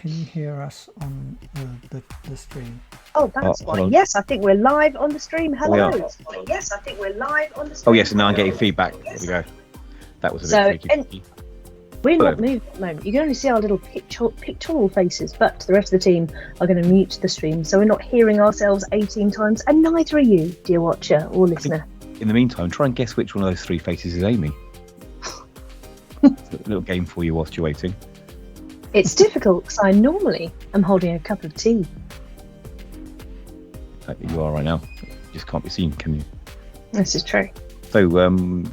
can you hear us on the stream? Oh, that's fine. Yes, I think we're live on the stream. Hello. Yes, I think we're live on the stream. Oh, yes, and now I'm getting feedback. There we go. That was a bit tricky. We're not moving at the moment. You can only see our little pictorial faces, but the rest of the team are going to mute the stream, so we're not hearing ourselves 18 times, and neither are you, dear watcher or listener. In the meantime, try and guess which one of those three faces is Amy. It's a little game for you whilst you're waiting. It's difficult because I normally am holding a cup of tea. You are right now. You just can't be seen, can you? This is true. So,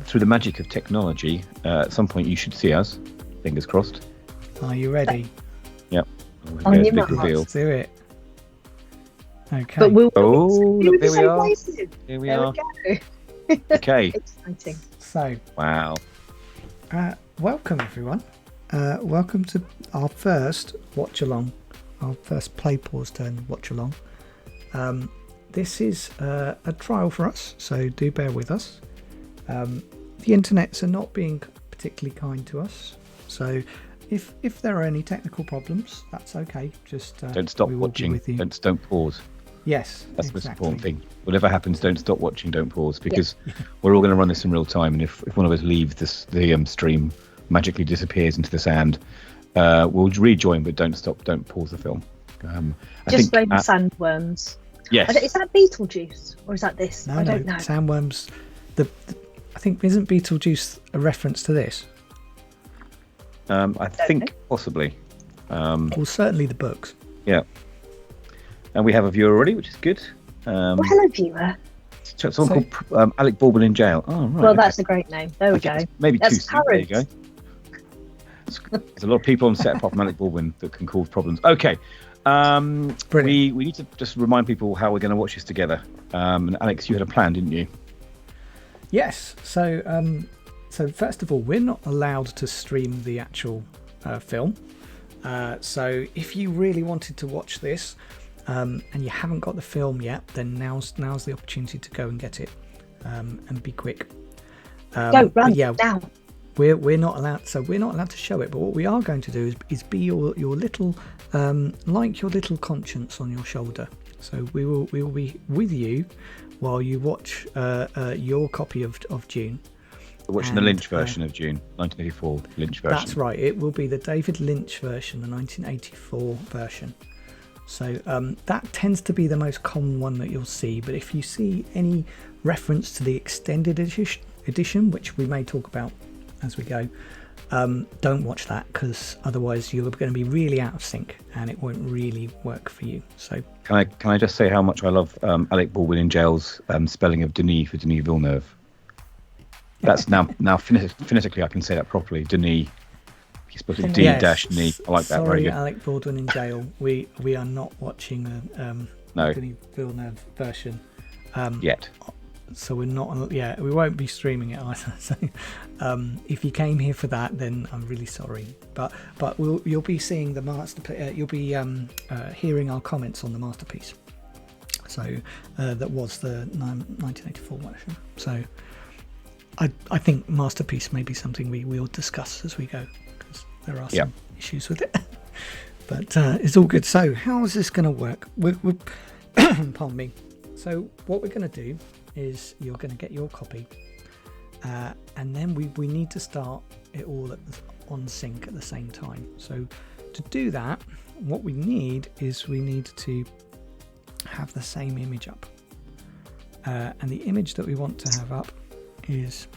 through the magic of technology, at some point you should see us. Fingers crossed. Are you ready? Yep. On your big mark. reveal. Let's do it. Okay. But we'll look, here we are. Places. Here we there are. We go. Okay. Exciting. So, Wow. welcome everyone. Welcome to our first watch along, our first play pause turn watch along. This is a trial for us, so do bear with us. The internets are not being particularly kind to us, so if there are any technical problems, that's okay. Just Don't stop we will be watching. with you. Don't pause. Yes, That's the most exactly. important thing. Whatever happens, don't stop watching, don't pause, because we're all going to run this in real time, and if one of us leaves the stream, magically disappears into the sand, we'll rejoin, but don't stop, don't pause the film. Just blame the sandworms. Yes. Is that Beetlejuice or is that this? No, I don't know. Sandworms. I think isn't Beetlejuice a reference to this? I think possibly. Well, certainly the books. Yeah. And we have a viewer already, which is good. Well, hello, viewer. Someone called Alec Baldwin in jail. Oh, right. Well, that's a great name. There we go. Maybe That's too soon. There you go. current. There's a lot of people on set apart from Alec Baldwin that can cause problems. Okay. We need to just remind people how we're going to watch this together. And Alex, you had a plan, didn't you? Yes. So first of all, we're not allowed to stream the actual film. So if you really wanted to watch this and you haven't got the film yet, then now's the opportunity to go and get it and be quick. Don't run down. We're not allowed. So we're not allowed to show it. But what we are going to do is be your little like your little conscience on your shoulder. So we will be with you while you watch your copy of Dune. We're watching the Lynch version of Dune, 1984 Lynch version. That's right. It will be the David Lynch version, the 1984 version. So that tends to be the most common one that you'll see. But if you see any reference to the extended edition, which we may talk about as we go, don't watch that, because otherwise you're going to be really out of sync and it won't really work for you. So can I just say how much I love Alec Baldwin in jail's spelling of Denis for Denis Villeneuve. That's now phonetically I can say that properly. Denis. He's supposed to be D-Ni. I like that. Sorry, very good. Alec Baldwin in jail. We are not watching a Denis Villeneuve version yet. So we're not. Yeah, we won't be streaming it either. So if you came here for that, then I'm really sorry. But you'll be seeing the masterpiece. You'll be hearing our comments on the masterpiece. So that was the 1984 version. So I think masterpiece may be something we will discuss as we go, because there are some issues with it. But it's all good. So how is this going to work? We're pardon me. So what we're going to do is you're going to get your copy, and then we need to start it all on sync at the same time. So to do that, what we need to have the same image up, and the image that we want to have up is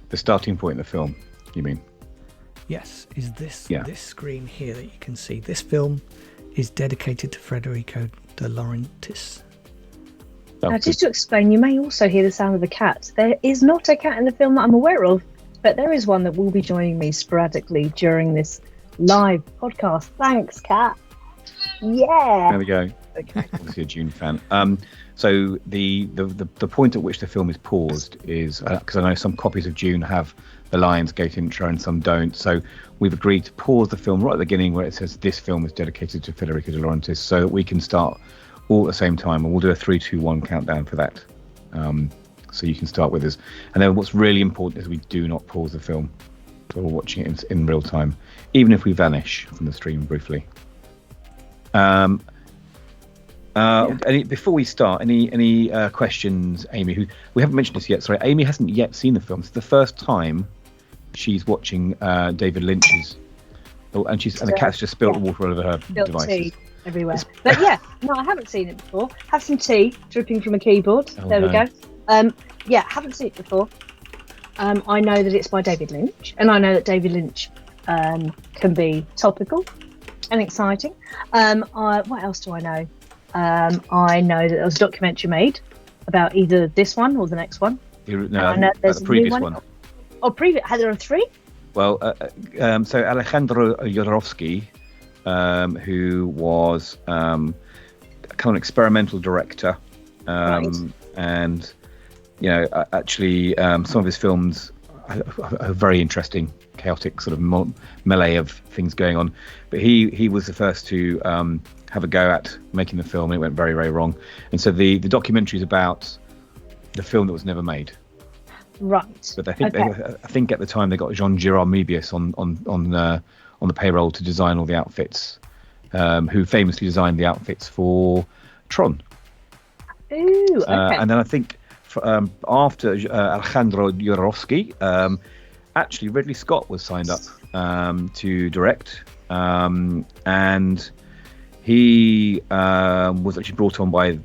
the starting point in the film, you mean? Yes, is this screen here that you can see. This film is dedicated to Federico de Laurentiis. Now, just to explain, you may also hear the sound of a cat. There is not a cat in the film that I'm aware of, but there is one that will be joining me sporadically during this live podcast. Thanks, cat. Yeah. There we go. Okay. Obviously a Dune fan. So the point at which the film is paused is because I know some copies of Dune have the Lionsgate intro and some don't. So we've agreed to pause the film right at the beginning where it says this film is dedicated to Federico de Laurentiis, so that we can start all at the same time, and we'll do a 3, 2, 1 countdown for that. So you can start with us. And then what's really important is we do not pause the film. We're watching it in real time, even if we vanish from the stream briefly. Before we start, any questions, Amy? Who we haven't mentioned this yet. Sorry, Amy hasn't yet seen the film. It's the first time she's watching David Lynch's. Oh, and the cat's just spilled the water all over her devices. Tea everywhere. But yeah, no, I haven't seen it before. Have some tea dripping from a keyboard. There we go. Yeah, haven't seen it before. I know that it's by David Lynch, and I know that David Lynch can be topical and exciting. What else do I know? I know that there was a documentary made about either this one or the next one. There's the previous one. Oh, previous? There are 3? Well, so Alejandro Jodorowsky, who was kind of an experimental director, and actually some of his films are very interesting, chaotic sort of melee of things going on. But he was the first to have a go at making the film, and it went very, very wrong. And so the documentary is about the film that was never made. Right. But I think at the time they got Jean-Gérard Mébius on the payroll to design all the outfits, who famously designed the outfits for Tron. Ooh, okay. And then I think after Alejandro Jodorowsky, actually Ridley Scott was signed up to direct, and he was actually brought on by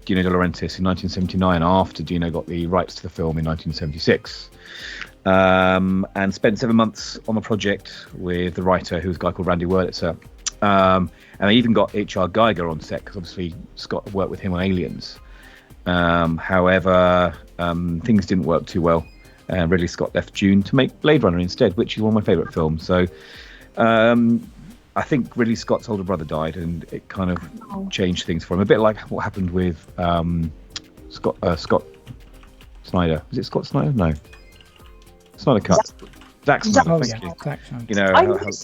Dino De Laurentiis in 1979 after Dino got the rights to the film in 1976, and spent 7 months on the project with the writer, who was a guy called Randy Wurlitzer, and they even got H.R. Geiger on set because obviously Scott worked with him on Aliens. However, things didn't work too well, and Ridley Scott left Dune to make Blade Runner instead, which is one of my favourite films. So I think Ridley Scott's older brother died, and it kind of changed things for him. A bit like what happened with Scott Snyder. Was it Scott Snyder? No. Snyder Cut. Zack Snyder. How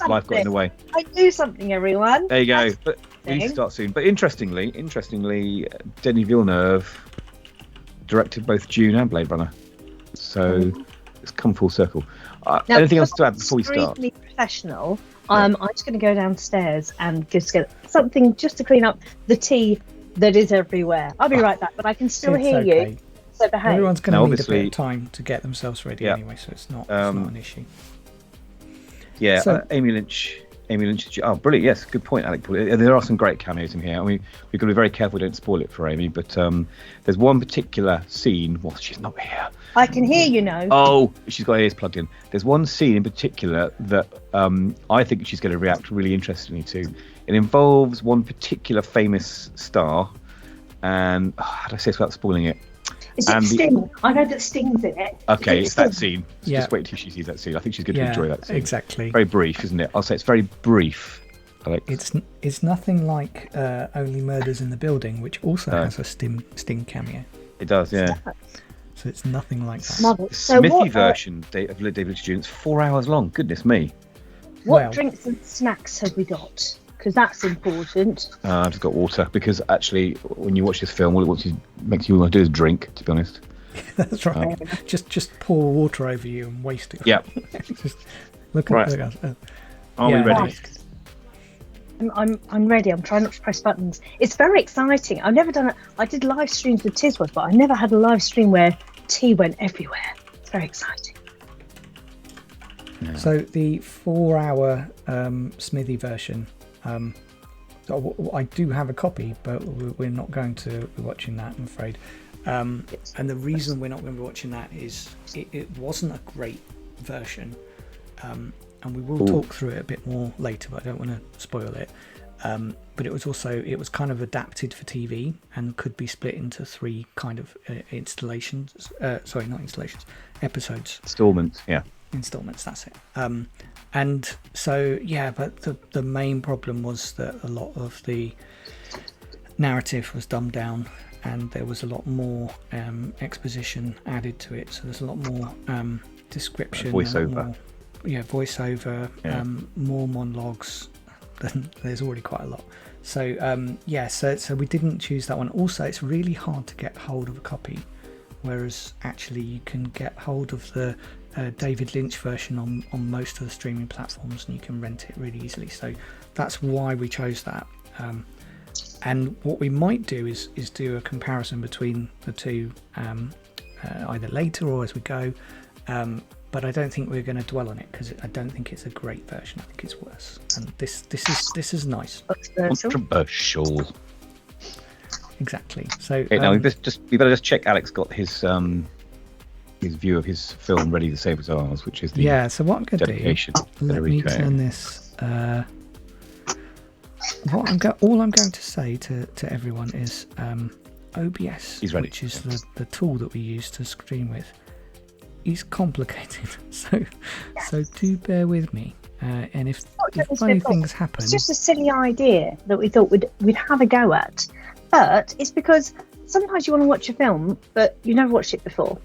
life got in the way. I knew something, everyone. There you go. But we need to start soon. But interestingly, Denis Villeneuve directed both Dune and Blade Runner. So it's come full circle. Anything else to add before we start? Professional. I'm just going to go downstairs and just get something just to clean up the tea that is everywhere. I'll be right back, but I can still hear you. So behave. Everyone's going to need a bit of time to get themselves ready anyway, so it's not an issue. Yeah, so, Amy Lynch. Oh, brilliant! Yes, good point, Alec. There are some great cameos in here. I mean, we've got to be very careful we don't spoil it for Amy. But there's one particular scene. Well, she's not here. I can hear you now. Oh, she's got her ears plugged in. There's one scene in particular that I think she's going to react really interestingly to. It involves one particular famous star, and how do I say this without spoiling it? Is it Sting? I know that Sting's in it. Okay, it's that scene. So just wait till she sees that scene. I think she's going to enjoy that scene. Exactly. Very brief, isn't it? I'll say it's very brief. Alex. It's nothing like Only Murders in the Building, which also has a Sting cameo. It does, yeah. So it's nothing like that. The Smithy version of David Lynch Dune is 4 hours long. Goodness me. What drinks and snacks have we got? Because that's important. I've just got water, because actually when you watch this film, all it makes you want to do is drink, to be honest. That's right. Just pour water over you and waste it. Yeah. Just look at Are we ready? Right. I'm ready. I'm trying not to press buttons. It's very exciting. I've never done it. I did live streams with Tisworth, but I never had a live stream where tea went everywhere. It's very exciting. Yeah. So the 4-hour Smithy version, I do have a copy, but we're not going to be watching that, I'm afraid. And the reason we're not going to be watching that is it wasn't a great version, and we will talk through it a bit more later, but I don't want to spoil it. But it was kind of adapted for TV and could be split into 3 kind of episodes. Installments, that's it. And so but the main problem was that a lot of the narrative was dumbed down, and there was a lot more exposition added to it. So there's a lot more description, voiceover, more monologues. There's already quite a lot. So we didn't choose that one. Also, it's really hard to get hold of a copy, whereas actually you can get hold of the David Lynch version on most of the streaming platforms, and you can rent it really easily. So that's why we chose that. And what we might do is do a comparison between the two, either later or as we go. But I don't think we're going to dwell on it because I don't think it's a great version. I think it's worse. And this is nice. Controversial. Exactly. So okay, now we better just check. Alex got his view of his film ready to save us ours, which is the So what I'm going to do? Let me turn this. All I'm going to say to everyone is OBS, which is the tool that we use to stream with, is complicated. So do bear with me. And if funny things happen, it's just a silly idea that we thought we'd have a go at. But it's because sometimes you want to watch a film, but you've never watched it before.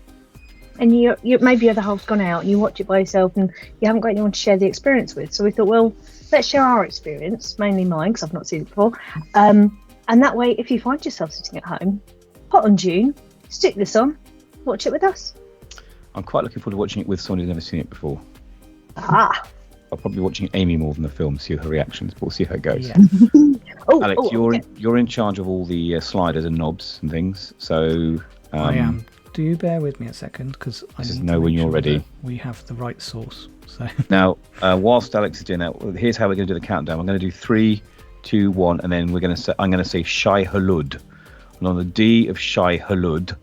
And you maybe the other half's gone out and you watch it by yourself and you haven't got anyone to share the experience with. So we thought, well, let's share our experience, mainly mine, because I've not seen it before. And that way, if you find yourself sitting at home, put on Dune, stick this on, watch it with us. I'm quite looking forward to watching it with someone who's never seen it before. Ah. I'll probably be watching Amy more than the film, see her reactions, but we'll see how it goes. Yeah. Alex, you're in charge of all the sliders and knobs and things, so... I am. Do bear with me a second, because I need to know when you're ready. We have the right source. So now, whilst Alex is doing that, here's how we're going to do the countdown. I'm going to do 3, 2, 1, and then I'm going to say Shai Hulud. And on the D of Shai Hulud,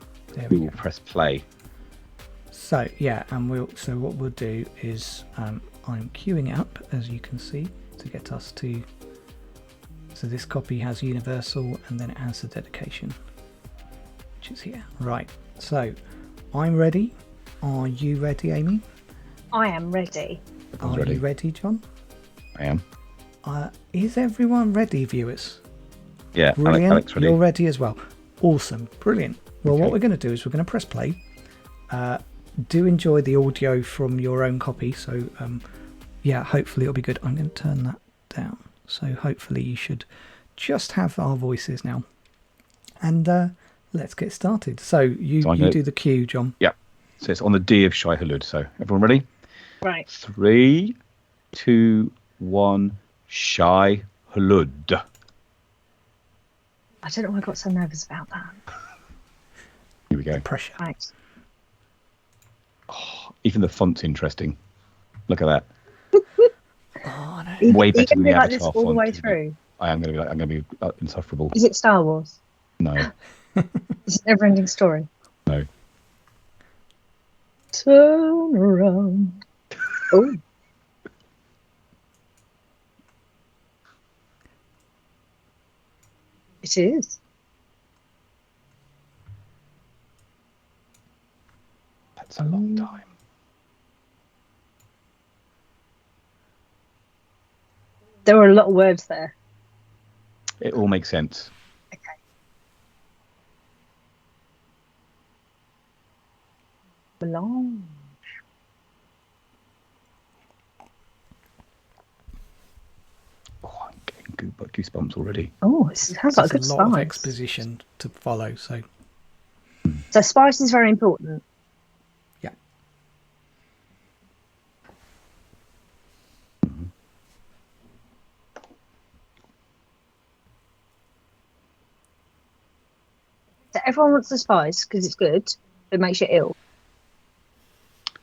we will press play. So and what we'll do is I'm queuing it up, as you can see, to get us to. So this copy has Universal, and then it has the dedication, which is here. Right. So I'm ready. Are you ready, Amy? I am ready. Are you ready, John? I am. Is everyone ready, viewers? Yeah, brilliant. Alex ready. You're ready as well. Awesome. Brilliant. Well, what we're going to do is we're going to press play. Do enjoy the audio from your own copy. So, hopefully it'll be good. I'm going to turn that down. So hopefully you should just have our voices now. And let's get started. So you do the cue, John. Yeah. So it's on the D of Shai Hulud. So everyone ready? Right. 3, 2, 1. Shai Hulud. I don't know why I got so nervous about that. Here we go. Pressure. Right. Oh, even the font's interesting. Look at that. Oh, no. Way better than the like Avatar this all font. the way through. I'm going to be insufferable. Is it Star Wars? No. It's a never-ending story. No. Turn around. Oh. It is. That's a long time. There were a lot of words there. It all makes sense. Okay. Belong. Oh, I'm getting goosebumps already. Oh, it sounds like a good spice. A lot of spice. exposition to follow. So spice is very important. Yeah. So everyone wants the spice because it's good. It makes you ill.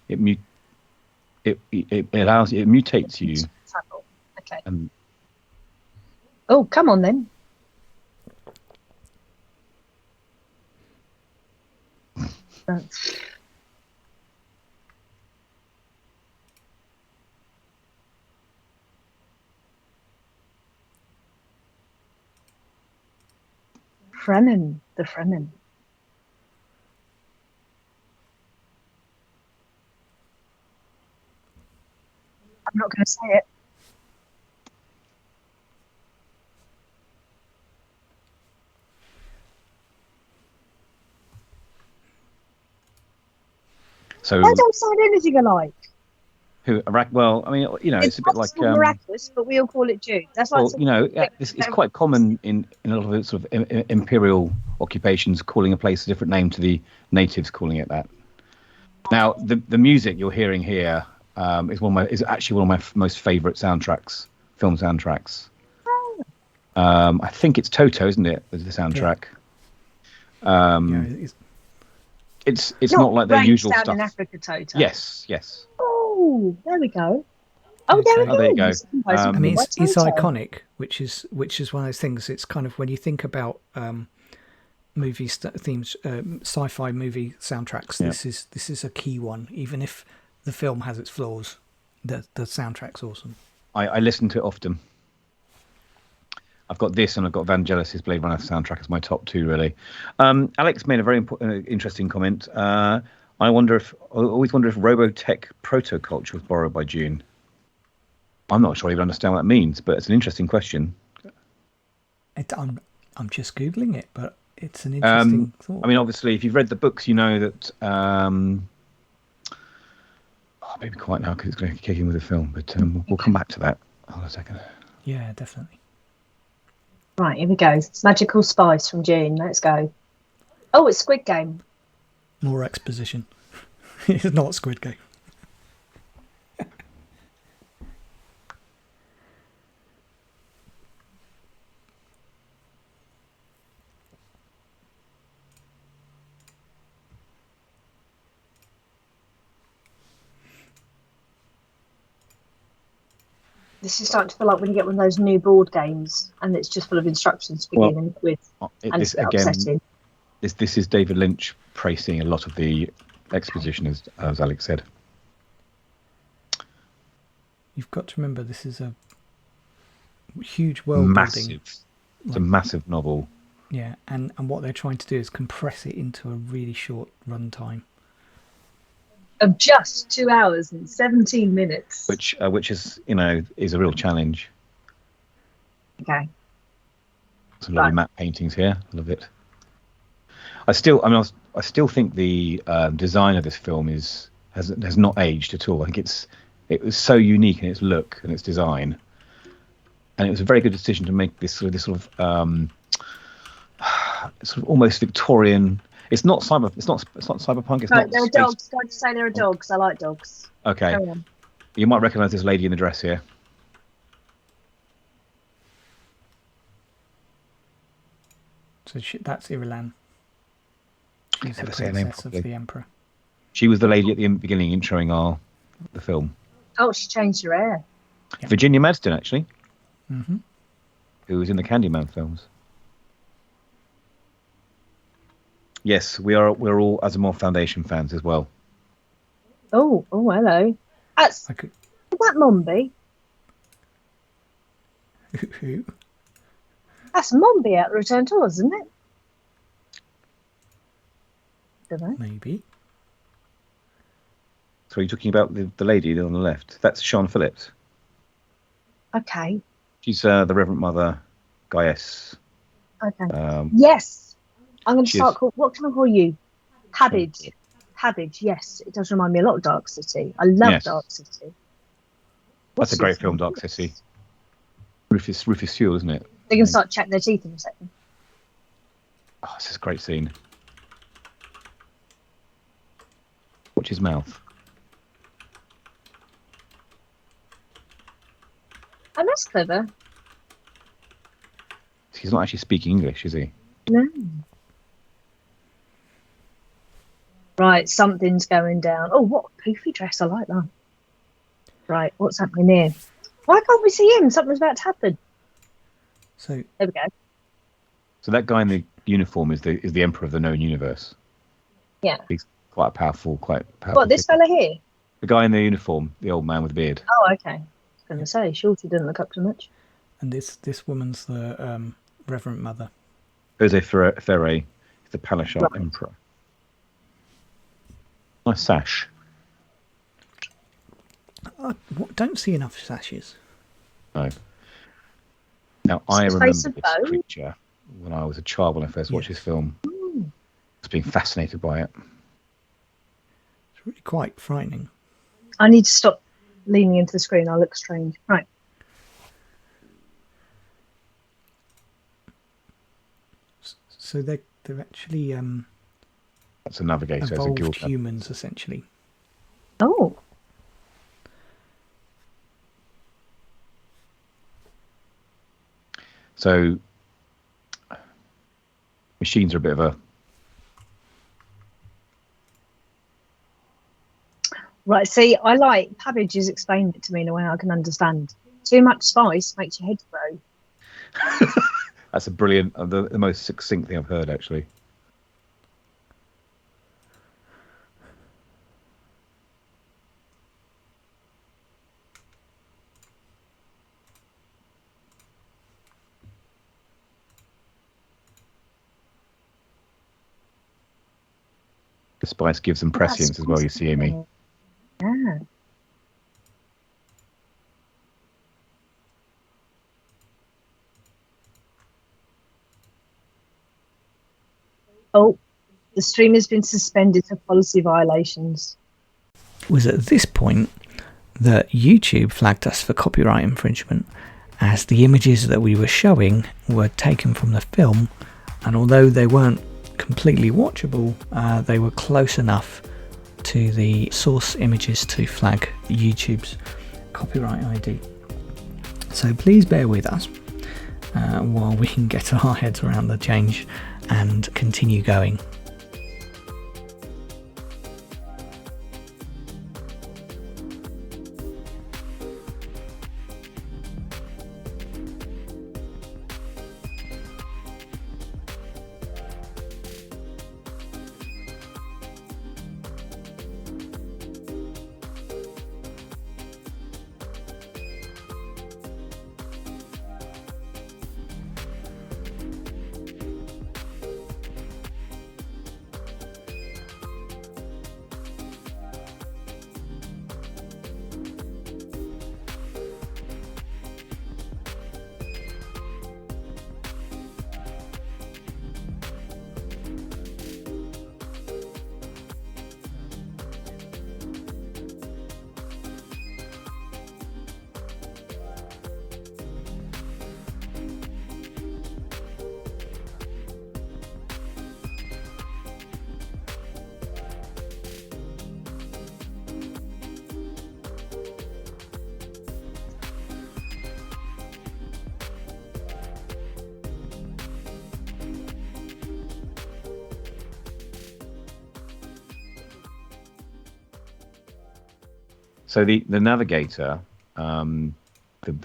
It allows it mutates you. Okay. And Oh, come on then. That's... Fremen, the Fremen. I'm not going to say it. so I don't sound anything alike. well, I mean, it's a bit like miraculous, but we all call it Dune. That's why. It's quite common in a lot of sort of imperial occupations calling a place a different name to the natives calling it that. Now, the music you're hearing here is actually one of my most favourite soundtracks, film soundtracks. I think it's Toto, isn't it? The soundtrack. It's not like their usual down stuff. in Africa, Toto. Yes. Oh, there we go. Oh, there you go. I mean, it's iconic, which is one of those things. It's kind of when you think about movie themes, sci-fi movie soundtracks. Yeah. This is a key one, even if the film has its flaws. The soundtrack's awesome. I listen to it often. I've got this, and I've got Vangelis' Blade Runner soundtrack as my top two, really. Alex made a very interesting comment. I always wonder if Robotech proto-culture was borrowed by Dune. I'm not sure I even understand what that means, but it's an interesting question. I'm just Googling it, but it's an interesting thought. I mean, obviously, if you've read the books, you know that... maybe quite now, because it's going to kick in with the film, but we'll come back to that. Hold on a second. Yeah, definitely. Right, here we go. Magical Spice from Dune. Let's go. Oh, it's Squid Game. More exposition. It's not Squid Game. This is starting to feel like when you get one of those new board games and it's just full of instructions to begin with. And it's upsetting. This is David Lynch praising a lot of the exposition, as Alex said. You've got to remember, this is a huge world building. It's a massive novel. Yeah, and what they're trying to do is compress it into a really short run time. Of just 2 hours and 17 minutes. Which is a real challenge. Okay. Some lovely matte paintings here. I love it. I still think the design of this film has not aged at all. I think it was so unique in its look and its design, and it was a very good decision to make this sort of almost Victorian. It's not cyberpunk. It's not. There are dogs. Going to say there are dogs. I like dogs. Okay. You might recognise this lady in the dress here. So that's Irulan. She's the princess of the Emperor. She was the lady at the beginning introing the film. Oh, she changed her hair. Yeah. Virginia Madsen, actually. Mm-hmm. Who was in the Candyman films. Yes, we're all Asimov Foundation fans as well. Oh, hello. Is that Mombi? Who? That's Mombi out the Return to Oz, isn't it? Don't know. Maybe. So are you talking about the lady on the left? That's Sian Phillips. Okay. She's the Reverend Mother Gaius. Okay. Yes. I'm going to start what can I call you? Habbage. Habbage, yes. It does remind me a lot of Dark City. I love Dark City. That's a great film, Dark City. Rufus Sewell, isn't it? They're going to start checking their teeth in a second. Oh, this is a great scene. Watch his mouth. Oh, that's clever. He's not actually speaking English, is he? No. Right, something's going down. Oh, what a poofy dress. I like that. Right, what's happening here? Why can't we see him? Something's about to happen. So there we go. So that guy in the uniform is the Emperor of the known universe. Yeah. He's quite powerful. What, this fella here? The guy in the uniform, the old man with the beard. Oh, okay. I was going to say, Shorty didn't look up too much. And this woman's the Reverend Mother. Jose Ferre, the Palaszczuk Emperor. Nice sash. I don't see enough sashes. No. Now, I remember this creature when I was a child when I first watched this film. I was being fascinated by it. It's really quite frightening. I need to stop leaning into the screen. I look strange. Right. So they're actually that's a navigator. evolved humans, essentially. Oh. So machines are a bit of a... Right, see, I like Pabbage has explained it to me in a way I can understand. Too much spice makes your head grow. That's a brilliant, the most succinct thing I've heard, actually. The spice gives them prescience as well, you see, Amy. Yeah. Oh, the stream has been suspended for policy violations. It was at this point that YouTube flagged us for copyright infringement, as the images that we were showing were taken from the film, and although they weren't completely watchable, they were close enough to the source images to flag YouTube's copyright ID. So please bear with us while we can get our heads around the change and continue going. So the navigator, the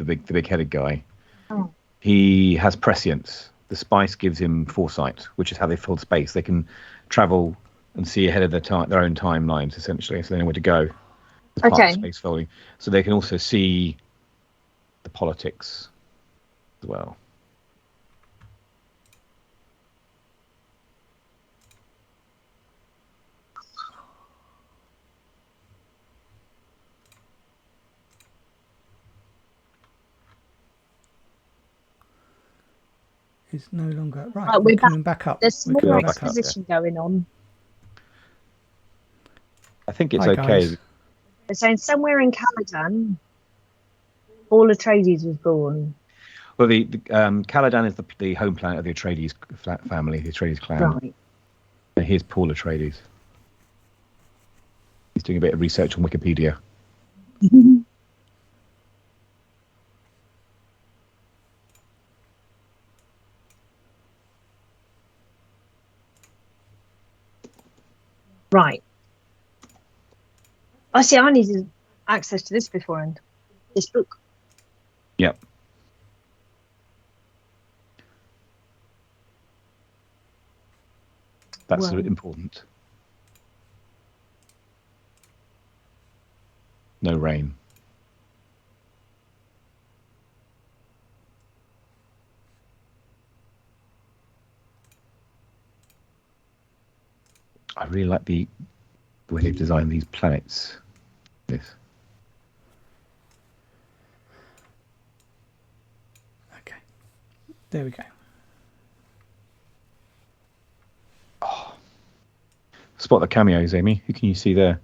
big headed guy, Oh. he has prescience. The spice gives him foresight, which is how they fill space. They can travel and see ahead of their own timelines, essentially, so they know where to go. It's part of space folding. So they can also see the politics as well. It's no longer right. We're coming back up. There's some more exposition going on. I think it's Hi, okay. guys. They're saying somewhere in Caladan, all Atreides was born. Well, the Caladan is the home planet of the Atreides family, the Atreides clan. Right. And here's Paul Atreides. He's doing a bit of research on Wikipedia. Right. I see. I needed access to this beforehand. This book. Yep. That's important. No rain. I really like the way they've designed these planets. This. Okay. There we go. Oh. Spot the cameos, Amy. Who can you see there?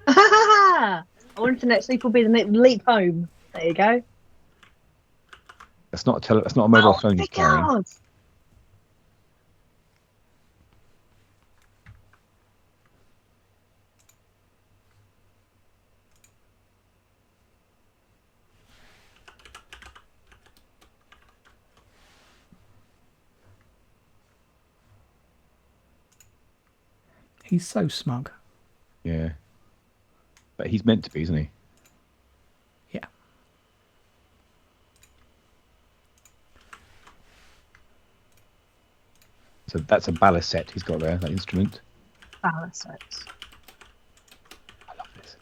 I wonder if the next leap will be the leap home. There you go. That's not a mobile phone he's carrying. God. He's so smug. Yeah. But he's meant to be, isn't he? Yeah. So that's a balisette he's got there, that instrument. Balisette. I love this.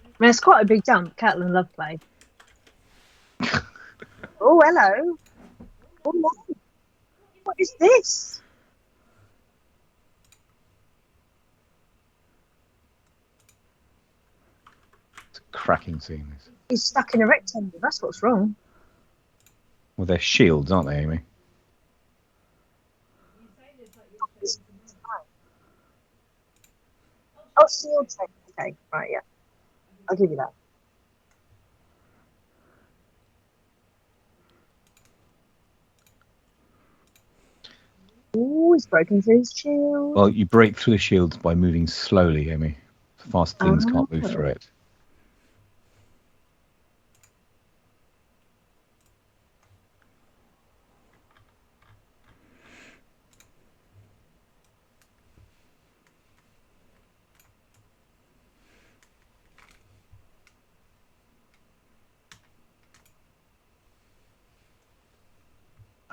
I mean, it's quite a big jump. Catalan love play. Oh, hello. Oh, no. What is this? It's a cracking scene. This. He's stuck in a rectangle. That's what's wrong. Well, they're shields, aren't they, Amy? Oh, shield tank. Okay, right, yeah. I'll give you that. Oh, he's broken through his shield. Well, you break through the shields by moving slowly, Amy. Fast things can't move through it.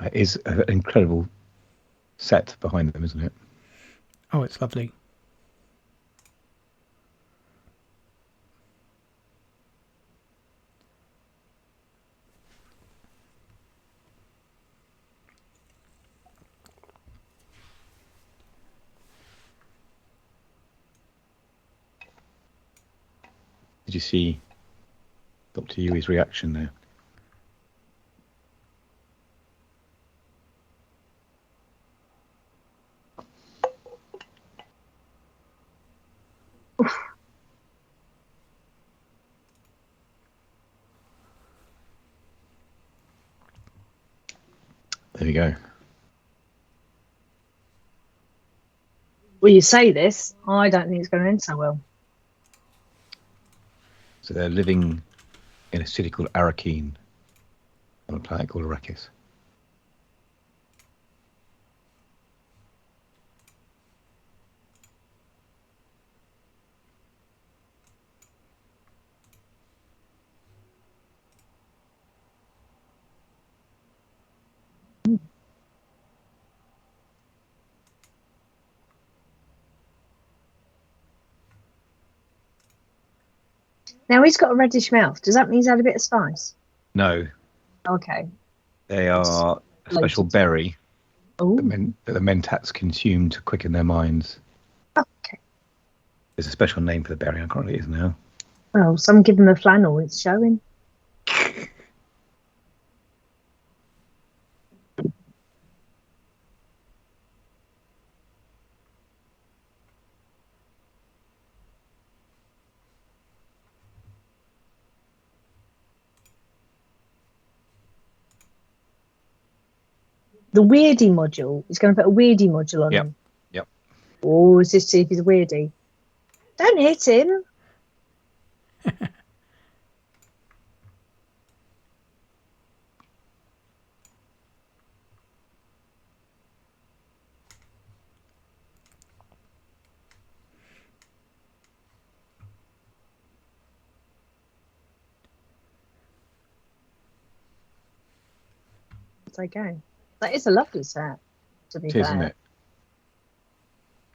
It is an incredible set behind them, isn't it? Oh, it's lovely. Did you see Dr. Yui's reaction there? There you go. Well, you say this, I don't think it's going to end so well. So they're living in a city called Arakeen on a planet called Arrakis. Now, he's got a reddish mouth. Does that mean he's had a bit of spice? No, Okay. they are a special berry that Oh, the Mentats consume to quicken their minds. okay. There's a special name for the berry. I can't remember what it is now. Well, some give him a flannel. It's showing. The weirdie module. He's going to put a weirdie module on him. Yep. Oh, is this to see if he's a weirdie? Don't hit him. It's okay. That is a lovely set, to be It is, fair. isn't it?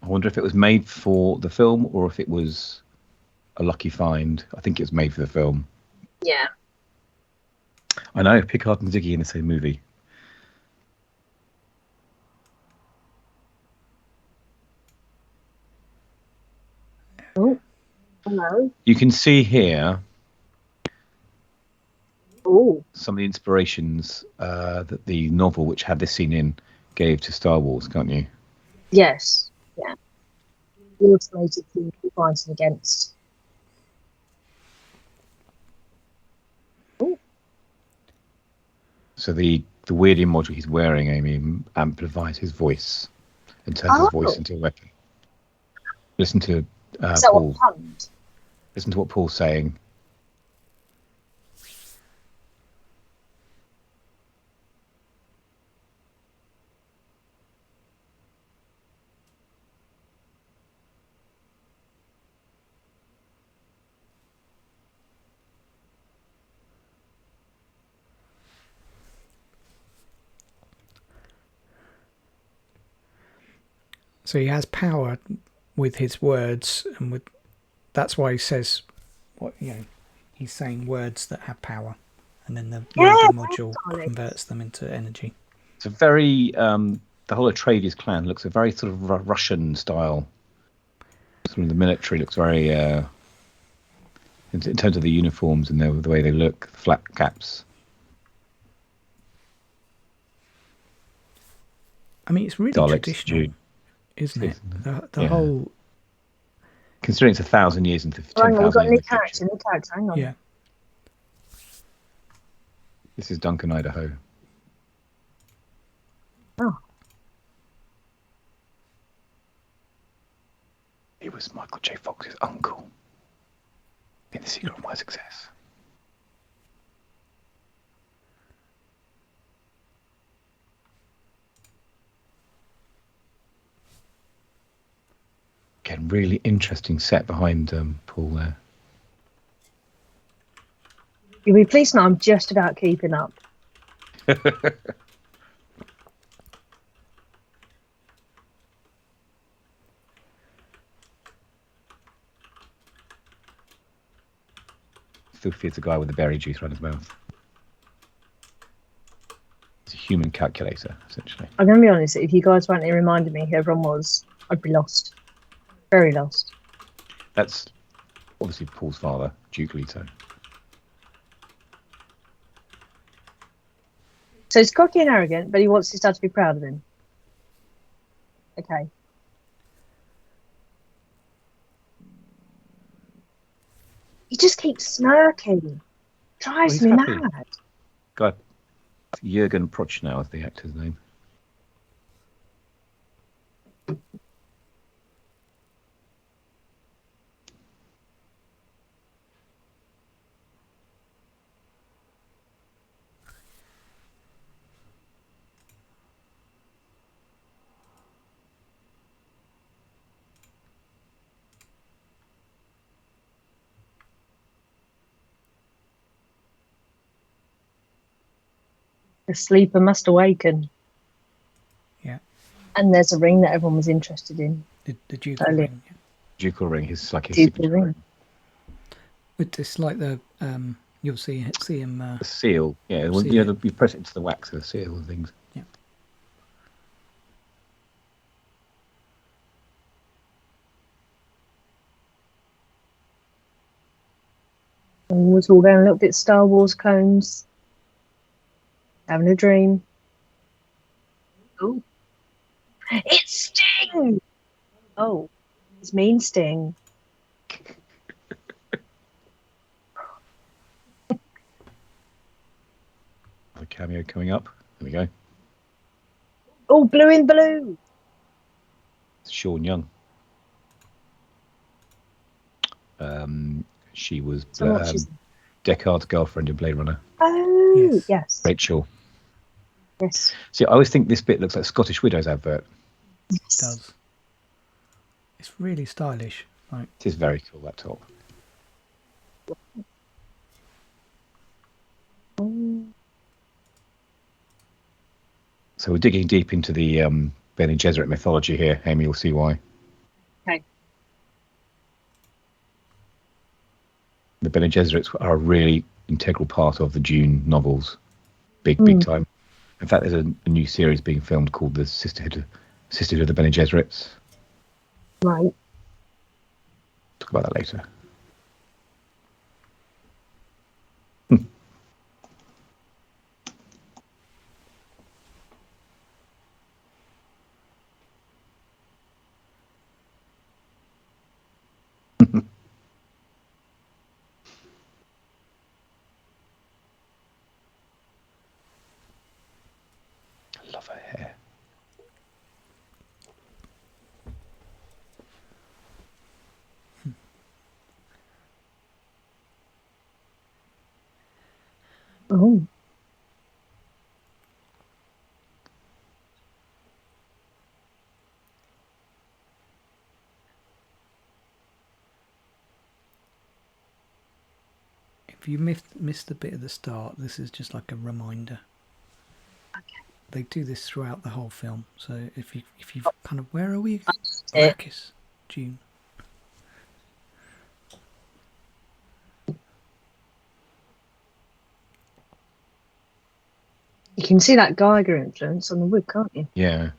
I wonder if it was made for the film or if it was a lucky find. I think it was made for the film. Yeah. I know, Picard and Ziggy in the same movie. Oh, hello. You can see here Oh, some of the inspirations that the novel, which had this scene in, gave to Star Wars, can't you? yes. Yeah. The automated thing we're fighting against. Oh, So the weirding module he's wearing, Amy, amplifies his voice and turns his voice into a weapon. Listen to so Paul. what happened? Listen to what Paul's saying. So he has power with his words, and that's why he says what he's saying words that have power, and then the wording module converts them into energy. It's a very the whole Atreides clan looks a very sort of Russian style. Sort of the military looks very in terms of the uniforms and the way they look, the flat caps. I mean, it's really traditional, isn't it? The whole. Considering it's 1,000 years into 10,000 years. We've got new character. Hang on. Yeah. This is Duncan, Idaho. Oh. He was Michael J. Fox's uncle in The Secret of My Success. Again, really interesting set behind Paul there. You'll be pleased now, I'm just about keeping up. Still feels a guy with a berry juice around his mouth. It's a human calculator, essentially. I'm going to be honest, if you guys weren't reminding me who everyone was, I'd be lost. Very lost. That's obviously Paul's father, Duke Leto. So he's cocky and arrogant, but he wants his dad to be proud of him. Okay. He just keeps smirking. Drives me happy. mad. Guy, Jürgen Prochnow is the actor's name. The sleeper must awaken. Yeah. And there's a ring that everyone was interested in. The ducal ring. Yeah. Ducal ring. His ducal ring. It's like the you'll see him. The seal. Yeah. Well, you press it into the wax of the seal and things. Yeah. And was all going a little bit Star Wars clones. Having a dream. Oh. It's Sting! Oh. It's mean Sting. A cameo coming up. There we go. Oh, Blue in Blue! It's Sean Young. She was Deckard's girlfriend in Blade Runner. Oh, yes. Rachel. Yes. See, I always think this bit looks like Scottish Widow's advert. Yes. It does. It's really stylish. Right. It is very cool, that top. So we're digging deep into the Bene Gesserit mythology here. Amy, you'll see why. Okay. The Bene Gesserits are a really integral part of the Dune novels. Big time. In fact, there's a new series being filmed called the Sisterhood of the Bene Gesserits. Right. Talk about that later. I love her hair. Oh. If you missed the bit at the start, this is just like a reminder. Okay. They do this throughout the whole film. So if you kind of, where are we? it. Arrakis, Dune. You can see that Geiger influence on the wood, can't you? Yeah.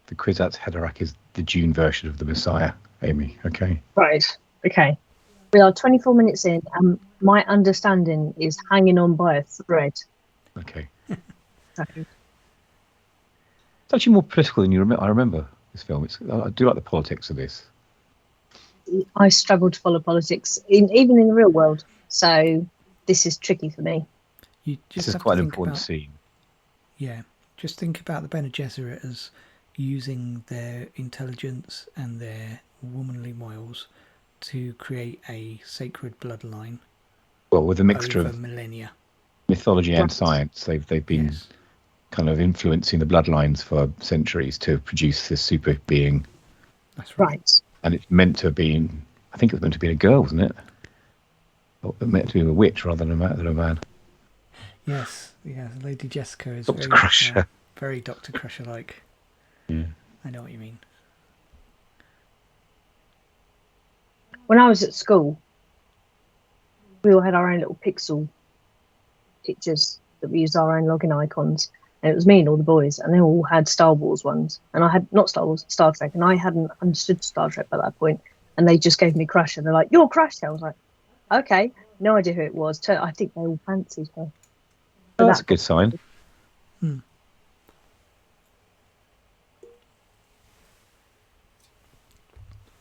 The Kwisatz Haderach is the Dune version of the Messiah, Amy. Okay. Right. Okay. We are 24 minutes in, and my understanding is hanging on by a thread. Okay. So, It's actually more political than you remember. I remember this film. I do like the politics of this. I struggle to follow politics, even in the real world. So this is tricky for me. You just This is have quite to an think important about, scene. yeah, just think about the Bene Gesserit as using their intelligence and their womanly wiles to create a sacred bloodline. Well, with a mixture over of millennia. mythology and Right. science, they've been Yes. kind of influencing the bloodlines for centuries to produce this super being. That's right. Right. And it's meant to have been, I think it was meant to be a girl, wasn't it? Or it meant to be a witch rather than a man. Yes, yeah. Lady Jessica is Dr. Crusher. very Dr. Crusher-like. Yeah. I know what you mean. When I was at school, we all had our own little pixel pictures that we used our own login icons. And it was me and all the boys, and they all had Star Wars ones. And I had not Star Wars, Star Trek, and I hadn't understood Star Trek by that point. And they just gave me Crusher. They're like, "You're Crusher." I was like, "Okay." No idea who it was. I think they all fancied her. Oh, that's a good sign.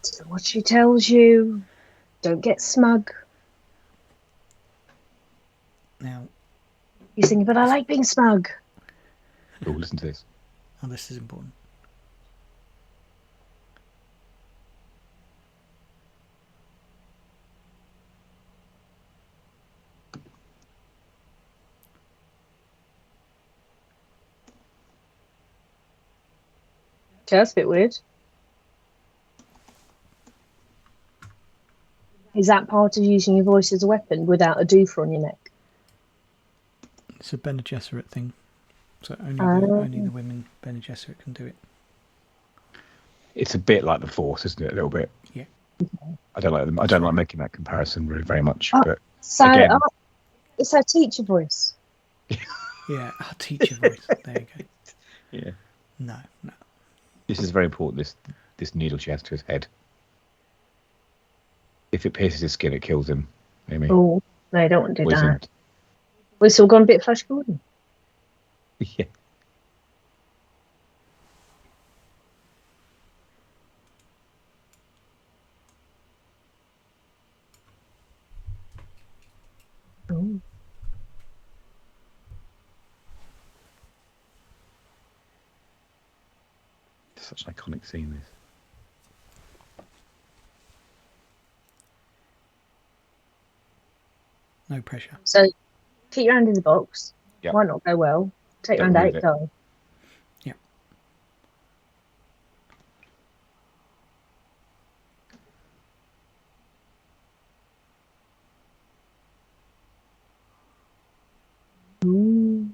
So what she tells you, don't get smug. Now, He's thinking, but I like being smug. Oh, listen to this. oh, this is important. Okay, that's a bit weird. Is that part of using your voice as a weapon without a doofer on your neck? It's a Bene Gesserit thing. So only the women Bene Gesserit can do it. It's a bit like the Force, isn't it? A little bit. Yeah. I don't like them. I don't like making that comparison very much. Oh, but so again, it's her teacher voice. Yeah, our teacher voice. There you go. yeah, No. this is very important. This needle she has to his head. If it pierces his skin, it kills him. Amy. Oh, no, you don't want to do Poisoned. that. We've still gone a bit Flash Gordon. Yeah. Oh. It's such an iconic scene, this. No pressure. So keep your hand in the box. Yep. Might not go well. Take Don't round move 8, it. go. Yeah. Ooh.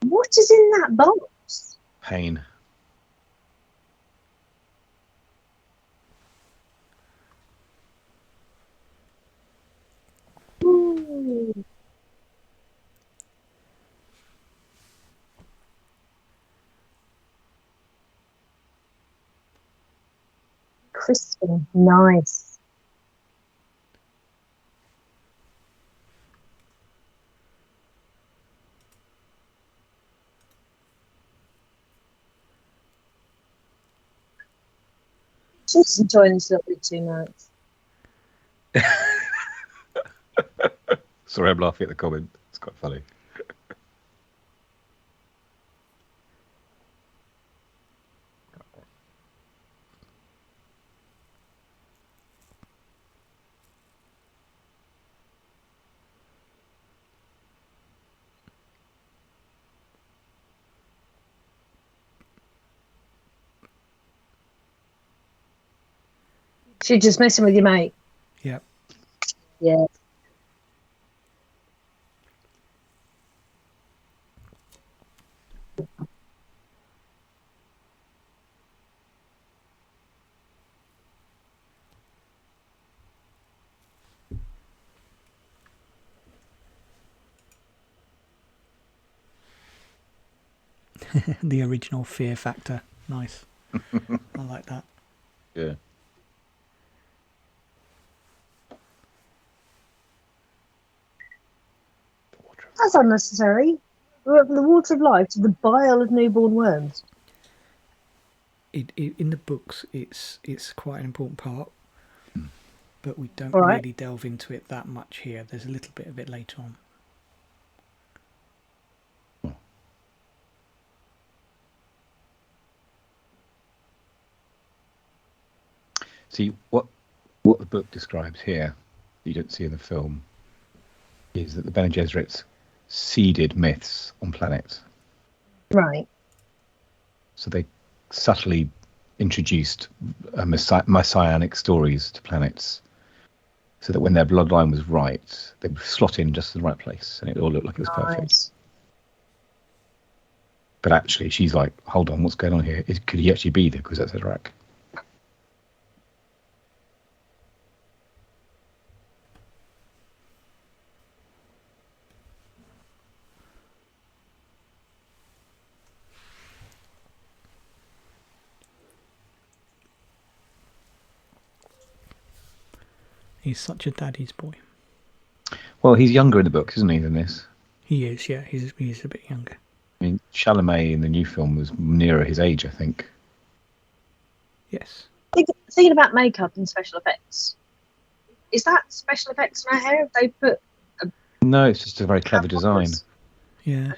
What is in that box? Pain. Ooh. Crispy. Nice. She's enjoying this a little bit too much. Sorry, I'm laughing at the comment. It's quite funny. She's just messing with your mate. Yep. Yeah. The original Fear Factor. Nice. I like that. Yeah. That's unnecessary. We went from the water of life to the bile of newborn worms. In the books, it's quite an important part, but we don't All right. really delve into it that much here. There's a little bit of it later on. See, what the book describes here, you don't see in the film, is that the Bene Gesserits seeded myths on planets. Right. So they subtly introduced messianic stories to planets, so that when their bloodline was right, they would slot in just in the right place, and it all looked like it was perfect. But actually, she's like, "Hold on, what's going on here? Could he actually be there? Because that's Iraq." He's such a daddy's boy. Well, he's younger in the book, isn't he, than this? He is, yeah. He's a bit younger. I mean, Chalamet in the new film was nearer his age, I think. Yes. Thinking about makeup and special effects, is that special effects on her hair? Have they put? No, it's just a very clever design. Yeah.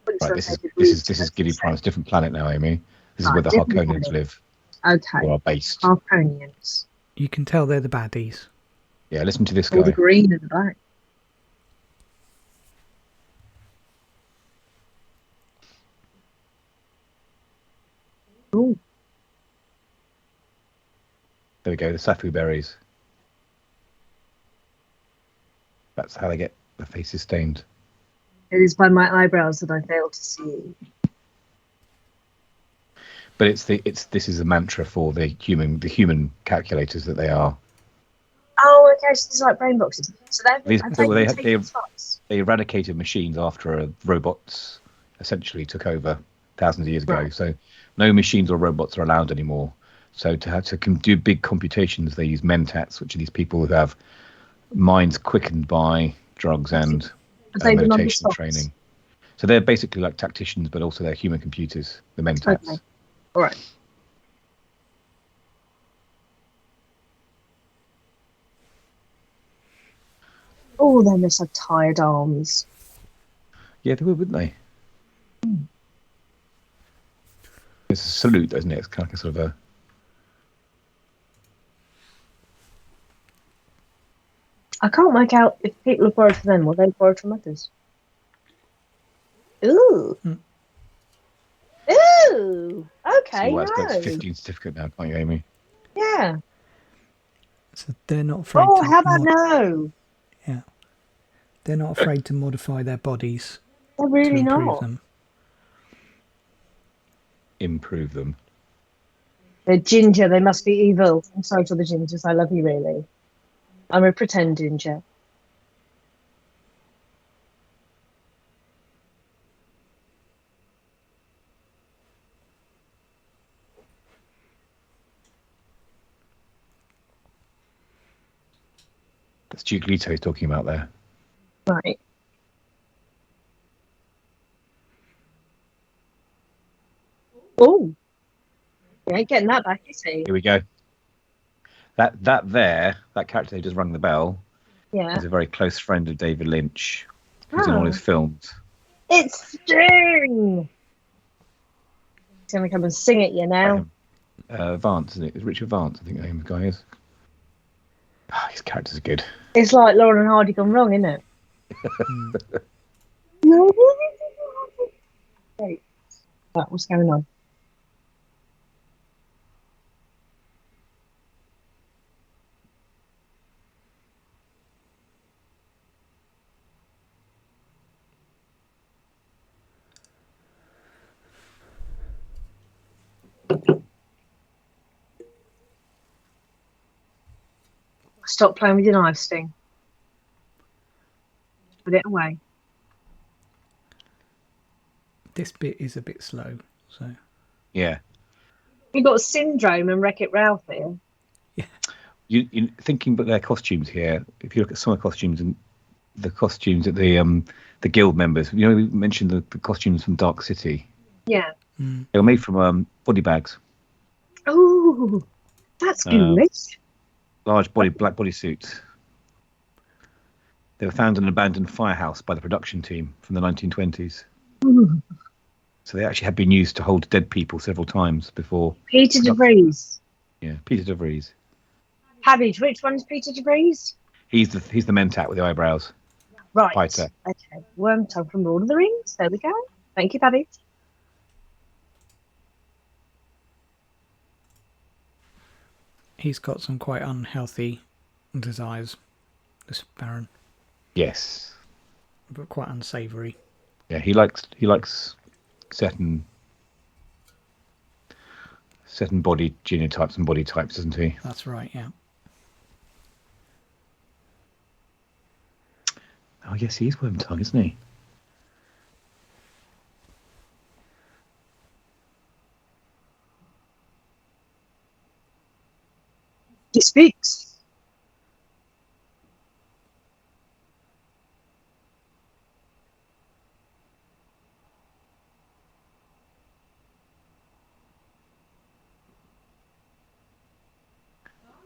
Right, this is Giddy Prime's different planet now, Amy. This is where the Harkonians live. Okay. Who are based. Harkonians. You can tell they're the baddies. Yeah, listen to this All guy. the green at the back. Ooh. There we go, the safu berries. That's how they get the faces stained. It is by my eyebrows that I fail to see. But this is a mantra for the human calculators that they are. Oh, okay, so it's like brain boxes. So they eradicated machines after robots essentially took over thousands of years ago. Right. So no machines or robots are allowed anymore. So to do big computations, they use mentats, which are these people who have minds quickened by drugs and meditation training. So they're basically like tacticians, but also they're human computers, the mentats. Okay. All right. Oh, they must have tired arms. Yeah, they would, wouldn't they? It's a salute, isn't it? It's kind of like a sort of a... I can't make out if people have borrowed from them or they've borrowed from others. Ooh. Ooh. Okay, See why it's got its no. 15 certificate now, can't you, Amy? Yeah. So they're not afraid Oh, how about no? Yeah. They're not afraid to modify their bodies They're really to improve not. them. Improve them. They're ginger. They must be evil. I'm sorry for the gingers. I love you, really. I'm a pretend ginger. That's Duke Leto he's talking about there. Right. Oh. You ain't getting that back, is he? Here we go. That character who just rung the bell is a very close friend of David Lynch, who's in all his films. It's Sting! He's going to come and sing at you now. Vance, isn't it? It's Richard Vance, I think the name of the guy is. Oh, his characters are good. It's like Lauren and Hardy gone wrong, isn't it? Right, what's going on? Stop playing with your knife, Sting. Put it away. This bit is a bit slow, so. Yeah. You've got Syndrome and Wreck-It Ralph here. Yeah. You thinking about their costumes here? If you look at some of the costumes and the costumes that the guild members, we mentioned the costumes from Dark City. Yeah. They were made from body bags. Oh, that's good. Large black body suits. They were found in an abandoned firehouse by the production team from the 1920s. Ooh. So they actually had been used to hold dead people several times before. Peter DeVries. Yeah, Peter DeVries. Habage, which one is Peter DeVries? He's the mentat with the eyebrows. Right. Fighter. Okay. Wormtongue from Lord of the Rings. There we go. Thank you, Habage. He's got some quite unhealthy desires, this Baron. Yes. But quite unsavoury. Yeah, he likes certain body genotypes and body types, doesn't he? That's right, yeah. Oh yes, he is Wormtongue, isn't he? He speaks.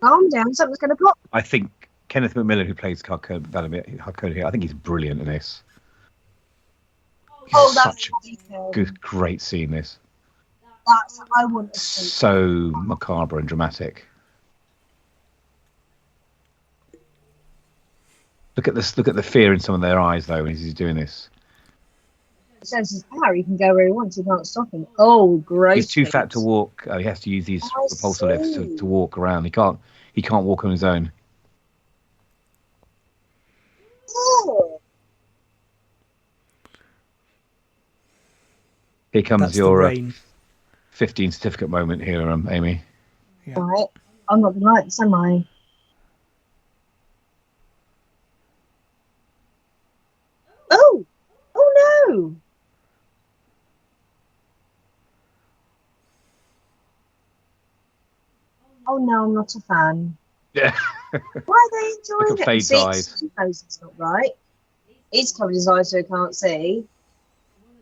Calm down, something's going to pop. I think Kenneth McMillan, who plays Harkonnen here, I think he's brilliant in this. Oh, that's such a good, great scene. This. I want to see. So macabre and dramatic. Look at this. Look at the fear in some of their eyes, though, when he's doing this. It says his power. He can go where he wants. He can't stop him. Oh, great! He's too fat to walk. He has to use these repulsor lifts to walk around. He can't walk on his own. Oh. Here comes That's your 15 certificate moment here, Amy. Yeah. Right. I'm not going to like this, am I? Oh! Oh no! Oh no, I'm not a fan. Yeah. Why are they enjoying Look at it? Fade's eyes. He knows it's not right. He's covered his eyes so he can't see.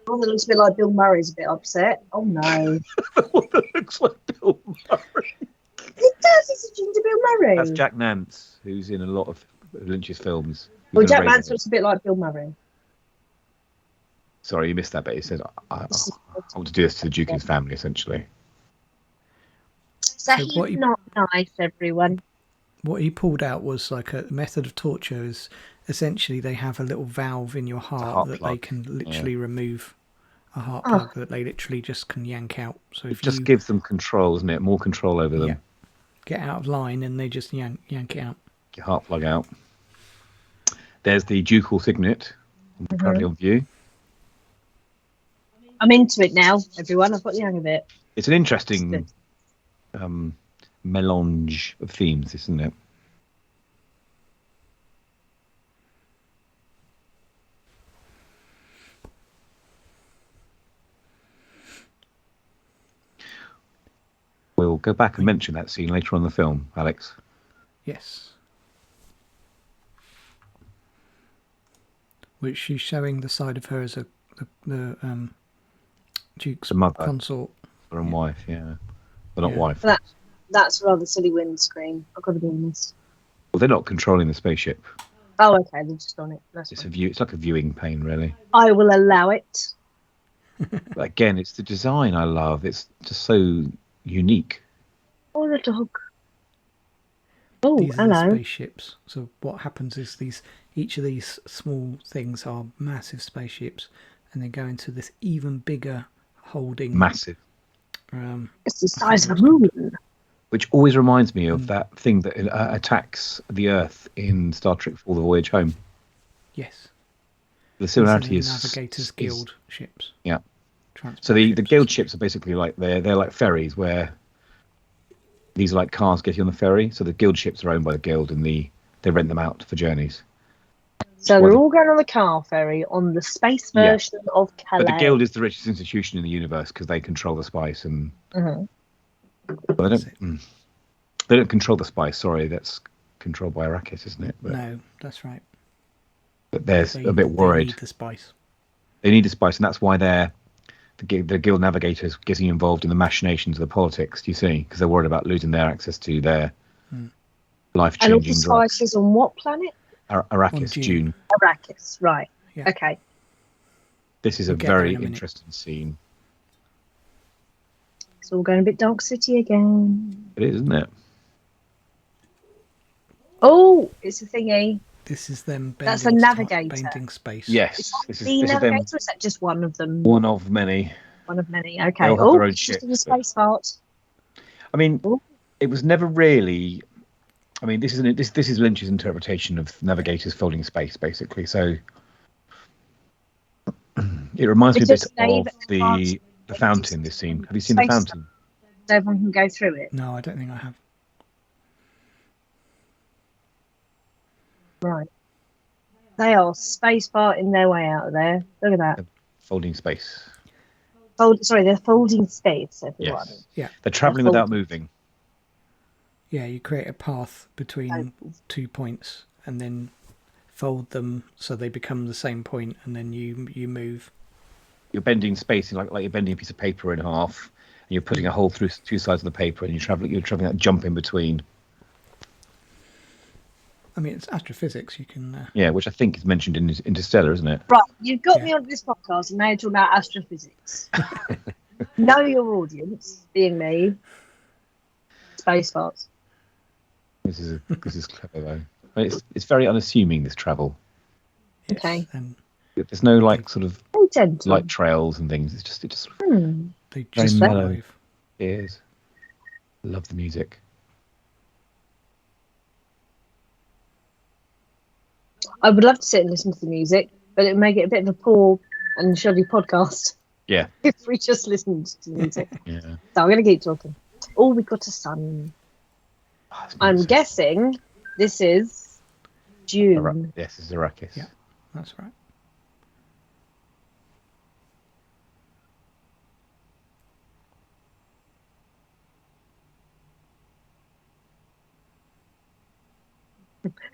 The one that looks a bit like Bill Murray's a bit upset. Oh no. The one that looks like Bill Murray. It does, it's a ginger Bill Murray. That's Jack Nance, who's in a lot of Lynch's films. Well, Jack Nance looks a bit like Bill Murray. Sorry, you missed that bit. He said, I want to do this to the Duke and his family, essentially. So he's not nice, everyone. What he pulled out was like a method of torture is essentially they have a little valve in your heart that plug. they can literally remove. A heart plug that they literally just can yank out. So if it just gives them control, isn't it? More control over them. Get out of line and they just yank it out. Get heart plug out. There's the ducal signet, currently on view. I'm into it now, everyone. I've got the hang of it. It's an interesting melange of themes, isn't it? We'll go back and mention that scene later on in the film, Alex. Yes. Which she's showing the side of her as the Duke's mother, consort. And wife, yeah. But not wife. That's a rather silly windscreen. I've got to be honest. Well, they're not controlling the spaceship. Oh, okay. They're just on it. It's a view. It's like a viewing pane, really. I will allow it. But again, it's the design I love. It's just so unique. Oh, the dog. Oh, these hello. are the spaceships. So what happens is each of these small things are massive spaceships, and they go into this even bigger holding. Massive. It's the size of a moon. Which always reminds me of that thing that attacks the Earth in Star Trek: For the Voyage Home. Yes. The similarity is Navigators Guild ships. Yeah. So the guild ships are basically like they're like ferries where these are like cars getting on the ferry. So the guild ships are owned by the guild, and they rent them out for journeys. So they're all going on the car ferry on the space version of Calais. But the guild is the richest institution in the universe because they control the spice, and well, they don't control the spice. Sorry, that's controlled by Arrakis, isn't it? But, no, that's right. But they're a bit worried. They need the spice. They need the spice, and that's why the guild navigators getting involved in the machinations of the politics. Do you see? Because they're worried about losing their access to their life-changing drugs. And all the spices on what planet? Arrakis, Dune. Arrakis, right. Yeah. Okay. This is a very interesting scene. It's all going a bit Dark City again. It is, isn't it? Oh, it's a thingy. This is them. That's a navigator. Painting space. Yes. This is navigator, or is that just one of them? One of many. One of many. Okay. They all have their own ships, the space part. I mean, it was never really. I mean, this is Lynch's interpretation of navigators folding space, basically. So it reminds me a bit of the fountain. This scene. Have you seen the fountain? So everyone can go through it. No, I don't think I have. Right. They are space farting their way out of there. Look at that. The folding space. They're folding space, everyone. Yes. Yeah. They're travelling without moving. Yeah, you create a path between 2 points and then fold them so they become the same point, and then you move. You're bending space like you're bending a piece of paper in half, and you're putting a hole through two sides of the paper, and you're travelling that jump in between. I mean, it's astrophysics. You can. Yeah, which I think is mentioned in Interstellar, isn't it? Right, you've got me on this podcast, and now you're talking about astrophysics. Know your audience, being me. Space farts. This is clever though. It's very unassuming, this travel. Yes, okay. There's no sort of light trails and things. It just they just mellow. It is. I love the music. I would love to sit and listen to the music, but it would make it a bit of a poor and shoddy podcast. Yeah. If we just listened to the music. Yeah. So I'm going to keep talking. Oh, we got a sun. I'm guessing this is Dune. Yes, this is Arrakis. Yeah, that's right.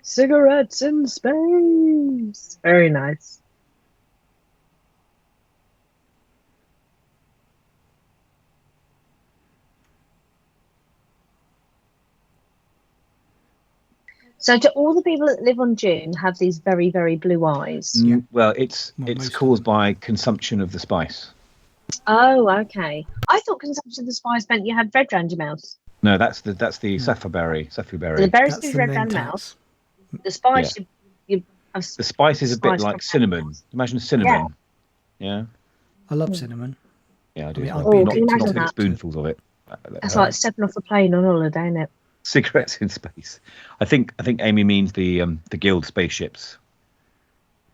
Cigarettes in space. Very nice. So do all the people that live on Dune have these very, very blue eyes? Yeah. Well, it's caused by consumption of the spice. Oh, okay. I thought consumption of the spice meant you had red around your mouth. No, that's the sapphire berry. The berries do red around the mouth. The spice, you have the spice is a bit like cinnamon. Imagine cinnamon. Yeah. I love cinnamon. Yeah, I do. Not big spoonfuls of it. That's like stepping off a plane on holiday, isn't it? Cigarettes in space. I think Amy means the guild spaceships.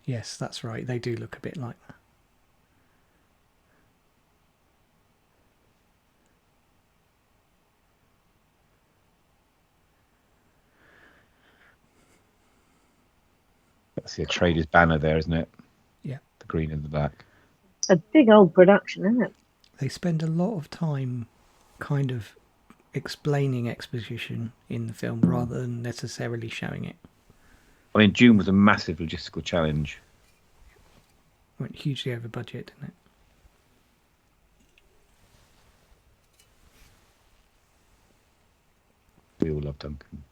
Yes, that's right. They do look a bit like that. That's the Atreides banner there, isn't it? Yeah. The green and the black. It's a big old production, isn't it? They spend a lot of time kind of explaining exposition in the film rather than necessarily showing it. I mean, Dune was a massive logistical challenge. Went hugely over budget, didn't it? We all love Duncan.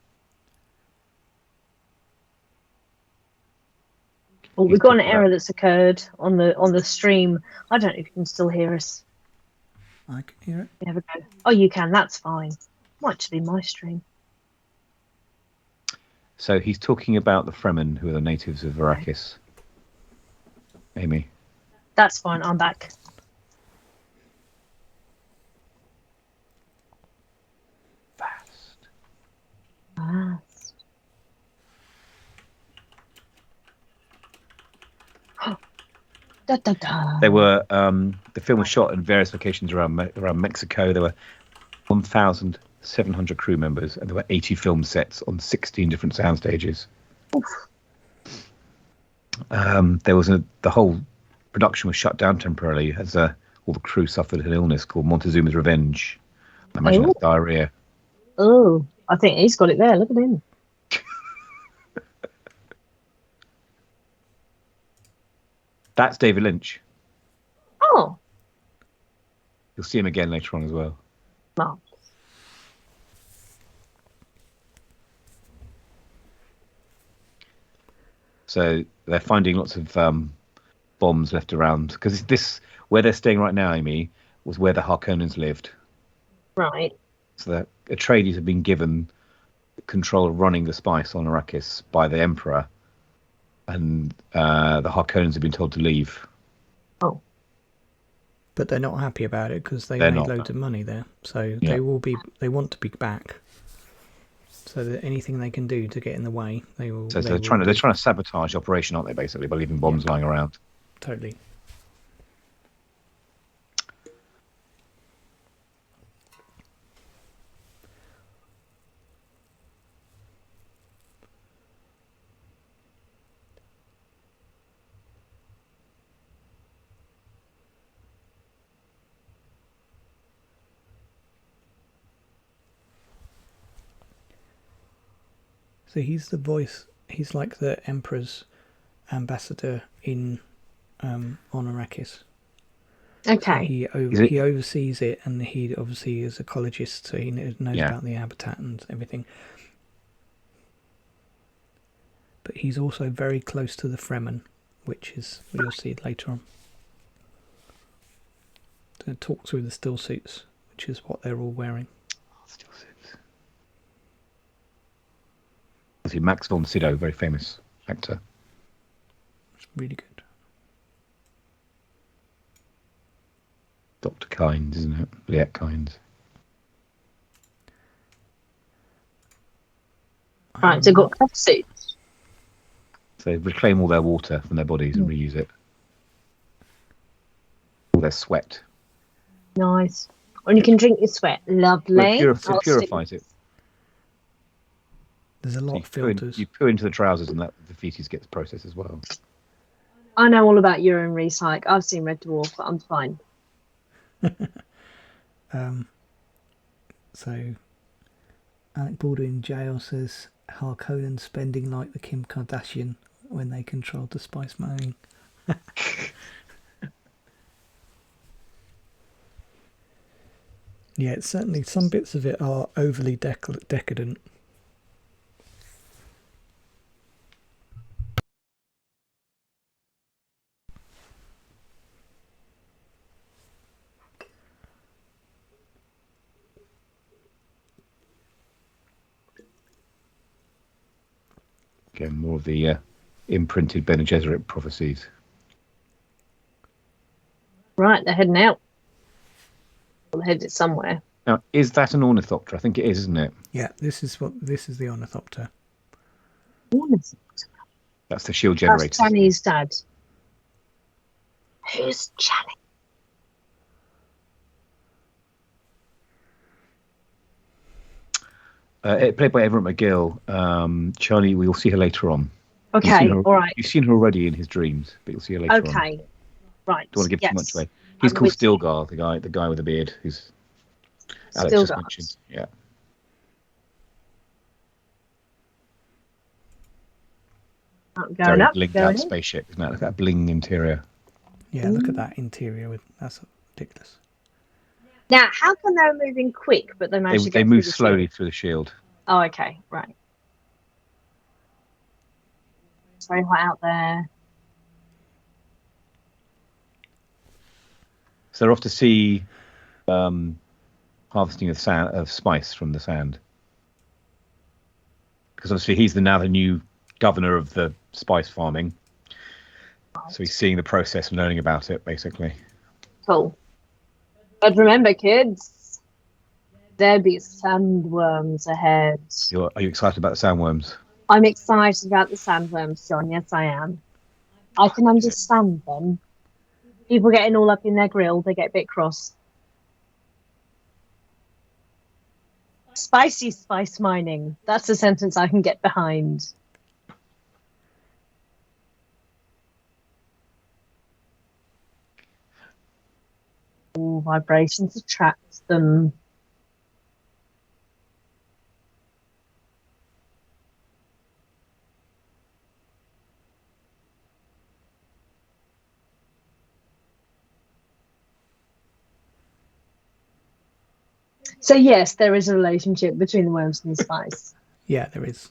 Well, we've got an error that's occurred on the stream. I don't know if you can still hear us. I can hear it. There we go. Oh, you can. That's fine. Might just be my stream. So he's talking about the Fremen, who are the natives of Arrakis. Amy. That's fine. I'm back. Fast. Da, da, da. They were the film was shot in various locations around Mexico. There were 1,000 700 crew members, and there were 80 film sets on 16 different sound stages. There was the whole production was shut down temporarily as all the crew suffered an illness called Montezuma's Revenge. I imagine that's diarrhea. Oh, I think he's got it there. Look at him. That's David Lynch. Oh. You'll see him again later on as well. No. So they're finding lots of bombs left around because this where they're staying right now, Amy, was where the Harkonnens lived. Right. So the Atreides have been given control of running the spice on Arrakis by the Emperor, and the Harkonnens have been told to leave. Oh. But they're not happy about it because they made loads of money there. So they will be. They want to be back. So that anything they can do to get in the way, they will. So they're trying to sabotage the operation, aren't they? Basically, by leaving bombs lying around. Totally. So he's the voice. He's like the Emperor's ambassador in on Arrakis. Okay. So he oversees it, and he obviously is ecologist, so he knows about the habitat and everything. But he's also very close to the Fremen, which is you'll see later on. To talk through the still suits, which is what they're all wearing. Still suits. See Max von Sydow, very famous actor. It's really good. Dr. Kynes, isn't it? Liet Kynes. Right, so got cloth suits. So they reclaim all their water from their bodies and reuse it. All their sweat. Nice. And you can drink your sweat. Lovely. It purifies it. There's a lot of filters. You poo into the trousers and the feces gets processed as well. I know all about urine recycle. I've seen Red Dwarf, but I'm fine. So Alec Baldwin in jail says Harkonnen spending like the Kim Kardashian when they controlled the spice mining. Yeah, it's certainly some bits of it are overly decadent. Again, more of the imprinted Bene Gesserit prophecies. Right, they're heading out. Well, they're headed somewhere. Now, is that an ornithopter? I think it is, isn't it? Yeah, this is the ornithopter. Ornithopter. That's the shield generator. That's Channy's dad. Who's Channy? Played by Everett McGill. Charlie, we'll see her later on. Okay, all right. You've seen her already in his dreams, but you'll see her later on. Okay, right. Don't want to give too much away. He's called Stilgar, the guy with the beard, who's Alex just mentioned. Yeah. Going up, blinged going out spaceship, isn't it? Look at that bling interior. Yeah, look at that interior. That's ridiculous. Now, how come they're moving quick, but they manage to get They move through the slowly shield? through the shield. Oh, okay, right. It's very hot out there. So they're off to see harvesting of spice from the sand. Because obviously he's now the new governor of the spice farming. So he's seeing the process and learning about it, basically. Cool. But remember, kids, there'll be sandworms ahead. Are you excited about the sandworms? I'm excited about the sandworms, John. Yes, I am. I can understand them. People getting all up in their grill, they get a bit cross. Spicy spice mining. That's a sentence I can get behind. All vibrations attract them. So yes, there is a relationship between the worms and the spice. Yeah, there is.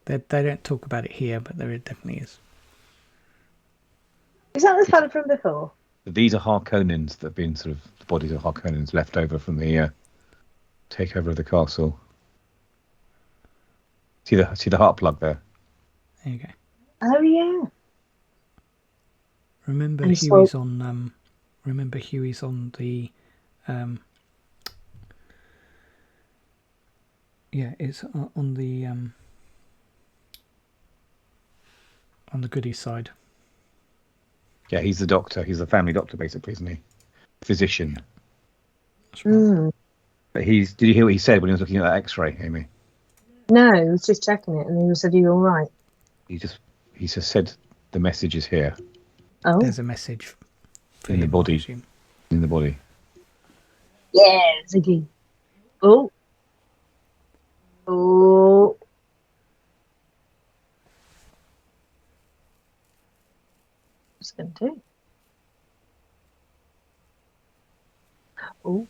They don't talk about it here, but there definitely is. Is that the fella from before? These are Harkonnens that have been sort of the bodies of Harkonnens left over from the takeover of the castle. See the heart plug there. There you go. Oh yeah. Remember And Huey's on. Remember Huey's on the. Yeah, it's on the goodies side. Yeah, he's the doctor. He's the family doctor, basically, isn't he? Physician. That's right. But did you hear what he said when he was looking at that X-ray, Amy? No, he was just checking it, and he said, "Are you all right?" He just said the message is here. Oh, There's a message for in the him, body. I assume. In the body. yeah, Ziggy. Oh, oh. What's it going to do? Oh.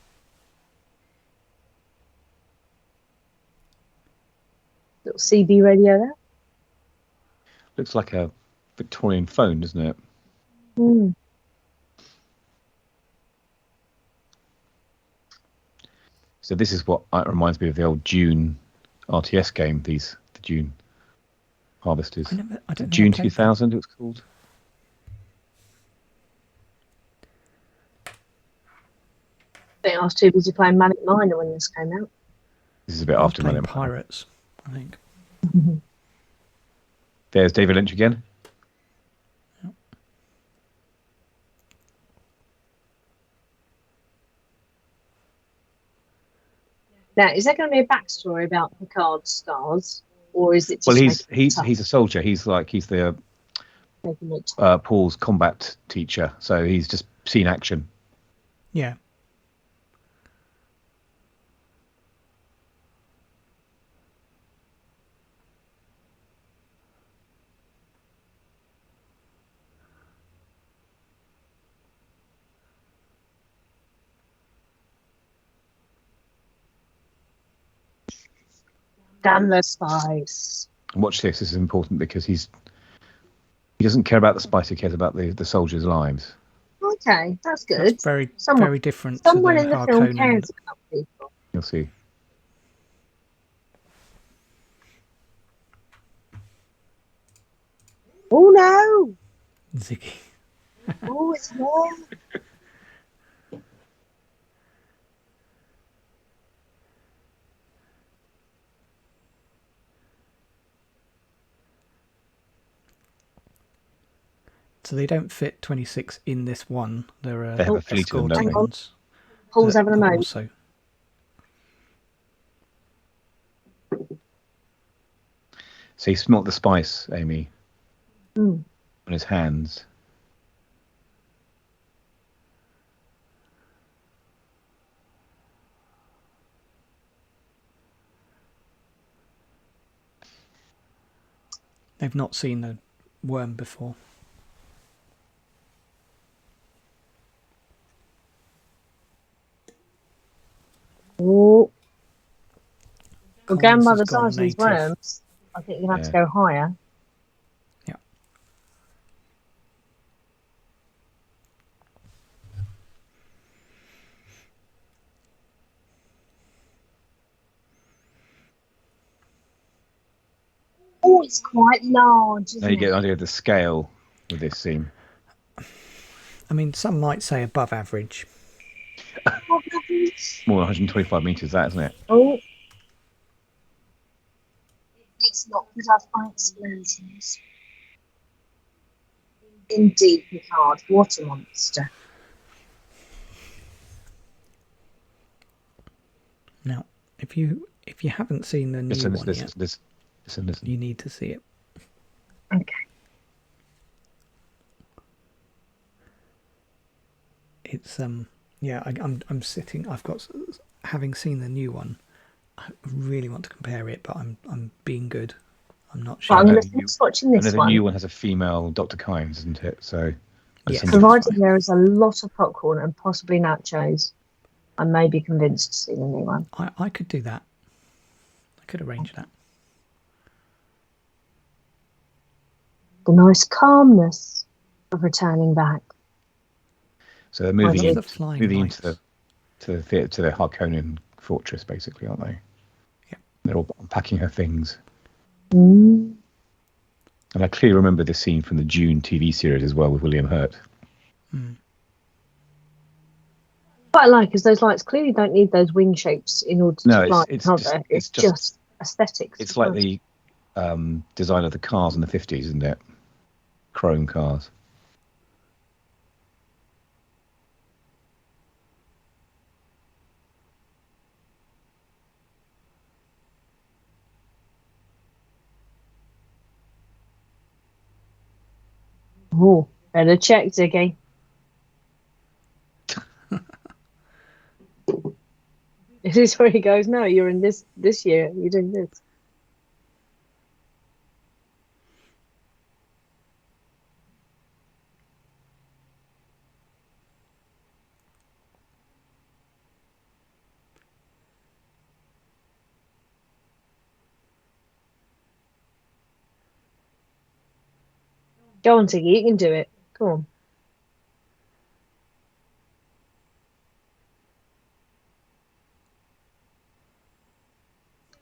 Little CB radio there. Looks like a Victorian phone, doesn't it? Mm. So this is what reminds me of the old Dune RTS game. The Dune harvesters. I don't know. Dune 2000 it was called. I think I was too busy playing Manic Miner when this came out. This is a bit I was after playing Manic Miner. Pirates, I think. There's David Lynch again. Yep. Now, is there going to be a backstory about Picard's scars, or is it just? Well, he's a soldier. He's the Paul's combat teacher, so he's just seen action. Yeah. Damn the spice. And watch this. This is important because he doesn't care about the spice. He cares about the soldiers' lives. Okay, that's good. That's very different to the someone in the film cares Harkonnen. about people. You'll see. Oh no! Ziggy. Oh, it's there. So they don't fit 26 in this one. There are They have a fleet of them, don't they? ones. Paul's having a moment. Also, So he smelt the spice, Amy, Mm. on his hands. they've not seen the worm before. Oh. Well, going Collins by has the gone size of these native. worms, I think you have to Yeah. go higher. Yeah. Oh, it's quite large, isn't Now you get it? an idea of the scale with this scene. I mean, some might say above average. Oh, goodness. More than 125 meters, that isn't it? Oh. It's not put off by explosions. Indeed, Picard, what a monster. Now, if you If you haven't seen the new one yet, listen. you need to see it. Okay. It's I'm sitting. Having seen the new one, I really want to compare it, but I'm being good. I'm not sure. I'm going to finish watching this one. The new one has a female Dr. Kynes, isn't it? So yes, provided there is a lot of popcorn and possibly nachos, I may be convinced to see the new one. I could do that. I could arrange that. The nice calmness of returning back. So they're moving into the Harkonnen fortress, basically, aren't they? Yeah. They're all unpacking her things. Mm. And I clearly remember this scene from the Dune TV series as well with William Hurt. Mm. What I like is those lights clearly don't need those wing shapes in order to fly. It's just aesthetics. It's like the design of the cars in the 50s, isn't it? Chrome cars. Oh, better check, Ziggy. Is this where he goes? No, you're in this year. You're doing this. Go on, Ziggy. You can do it. Come on.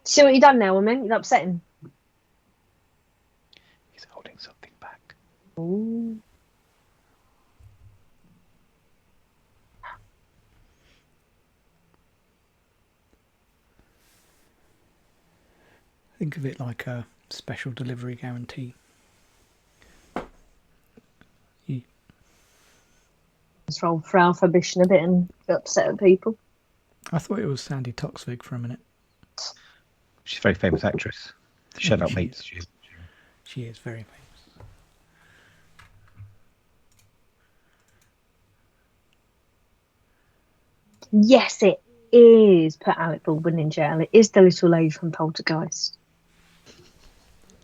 See what you done now, woman? You're upsetting. He's holding something back. Ooh. Think of it like a special delivery guarantee. Just roll Frau Verbischen a bit and get upset at people. I thought it was Sandy Toksvig for a minute. She's a very famous actress. Shut up, mate. She is very famous. Yes, it is. Put Alec Baldwin in jail. It is the little lady from Poltergeist.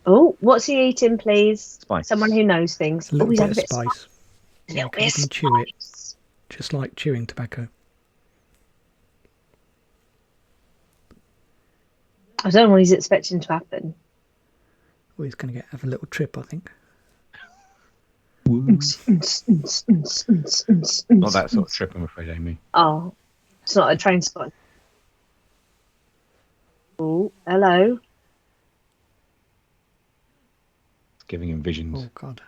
Oh, what's he eating, please? Spice. Someone who knows things. A little He's bit had of spice. A little bit of You can chew it, just like chewing tobacco. I don't know what he's expecting to happen. Well, he's going to have a little trip, I think. Not that sort of trip, I'm afraid, Amy. Oh, it's not a train spot. Oh, hello. It's giving him visions. Oh, God.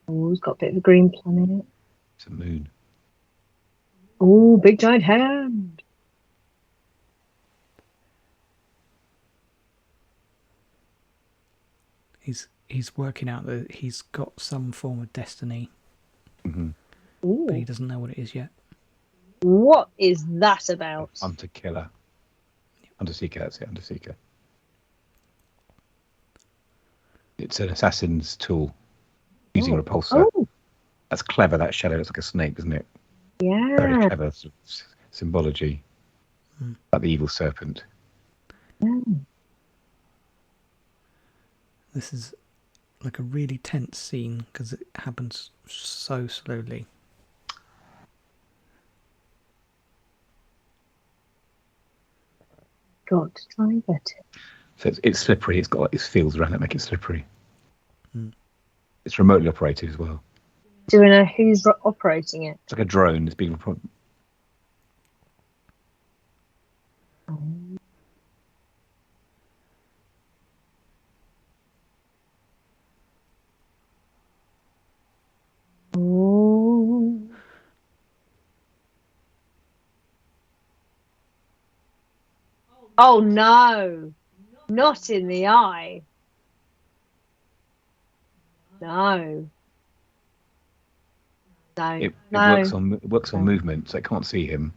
Oh, he's got a bit of a green planet. It's a moon. Oh, big giant hand. He's working out that he's got some form of destiny, Mm-hmm. but he doesn't know what it is yet. What is that about? Hunter killer. Underseeker, that's it, Underseeker. It's an assassin's tool using a repulsor. Oh. That's clever, that shadow looks like a snake, doesn't it? Yeah. Very clever sort of symbology. Like the evil serpent. This is like a really tense scene because it happens so slowly. Got to try and get it. So it's slippery. It's got like these fields around it, make it slippery. It's remotely operated as well. Do we know who's operating it? It's like a drone. It's being. Oh. Oh no, not in the eye. No. No. It works on movement, so it can't see him.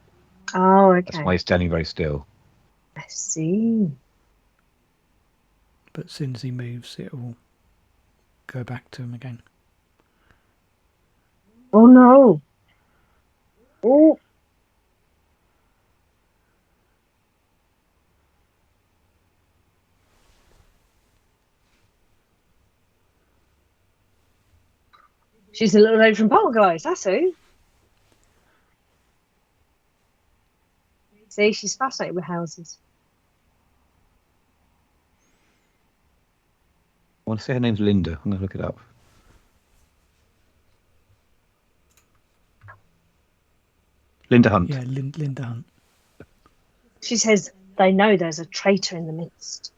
Oh, okay. That's why he's standing very still. I see. But as soon as he moves, it will go back to him again. Oh no! Oh. She's a little lady from Poltergeist, that's who. See, she's fascinated with houses. I want to say her name's Linda. I'm going to look it up. Linda Hunt. Yeah, Linda Hunt. She says they know there's a traitor in the midst.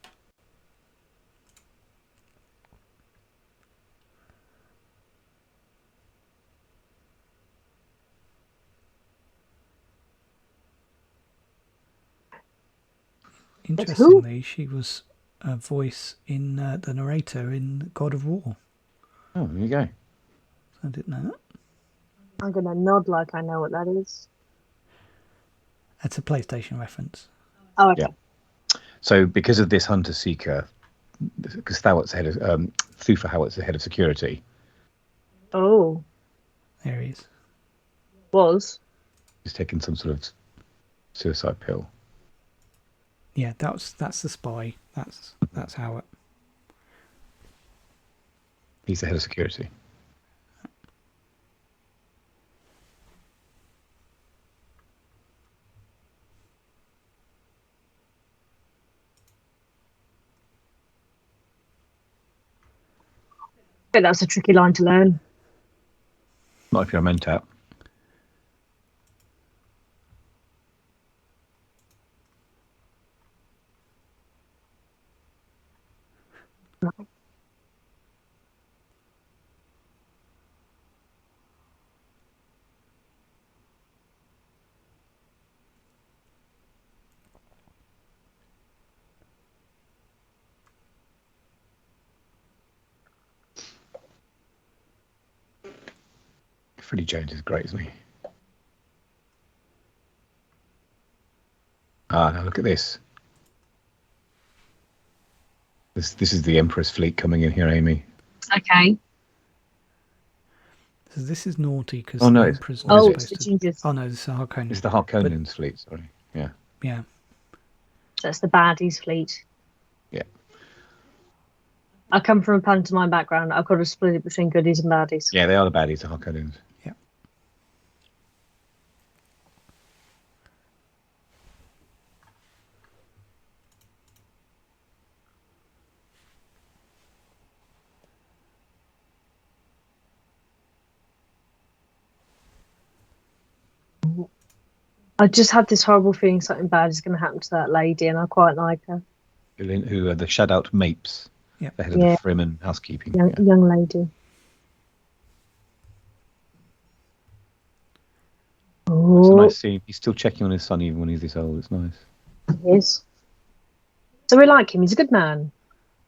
Interestingly, she was a voice in the narrator in God of War. Oh, there you go. I didn't know that. I'm going to nod like I know what that is. That's a PlayStation reference. Oh, okay. Yeah. So because of this hunter-seeker, because Thufa Howard's the head of security. Oh. There he is. Was. He's taken some sort of suicide pill. Yeah, that's the spy. That's Howard. He's the head of security. But that's a tricky line to learn. Not if you're a mentat. Freddie Jones is great, isn't he? Now look at this. This is the Emperor's fleet coming in here, Amy. Okay. So this is naughty because Oh, no, the it's- Emperor's what not is Oh, it? it's supposed the to. gingers. Oh no, this is the Harkonnen. It's the Harkonnen's fleet, sorry. Yeah. Yeah. That's the baddies fleet. Yeah. I come from a pantomime background. I've got to split it between goodies and baddies. Yeah, they are the baddies, the Harkonnens. Yeah. I just had this horrible feeling something bad is going to happen to that lady, and I quite like her. Who are the Shadout Mapes. Yeah. The head of Yeah. the Fremen housekeeping. Young lady. It's a Oh, nice scene. He's still checking on his son even when he's this old. It's nice. he is. So we like him. He's a good man.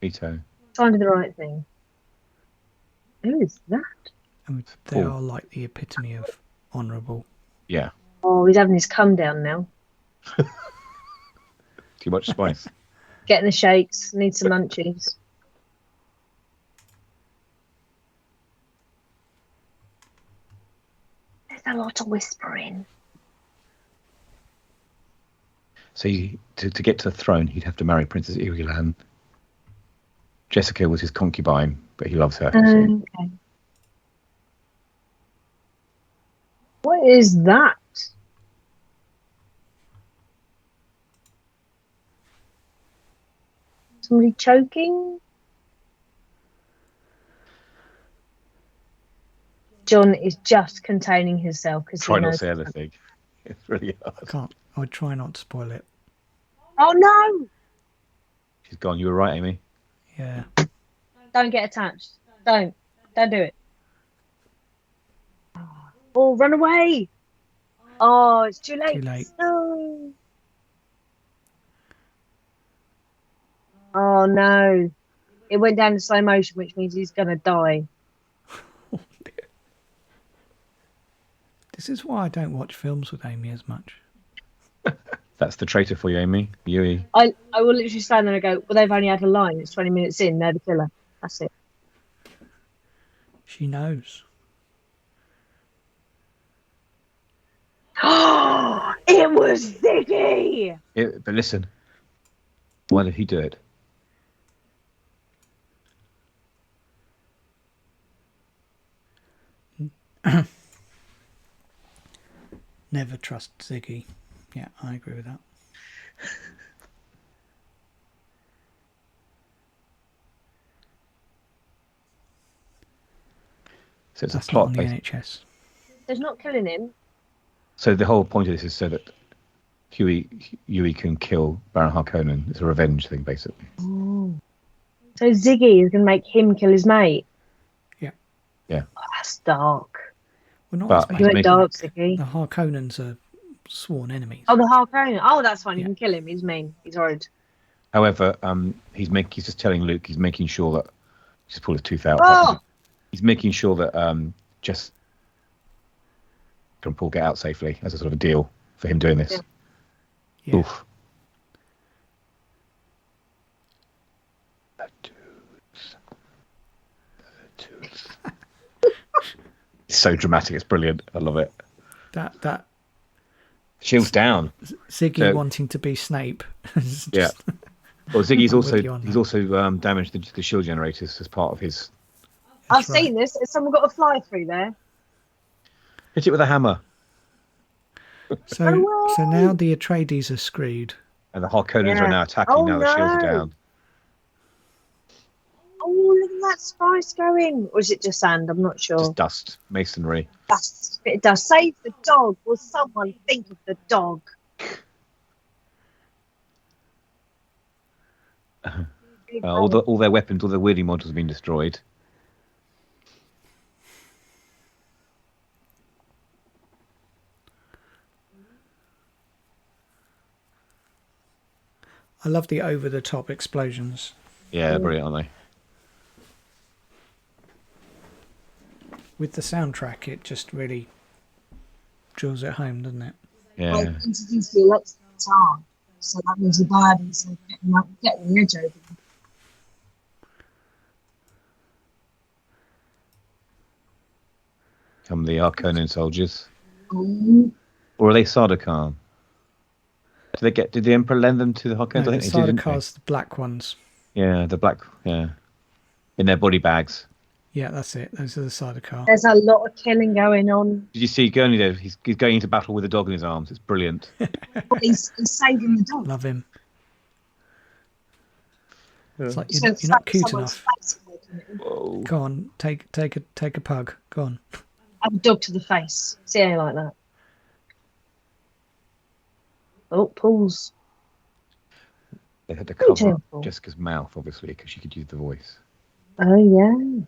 Vito. Trying to do the right thing. Who is that? I mean, they Paul. are like the epitome of honourable. Yeah. Oh, he's having his come down now. Too much spice. Getting the shakes. Needs some munchies. There's a lot of whispering. So to get to the throne, he'd have to marry Princess Irulan. Jessica was his concubine, but he loves her. Okay. What is that? Somebody choking? John is just containing himself because he Try not to knows. say anything. It's really hard. I would try not to spoil it. Oh no! She's gone. You were right, Amy. Yeah. Don't get attached. Don't do it. Oh, run away! Oh, it's too late. Too late. No. Oh no! It went down in slow motion, which means he's gonna die. This is why I don't watch films with Amy as much. That's the traitor for you, Amy. Yui. I will literally stand there and go, well, they've only had a line. It's 20 minutes in. They're the killer. That's it. She knows. Oh, it was Ziggy! But listen, why did he do it? Never trust Ziggy. Yeah, I agree with that. So it's That's a plot not on the based. NHS. There's not killing him. So the whole point of this is so that Yui can kill Baron Harkonnen. It's a revenge thing, basically. Oh. So Ziggy is going to make him kill his mate. Yeah. Yeah. Oh, that's dark. Well, not But as he's bad. You went making- dark, Ziggy. The Harkonnens are sworn enemies. Oh, the Harkonnen. Oh, that's fine. You Yeah. can kill him. He's mean. He's horrid. However, he's just telling Luke. He's making sure that he's pulled his tooth out. Oh! He's making sure that Jess and Paul get out safely as a sort of a deal for him doing this. Yeah. Oof. The tooth. It's so dramatic. It's brilliant. I love it. That Shield's down. Ziggy So- wanting to be Snape. It's Yeah. just- Well, Ziggy's I'm also with you on he's that. also damaged the shield generators as part of his. I've right. seen this. Has someone got a fly through there? Hit it with a hammer, So Hooray! now the Atreides are screwed. and the Harkonnens Yeah. are now attacking. Oh, now the shields are no. down. Oh, look at that spice going. Or is it just sand? I'm not sure. Just dust, masonry. Dust. It does. Save the dog. Will someone think of the dog? All their weapons, all their wielding modules have been destroyed. I love the over-the-top explosions. Yeah, brilliant, aren't With the soundtrack, it just really drills it home, doesn't it? they? Yeah. Well, introduce the electric guitar. So that means the baddies are getting the edge over them. Come the Harkonnen soldiers, Oh, or are they Sardaukar? Did the Emperor lend them to the Harkonnens? No, I the think they did, didn't they? Sardaukars, the black ones. Yeah, the black. Yeah, in their body bags. Yeah, that's it. Those are the Sardaukar. there's a lot of killing going on. Did you see Gurney there? He's going into battle with a dog in his arms. It's brilliant. He's saving the dog. Love him. It's like He's you're, gonna you're not slap cute someone's enough. face and make him- Whoa. Go on, take a pug. Go on. Have a dog to the face. See how you like that. Oh, pulls. They had to Very cover up gentle. Jessica's mouth, obviously, because she could use the voice. Oh, yeah.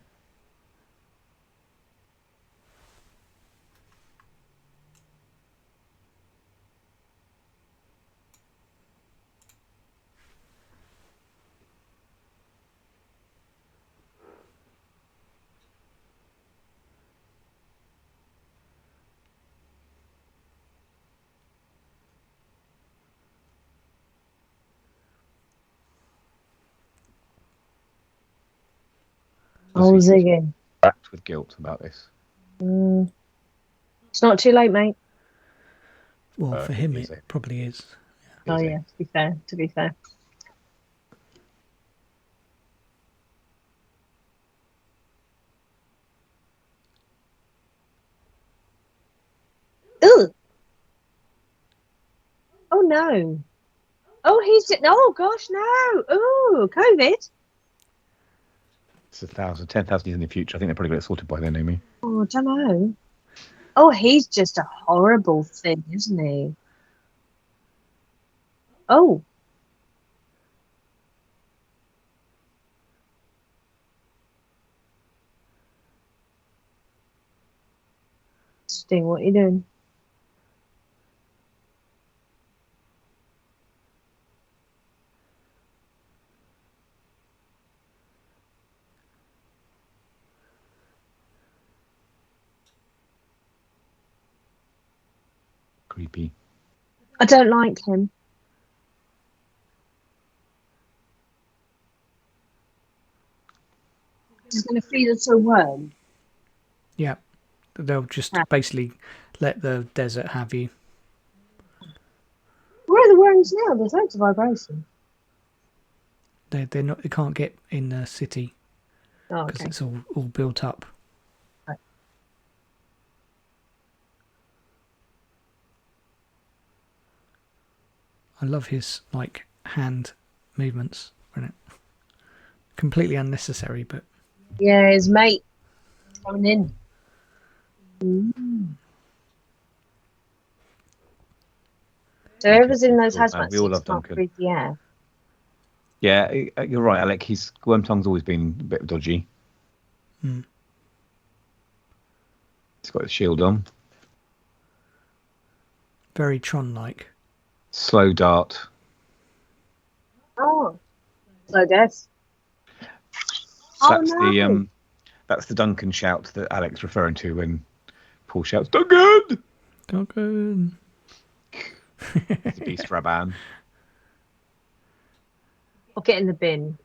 Oh, Ziggy. Wrapped with guilt about this. It's not too late, mate. Well, for him, is it it? probably is. Oh, Is it? yeah, to be fair. To be fair. Ugh. Oh, no. Oh, oh, gosh, no. Oh, COVID. It's 10,000 years in the future. I think they're probably going to get sorted by then, Amy. Oh, I don't know. Oh, he's just a horrible thing, isn't he? Oh. Sting, what are you doing? Creepy. I don't like him. Just going to feed it to a worm. Yeah, they'll just basically let the desert have you. Where are the worms now? There's loads of vibration. They're not. They can't get in the city because it's all built up. Right. I love his hand movements. Brilliant. Completely unnecessary, but yeah, his mate coming in. Mm. So whoever's in those hazmat We all suits love can't Duncan. breathe the air. Yeah, you're right, Alec. His worm tongue's always been a bit dodgy. Mm. He's got his shield on. Very Tron-like. Slow dart. Oh, so death. So that's the Duncan shout that Alec's referring to when Paul shouts, Duncan! Duncan! It's the Beast Raban. Or get in the bin.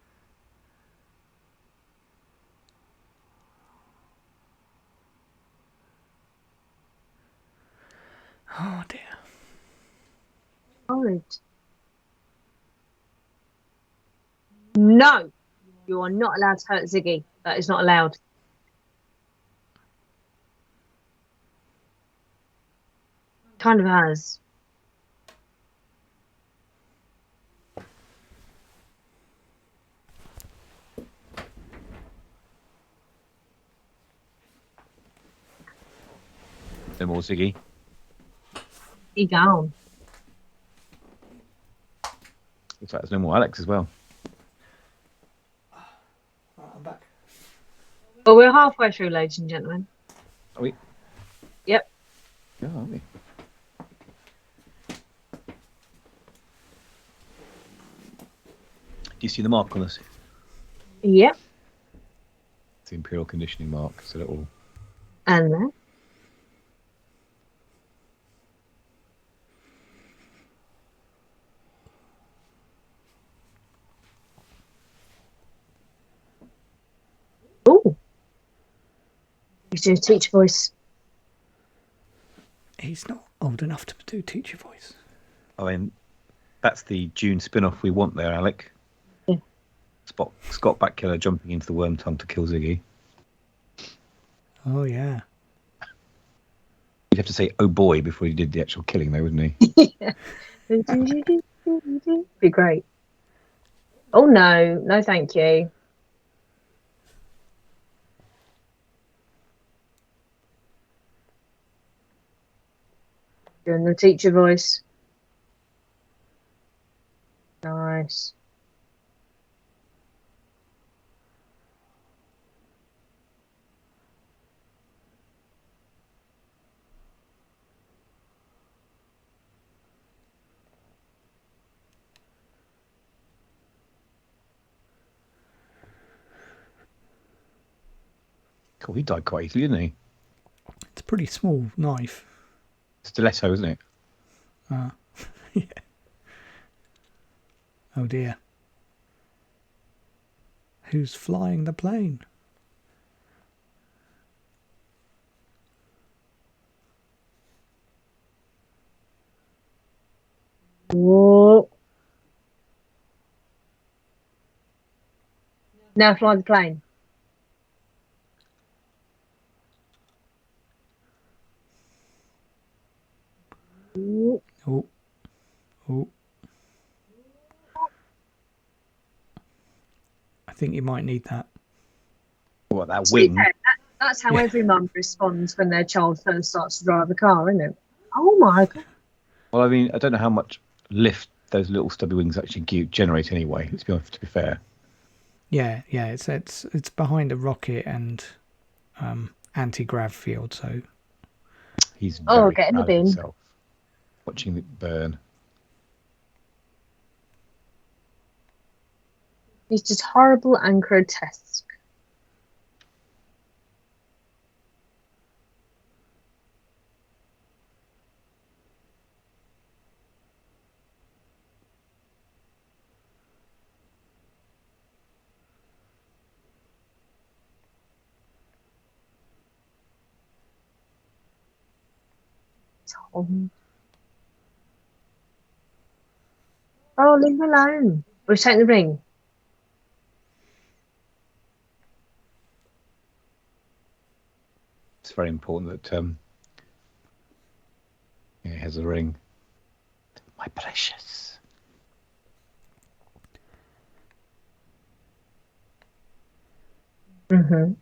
Oh dear. Horrid. No! You are not allowed to hurt Ziggy. That is not allowed. Kind of has. No more Ziggy. He gone. Looks like there's no more Alex as well. Right, I'm back. Well, we're halfway through, ladies and gentlemen. Are we? Yep. Yeah, are we? Do you see the mark on this? Yep. It's the Imperial Conditioning mark. It's a little... And then. Oh. He's doing teacher voice. He's not old enough to do teacher voice. I mean, that's the Dune spin-off we want there, Alec. Yeah. Scott Bakula jumping into the worm tongue to kill Ziggy. Oh, yeah. You'd have to say, oh boy, before he did the actual killing, though, wouldn't he? Be great. Oh, no. No, thank you. Doing the teacher voice. Nice. Cool, he died quite easily, didn't he? It's a pretty small knife. Stiletto, isn't it? Yeah. Oh dear. Who's flying the plane? Whoa. Now fly the plane. Ooh. Oh. Oh. I think you might need that. What, that wing? That's how every mum responds when their child first starts to drive a car, isn't it? Oh my God. Well, I mean, I don't know how much lift those little stubby wings actually generate anyway, to be fair. Yeah, it's behind a rocket and anti-grav field, so He's very get in the proud of bin. himself. Watching it burn. He's just horrible and grotesque. Tom. Oh, leave him alone. We'll take the ring. It's very important that he has a ring. My precious. Mm-hmm.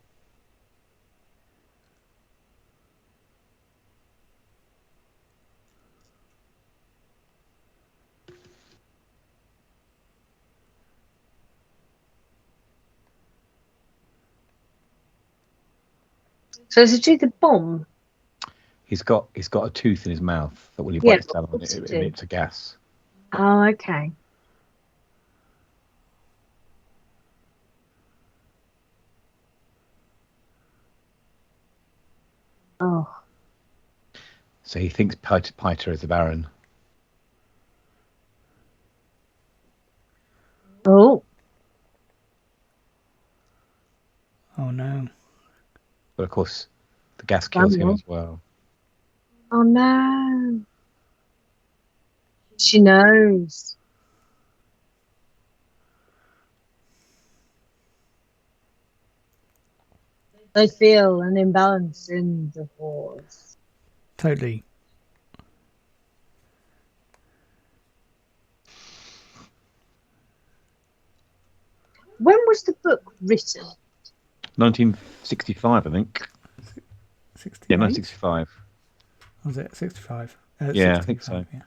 So does it do the bomb? He's got a tooth in his mouth that when he Yeah, bites down on it emits a gas. Oh, okay. Oh. So he thinks Piter is the Baron. Oh. Oh no. But of course, the gas kills him as well. Oh no. She knows. They feel an imbalance in the force. Totally. When was the book written? 1965, I think. 68? Yeah, 1965. Was it 65? Yeah, I think so. Yeah.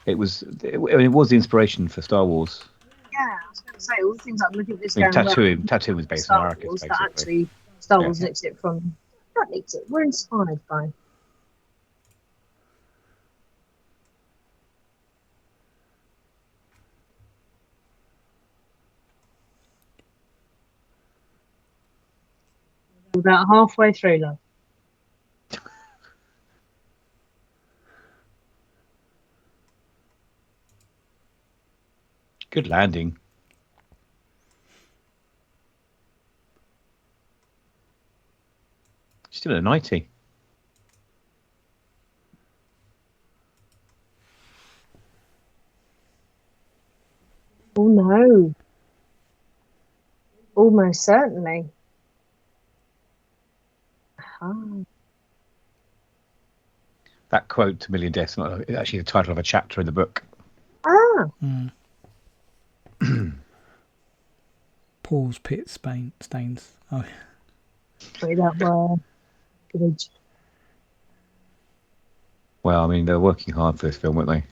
It was the inspiration for Star Wars. Yeah, I was going to say, all the things I'm looking at this I mean, going, Tattoo was based on Star Arrakis, Wars, basically. that actually Star Wars nicked it from. Not nicked it. We're inspired by. About halfway through, love. Good landing. Still at 90. Oh no. Almost certainly. That quote to Million Deaths is actually the title of a chapter in the book. Ah. Paul's pit stains. Oh. Wait, that were good. Well, I mean, they're working hard for this film, weren't they?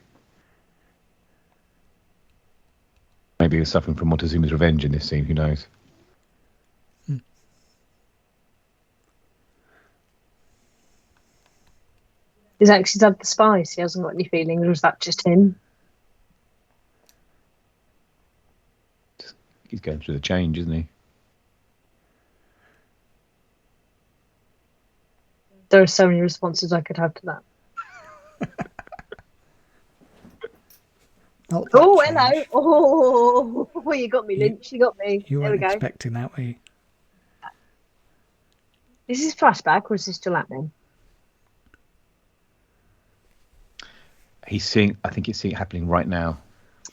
Maybe they're suffering from Montezuma's revenge in this scene. Who knows? He's actually had the spice. He hasn't got any feelings. Or is that just him? He's going through the change, isn't he? There are so many responses I could have to that. Oh, hello. Oh, you got me, Lynch. You got me. You there we weren't go. expecting that, were you? Is this flashback or is this still happening? He's seeing. I think he's seeing it happening right now.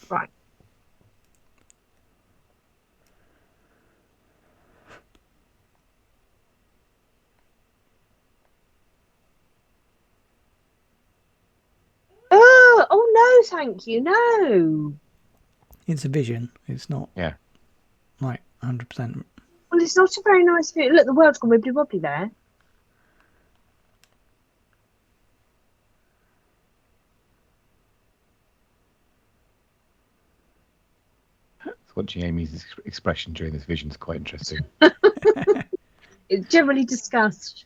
Right. Oh no, thank you. No. It's a vision. It's not. Yeah. Like 100%. Well, it's not a very nice view. Look, the world's gone wibbly wobbly there. Watching Amy's expression during this vision is quite interesting. It's generally disgust.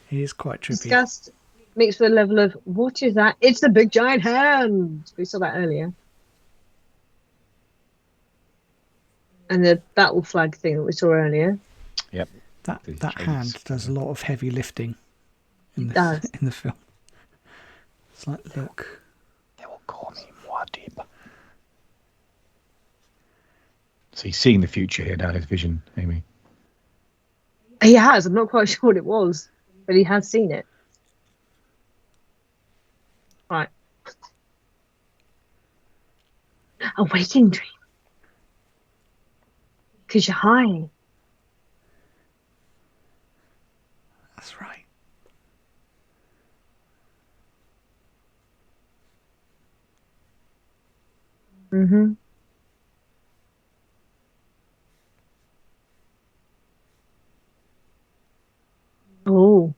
He is quite trippy. Disgust mixed with a level of, what is that? It's the big giant hand. We saw that earlier. And the battle flag thing that we saw earlier. Yep. That hand does a lot of heavy lifting in does. In the film. It's like, look. They will call me Muad'Dib. So he's seeing the future here now, his vision, Amy. He has. I'm not quite sure what it was, but he has seen it. Right. A waking dream. Because you're high. That's right. Mm-hmm. Oh,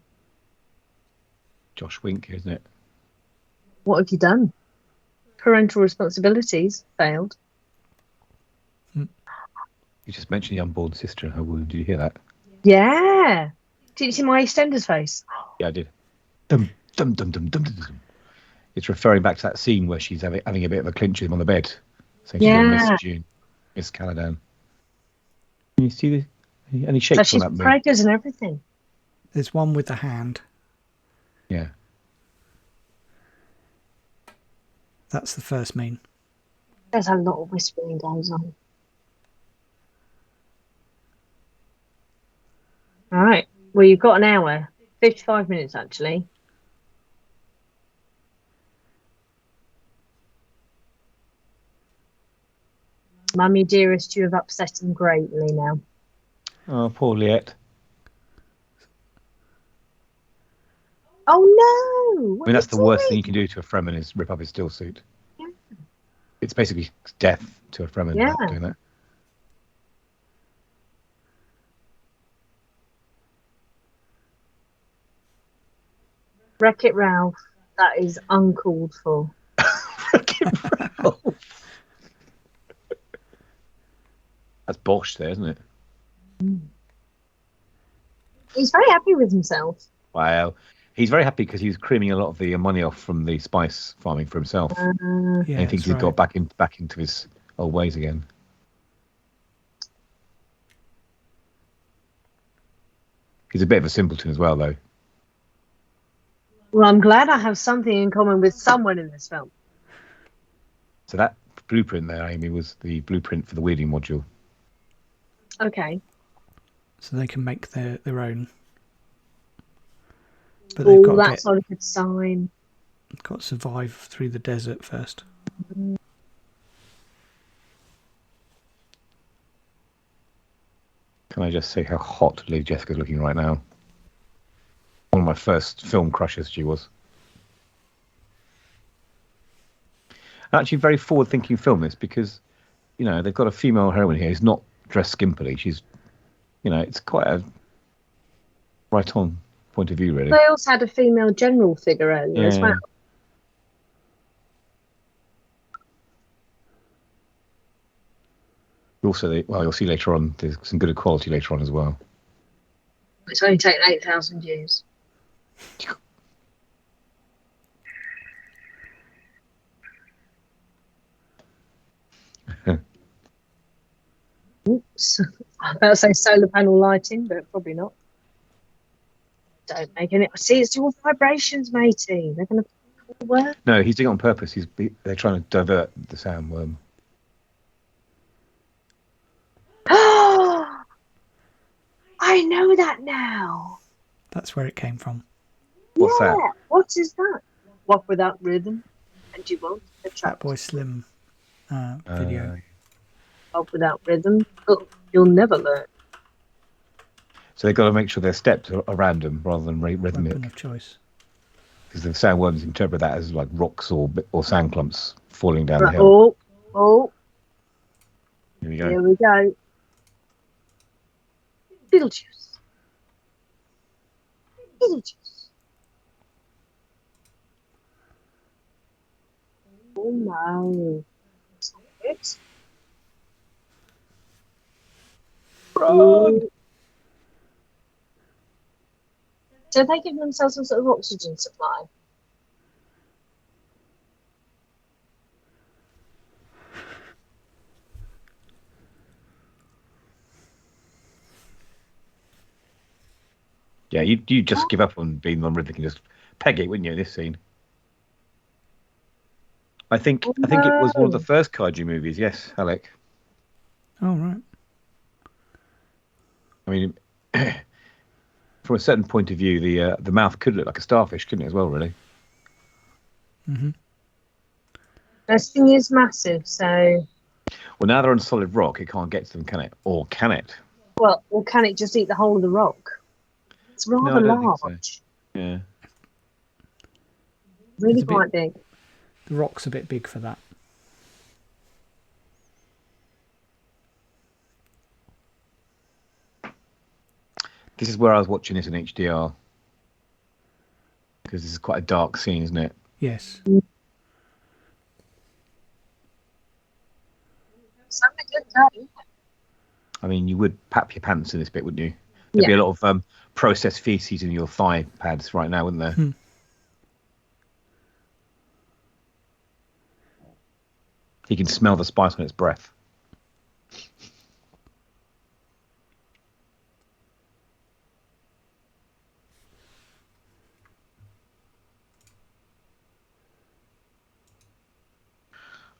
Josh Wink, isn't it? what have you done? Parental responsibilities failed. You just mentioned the unborn sister in her womb. Did you hear that? Yeah. Did you see my EastEnders face? Yeah, I did. Dum, dum, dum, dum, dum, dum, dum. It's referring back to that scene where she's having a bit of a clinch with him on the bed, saying she's going to miss Yeah. June, miss Caladan. Can you see any So shapes on she's that moon? preggers and everything. There's one with the hand. Yeah. That's the first mean. There's a lot of whispering goes on. All right. Well, you've got an hour, 55 minutes actually. Mummy dearest, you have upset him greatly now. Oh, poor Liette. Oh no! I What mean, are you that's the worst thing doing? you can do to a Fremen is rip up his still suit. Yeah. It's basically death to a Fremen Yeah. doing that. Wreck-It Ralph. That is uncalled for. That's Bosch there, isn't it? He's very happy with himself. Wow. He's very happy because he's creaming a lot of the money off from the spice farming for himself. Yeah, And he thinks that's he's right. got back into his old ways again. He's a bit of a simpleton as well, though. Well, I'm glad I have something in common with someone in this film. So that blueprint there, Amy, was the blueprint for the wheeling module. Okay. So they can make their own. But they've got That's not a good sign. to survive through the desert first. Can I just say how hot Lady Jessica's looking right now? One of my first film crushes she was. Actually, very forward-thinking film this because, they've got a female heroine here who's not dressed skimpily. She's, it's quite a right-on point of view, really. They also had a female general figure earlier as well. Also, you'll see later on, there's some good quality later on as well. It's only taken 8,000 years. Oops. I was about to say solar panel lighting, but probably not. Don't make any. See, it's all vibrations, matey. They're going to work. No, he's doing it on purpose. They're trying to divert the sandworm. I know that now. That's where it came from. What's that? What is that? Walk without rhythm, and you won't attract. Fatboy Slim video. Walk without rhythm, you'll never learn. So they've got to make sure their steps are random rather than rhythmic. Weapon of choice. Because the sandworms interpret that as like rocks or sand clumps falling down the hill. Oh. Here we go. Here we go. Beetlejuice. Oh no. It's Run! So they give themselves some sort of oxygen supply. Yeah, you just give up on being non-rhythmic and just peg it, wouldn't you, in this scene? I think it was one of the first kaiju movies, yes, Alec. Oh, right. I mean, from a certain point of view, the mouth could look like a starfish, couldn't it, as well, really? Mm-hmm. This thing is massive, so... Well, now they're on solid rock, it can't get to them, can it? Or can it? Well, or can it just eat the whole of the rock? It's rather No, I don't large. think so. Yeah. Really It's a bit- quite big. The rock's a bit big for that. This is where I was watching this in HDR. Because this is quite a dark scene, isn't it? Yes. Something good though. I mean, you would pap your pants in this bit, wouldn't you? There'd be a lot of processed feces in your thigh pads right now, wouldn't there? You can smell the spice on its breath.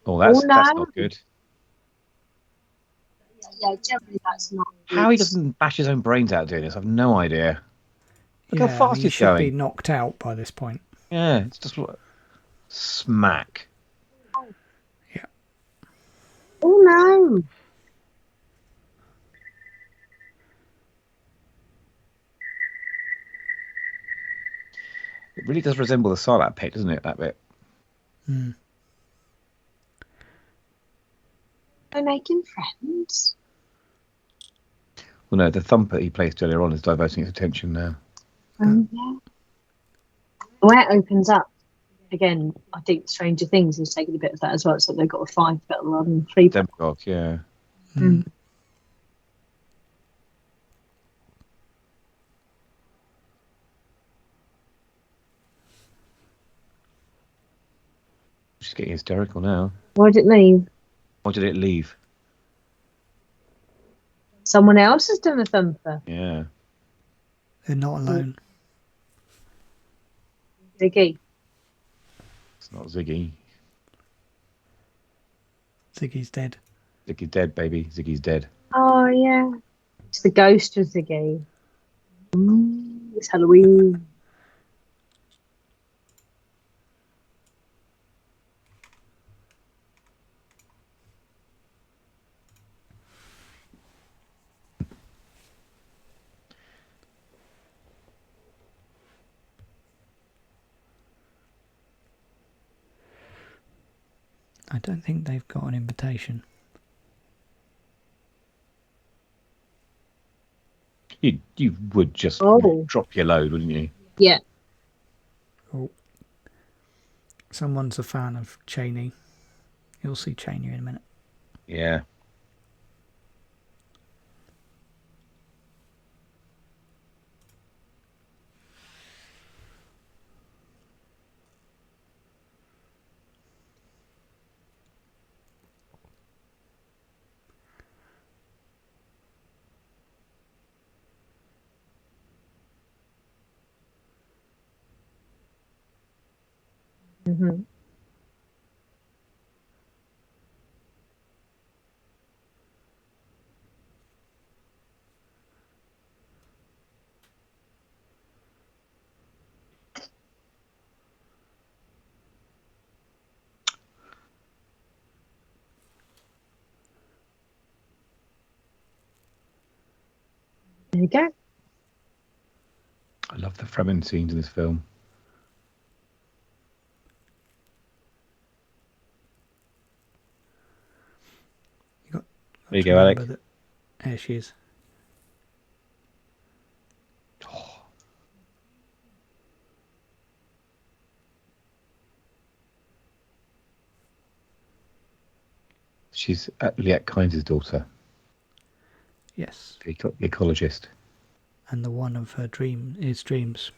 Oh, that's not good. Yeah, generally that's not good. How he doesn't bash his own brains out doing this, I've no idea. Look how fast he he's should be going. knocked out by this point. Yeah, it's just smack. Yeah. Oh no! It really does resemble the Sarlacc pit, doesn't it, that bit? Mm. They're making friends. Well, no, the thumper he placed earlier on is diverting its attention now. Yeah. Where it opens up, again, I think Stranger Things has taken a bit of that as well. So they've got a 5 petal rather than 3 petal. Demagogue, yeah. Mm. She's getting hysterical now. Why did it leave? Why did it leave? Someone else has done a thumper. Yeah. They're not alone. Ziggy. It's not Ziggy. Ziggy's dead. Ziggy's dead, baby. Ziggy's dead. Oh yeah. It's the ghost of Ziggy. It's Halloween. I don't think they've got an invitation. You would just drop your load, wouldn't you? Yeah. Oh. Someone's a fan of Cheney. You'll see Cheney in a minute. Yeah. Mm-hmm. There you go. I love the Fremen scenes in this film. There you go, Alec. There she is. Oh. She's Liette Kynes' daughter. Yes. The ecologist. And the one of his dreams.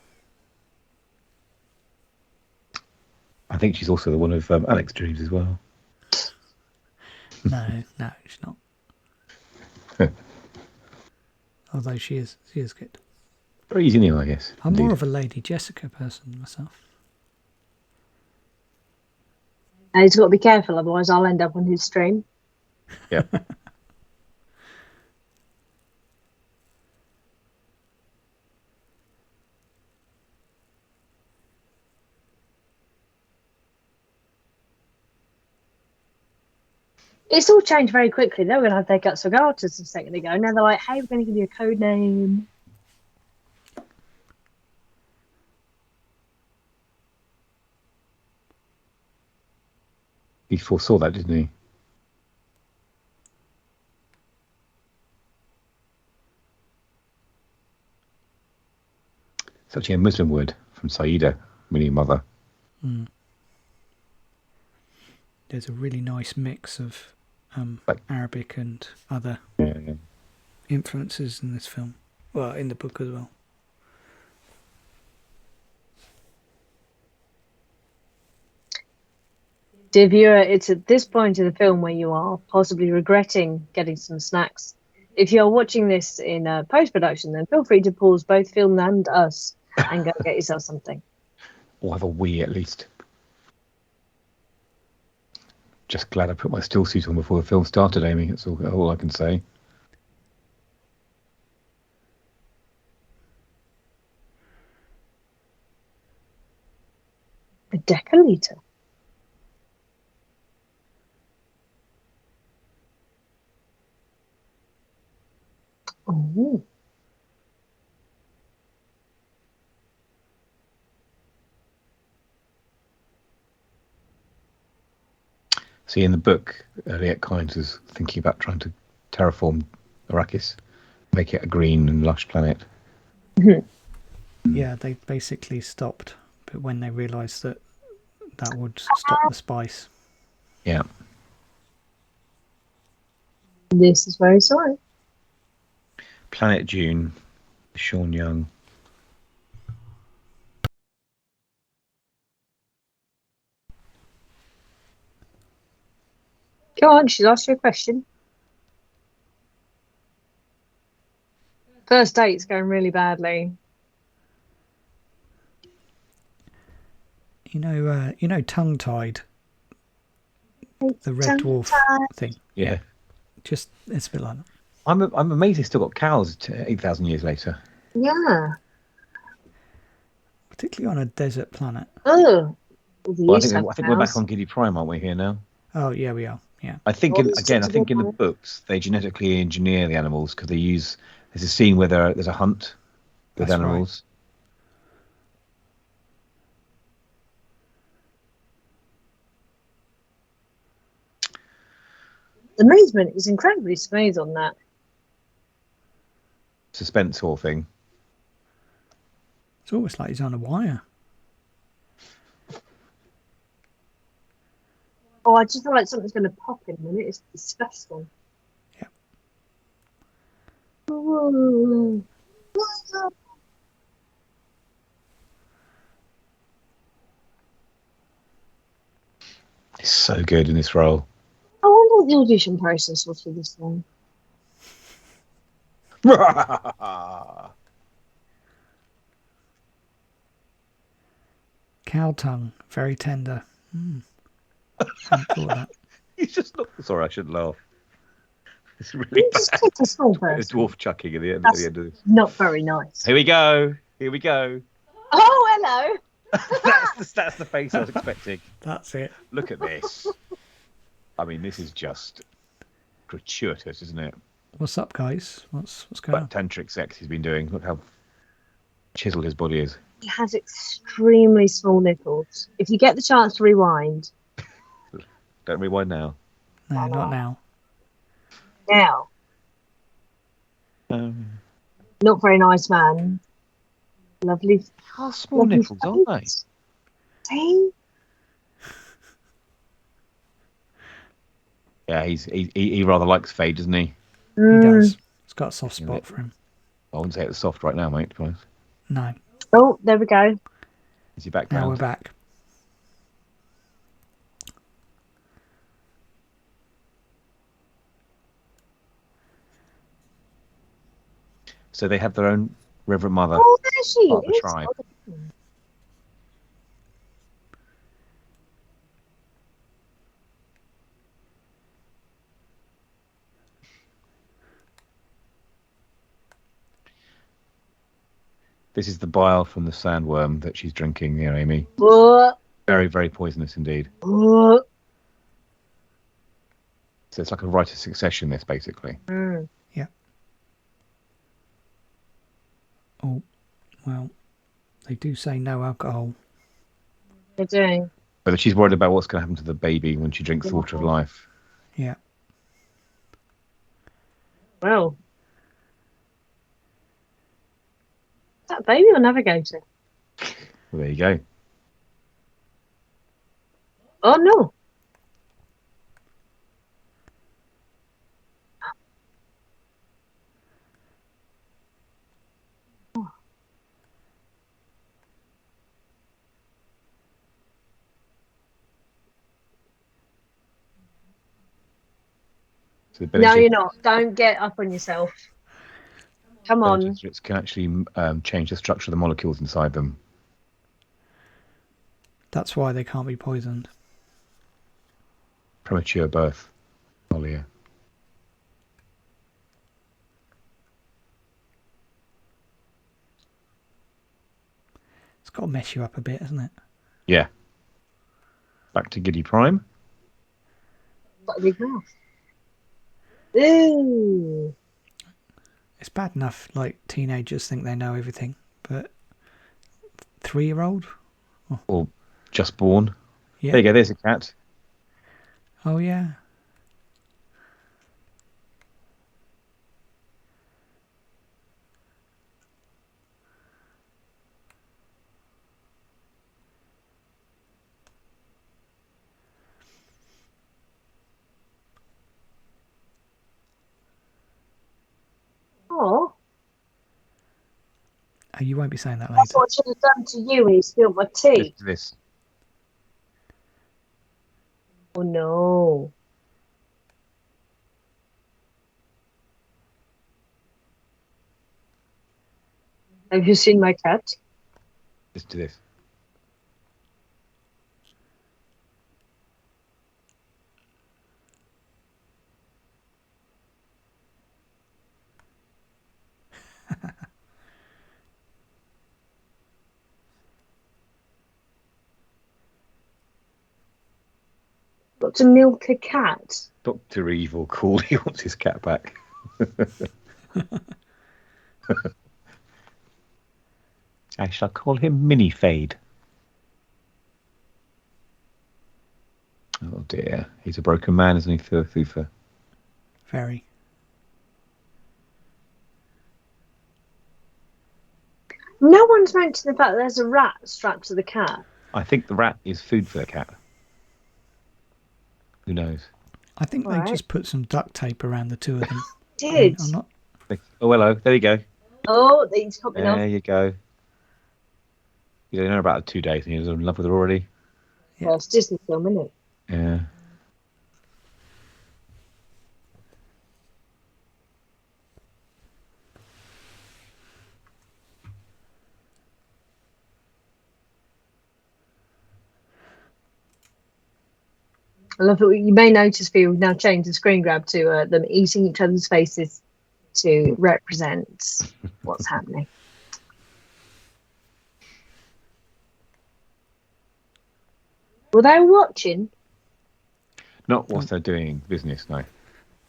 I think she's also the one of Alec's dreams as well. No, she's not. Although she is good. Very easy anyway, I guess. I'm more of a Lady Jessica person myself. And he's got to be careful, otherwise I'll end up on his stream. Yeah. It's all changed very quickly. They were going to have their guts regardless a second ago. Now they're like, hey, we're going to give you a code name. He foresaw that, didn't he? It's actually a Muslim word from Saida, meaning mother. Mm. There's a really nice mix of Arabic and other influences in this film. Well, in the book as well. Dear viewer, it's at this point in the film where you are possibly regretting getting some snacks. If you're watching this in post-production, then feel free to pause both film and us and go get yourself something. Or have a wee at least. Just glad I put my still suit on before the film started, Amy. That's all I can say. A deciliter. Oh. See, in the book, Elliot Kynes was thinking about trying to terraform Arrakis, make it a green and lush planet. Yeah, they basically stopped, but when they realised that would stop the spice. Yeah. This is very sorry. Planet Dune, Sean Young. Go on, she's asked you a question. First date's going really badly. You know, tongue-tied. The red dwarf thing. Yeah. Just it's a bit like that. I'm amazed they still got cows 8,000 years later. Yeah. Particularly on a desert planet. Oh. Well, I think we're back on Giddy Prime, aren't we, here now? Oh, yeah, we are. Yeah. I think, in the books, they genetically engineer the animals because there's a scene where there's a hunt with That's animals. Right. The movement is incredibly smooth on that. Suspense whole thing. It's almost like he's on a wire. Oh, I just feel like something's going to pop in a minute. It's disgusting. Yeah. Ooh. It's so good in this role. I wonder what the audition process was for this one. Cow tongue, very tender. Hadn't thought of that. He's just not. Sorry, I shouldn't laugh. It's really bad. A small A dwarf chucking at the end of this. Not very nice. Here we go. Oh, hello. That's the face I was expecting. That's it. Look at this. I mean, this is just gratuitous, isn't it? What's up, guys? What's going on? Tantric sex he's been doing. Look how chiseled his body is. He has extremely small nipples. If you get the chance to rewind. Don't rewind now. No, not now. Now. Not very nice man. Lovely. How small nipples are they? See? Yeah, he rather likes Faye, doesn't he? He does. He's got a soft spot for him. I wouldn't say it was soft right now, mate, to be honest. No. Oh, there we go. Is he back now? Now We're back. So they have their own Reverend Mother. Oh, there she part of the is. tribe. This is the bile from the sandworm that she's drinking here, Amy. Very, very poisonous indeed. So it's like a writer succession. This basically. Mm. Yeah. Oh, well, they do say no alcohol. They're doing. But she's worried about what's going to happen to the baby when she drinks the water of life. Yeah. Well, is that baby or navigator? Well, there you go. Oh no. So No, you're not. Don't get up on yourself. Come on. Benedict can actually change the structure of the molecules inside them. That's why they can't be poisoned. Premature birth. Ollia. It's got to mess you up a bit, hasn't it? Yeah. Back to Giddy Prime. Got a big mouth. Ooh. It's bad enough, like, teenagers think they know everything, but 3-year-old? Or just born. Yeah. There you go, there's a cat. Oh, yeah. Oh. Oh, you won't be saying that That's later. what I should have done to you when you spilled my tea. This. Oh no. Have you seen my cat? Just do this. Got to milk a cat. Dr. Evil Cool, he wants his cat back. I shall call him Mini Fade. Oh dear, he's a broken man, isn't he, Thutha? Very. No one's mentioned the fact that there's a rat strapped to the cat. I think the rat is food for the cat. Who knows? I think they just put some duct tape around the two of them. Did. I'm not... Oh, hello. There you go. Oh, he's popping off. There you go. You don't know about 2 days and you're in love with her already. Yeah. Well, it's Disney film, isn't it? Yeah. I love it. You may notice we've now changed the screen grab to them eating each other's faces to represent what's happening. Were they watching? Not what they're doing business, no.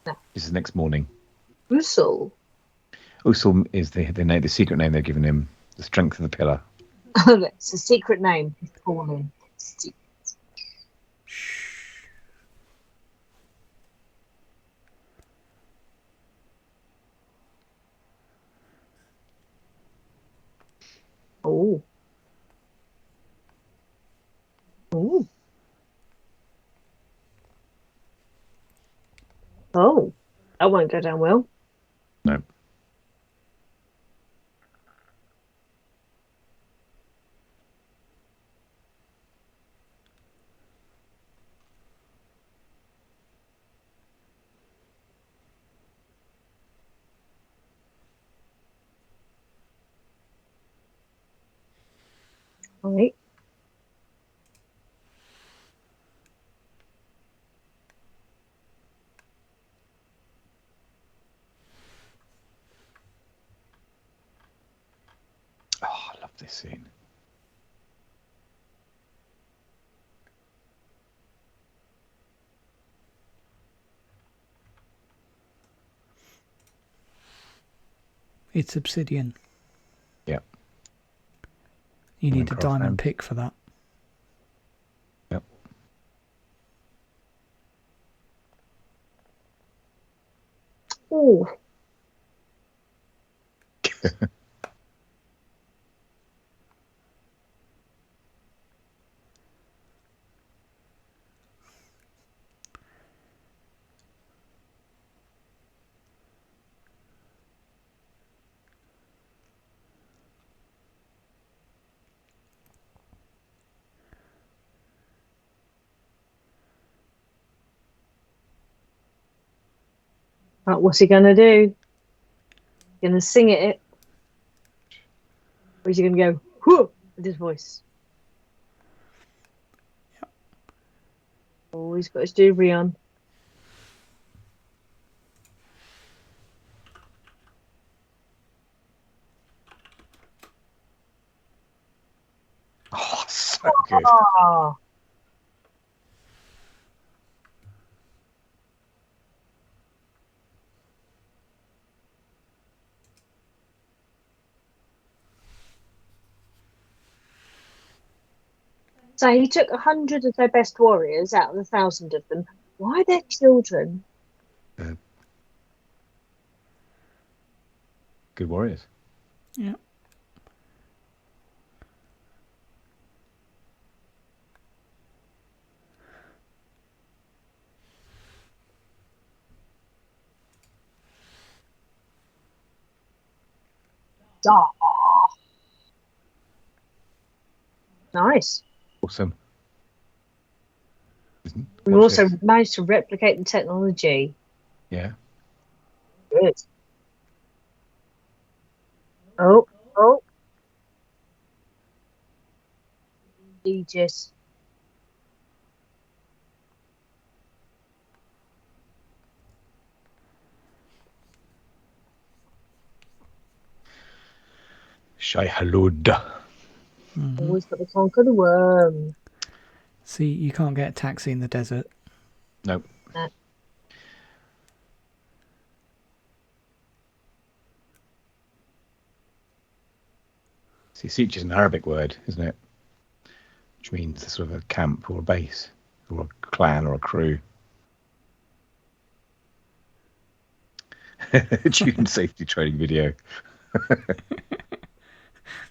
No. This is next morning. Usul. Usul is the secret name they've given him. The strength of the pillar. Oh, that's a secret name. He's calling. Oh. Oh. Oh. That won't go down well. No. All right. Oh, I love this scene. It's obsidian. Yeah. You need a Minecraft diamond fans. pick for that. Yep. Oh, right, what's he gonna do? Gonna sing it? Or is he gonna go whoo with his voice? Oh, he's got his jewelry on. Oh, so good. Ah, so he took 100 of their best warriors out of 1,000 of them. Why their children? Good warriors. Yeah. Ah, nice. Awesome. We've Watch also this. managed to replicate the technology. Yeah. Good. Oh, oh, Aegis. Shai Halud. Always got to conquer the worm. See, you can't get a taxi in the desert. Nope. Uh, See, Siege is an Arabic word, isn't it? Which means sort of a camp or a base or a clan or a crew. Dune safety training video.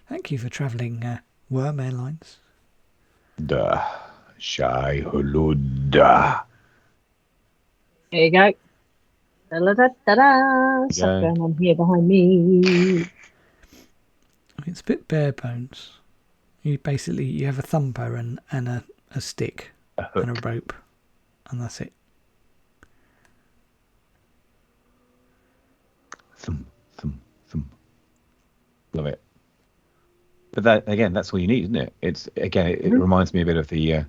Thank you for travelling, Worm Airlines. Duh. Shai Hulud. there you go. Da-da-da-da-da. Stuff Yeah. going on here behind me. It's a bit bare bones. You have a thumper and a stick A and a hook. rope, and that's it. Thump, thump, thump. Love it. But that again, that's all you need, isn't it? It's again, it Mhm. reminds me a bit of the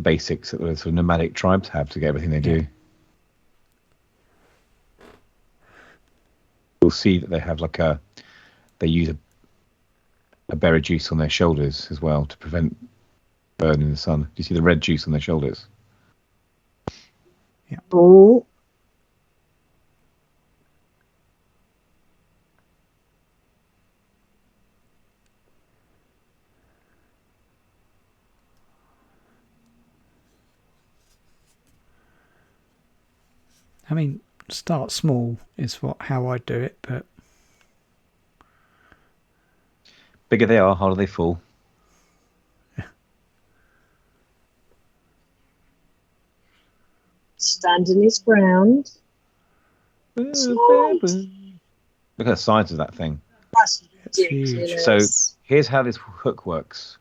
basics that the sort of nomadic tribes have to get everything they do. You'll see that they have they use a berry juice on their shoulders as well to prevent burn in the sun. Do you see the red juice on their shoulders? Oh, I mean, start small is how I do it, but Bigger they are, harder they fall. standing his ground. Smart. Look at the size of that thing. That's it's huge. So ridiculous. here's how this hook works,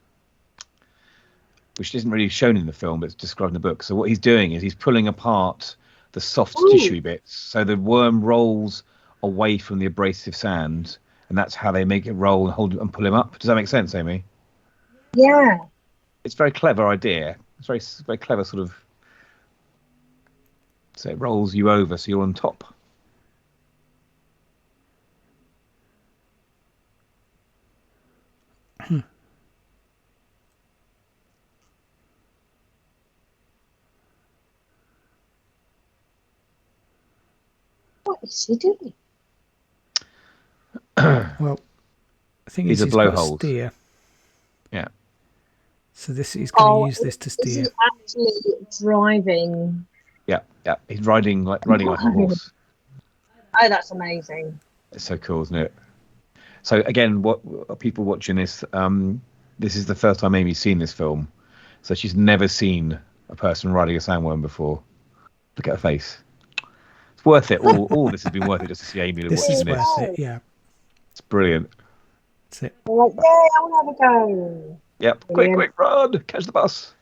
which isn't really shown in the film, but it's described in the book. So what he's doing is he's pulling apart the soft Ooh. tissue bits, so the worm rolls away from the abrasive sand, and that's how they make it roll and hold it and pull him up. Does that make sense, Amy? Yeah. It's a very clever idea. It's very clever sort of. So it rolls you over, so you're on top. What is he doing? Well, the thing These is, are he's got to blowholes. steer. Yeah. So he's going to Oh, use this to is he steer. actually driving? Yeah. Yeah. He's riding like a horse. Oh, that's amazing. It's so cool, isn't it? So again, what people watching this? This is the first time Amy's seen this film, so she's never seen a person riding a sandworm before. Look at her face. It's worth it. All this has been worth it just to see Amy This watching is this. worth it. Yeah, It's brilliant. that's it. I'm like, yeah, I want to have a go. Yep. Brilliant. Quick, run! Catch the bus.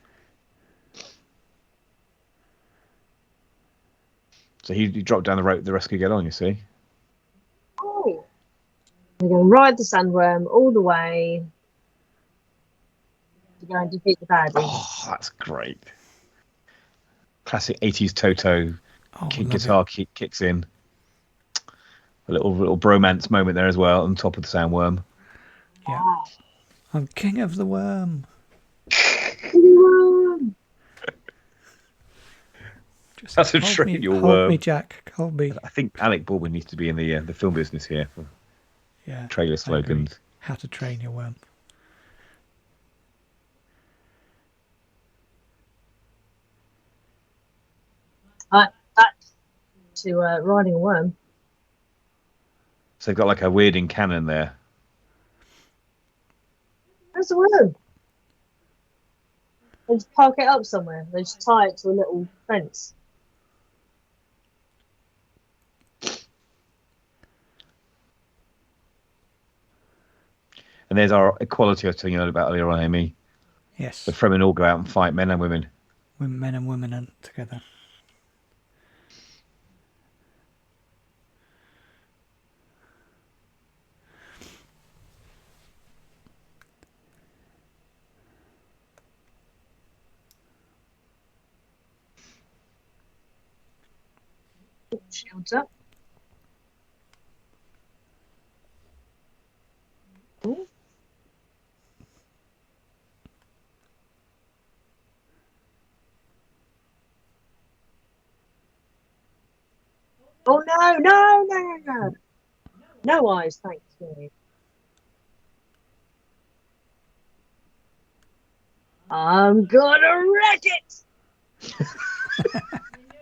So he dropped down the rope. The rest could get on. You see. Oh, we're going to ride the sandworm all the way to go and defeat the baddies. Oh, that's great. Classic 80s Toto. Oh, Guitar kicks in. A little bromance moment there as well on top of the sandworm. Yeah. I'm king of the worm. Just That's a hold train, your hold worm. me, Jack. Hold me. I think Alec Baldwin needs to be in the film business here for Yeah. trailer slogans. How to Train Your Worm. Back to riding a worm. So they've got like a weirding cannon there. Where's the worm? They just park it up somewhere. They just tie it to a little fence. And there's our equality I was telling you about earlier on, Amy. Yes. The Fremen all go out and fight, men and women. Men and women are together. Shields up. Ooh. Oh no! No eyes, thank you. I'm gonna wreck it!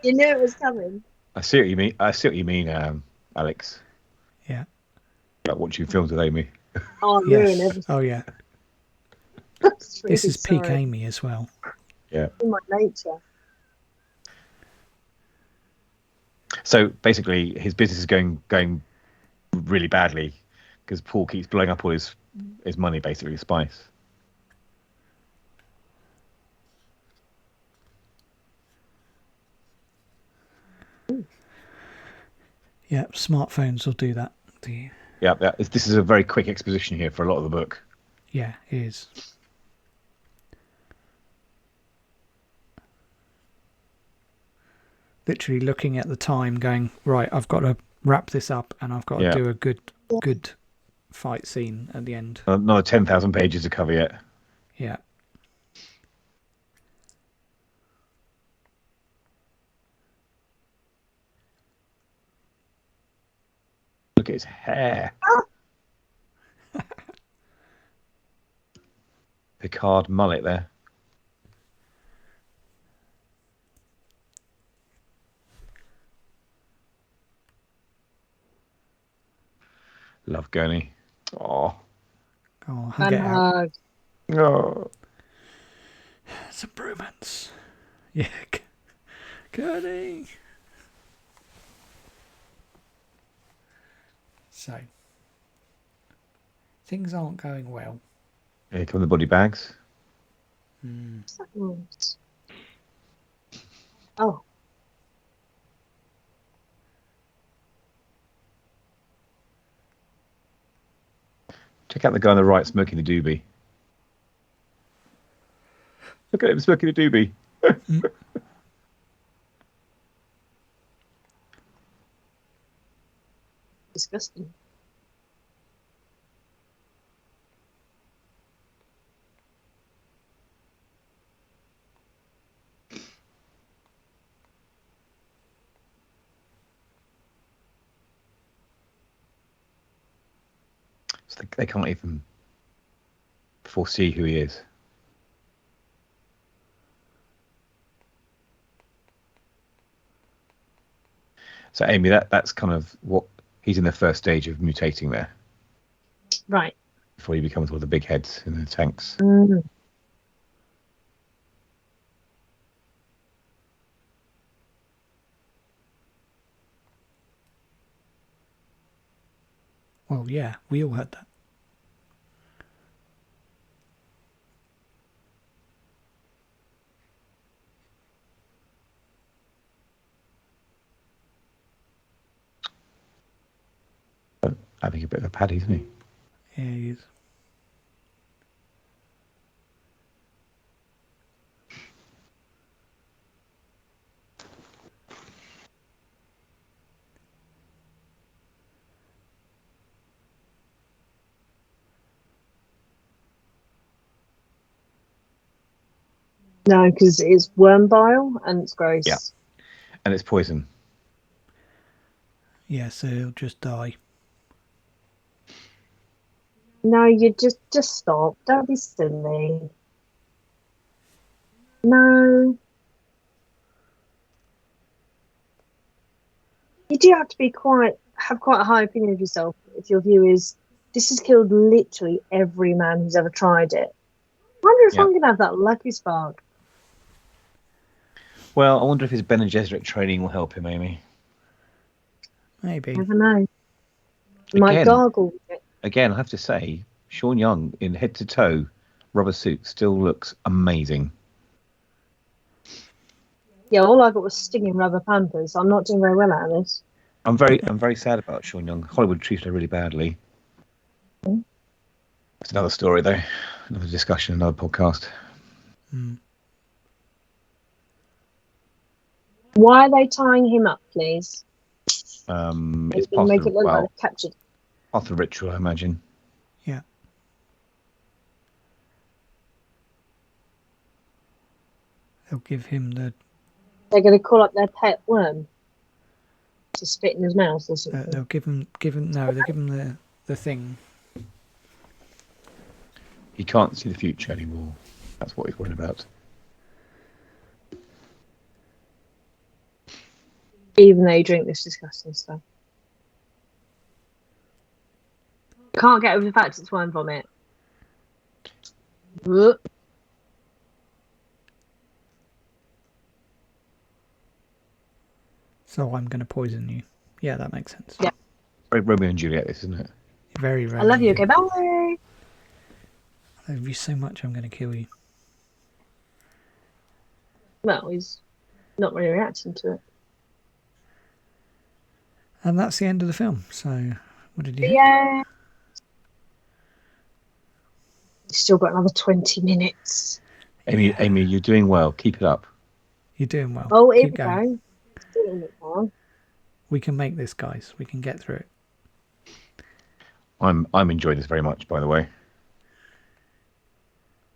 You knew it was coming. I see what you mean, Alex. Yeah. About watching films with Amy. Oh, I'm Yes. ruining everything. Oh, yeah. Really This is peak sorry. Amy as well. Yeah. In my nature. So basically, his business is going really badly because Paul keeps blowing up all his money, basically, spice. Yeah, smartphones will do that. Do you? Yeah, this is a very quick exposition here for a lot of the book. Yeah, it is. Literally looking at the time, going, right, I've got to wrap this up, and I've got to do a good fight scene at the end. Another 10,000 pages to cover yet. Yeah. Look at his hair. Picard mullet there. Love Gurney. Oh. Oh, hug it out. Oh. It's a bromance. Yeah. Gurney. So, things aren't going well. Here come the body bags. Oh. Check out the guy on the right smoking a doobie. Look at him smoking a doobie. Disgusting. So they can't even foresee who he is. So Amy, that's kind of what he's in the first stage of mutating there. Right. Before he becomes one of the big heads in the tanks. Mm. Well, yeah, we all heard that. But having a bit of a paddy, isn't he? Yeah, he is. No, because it's worm bile and it's gross. Yeah. And it's poison. Yeah, so he'll just die. No, you just stop. Don't be silly. No. You do have to be have quite a high opinion of yourself if your view is this has killed literally every man who's ever tried it. I wonder if I'm going to have that lucky spark. Well, I wonder if his Bene Gesserit training will help him, Amy. Maybe. Never know. Might gargle with it. Again, I have to say, Sean Young in head to toe rubber suit still looks amazing. Yeah, all I got was stinging rubber pampers. I'm not doing very well out of this. I'm very sad about Sean Young. Hollywood treated her really badly. Mm. It's another story, though. Another discussion, another podcast. Mm. Why are they tying him up, please? It's part make it look like they're captured. Part of the ritual, I imagine. Yeah. They'll give him the... They're going to call up their pet worm to spit in his mouth or something. they'll give him the thing. He can't see the future anymore. That's what he's worried about. Even though you drink this disgusting stuff. Can't get over the fact it's worm vomit. Ugh. So I'm going to poison you. Yeah, that makes sense. Yeah. Very Romeo and Juliet, this, isn't it? Very rare. I love you. Okay, bye. I love you so much, I'm going to kill you. Well, he's not really reacting to it. And that's the end of the film. So, what did you think? Yeah. Still got another 20 minutes. Amy, you're doing well. Keep it up. You're doing well. Oh, keep going. We can make this, guys. We can get through it. I'm enjoying this very much, by the way.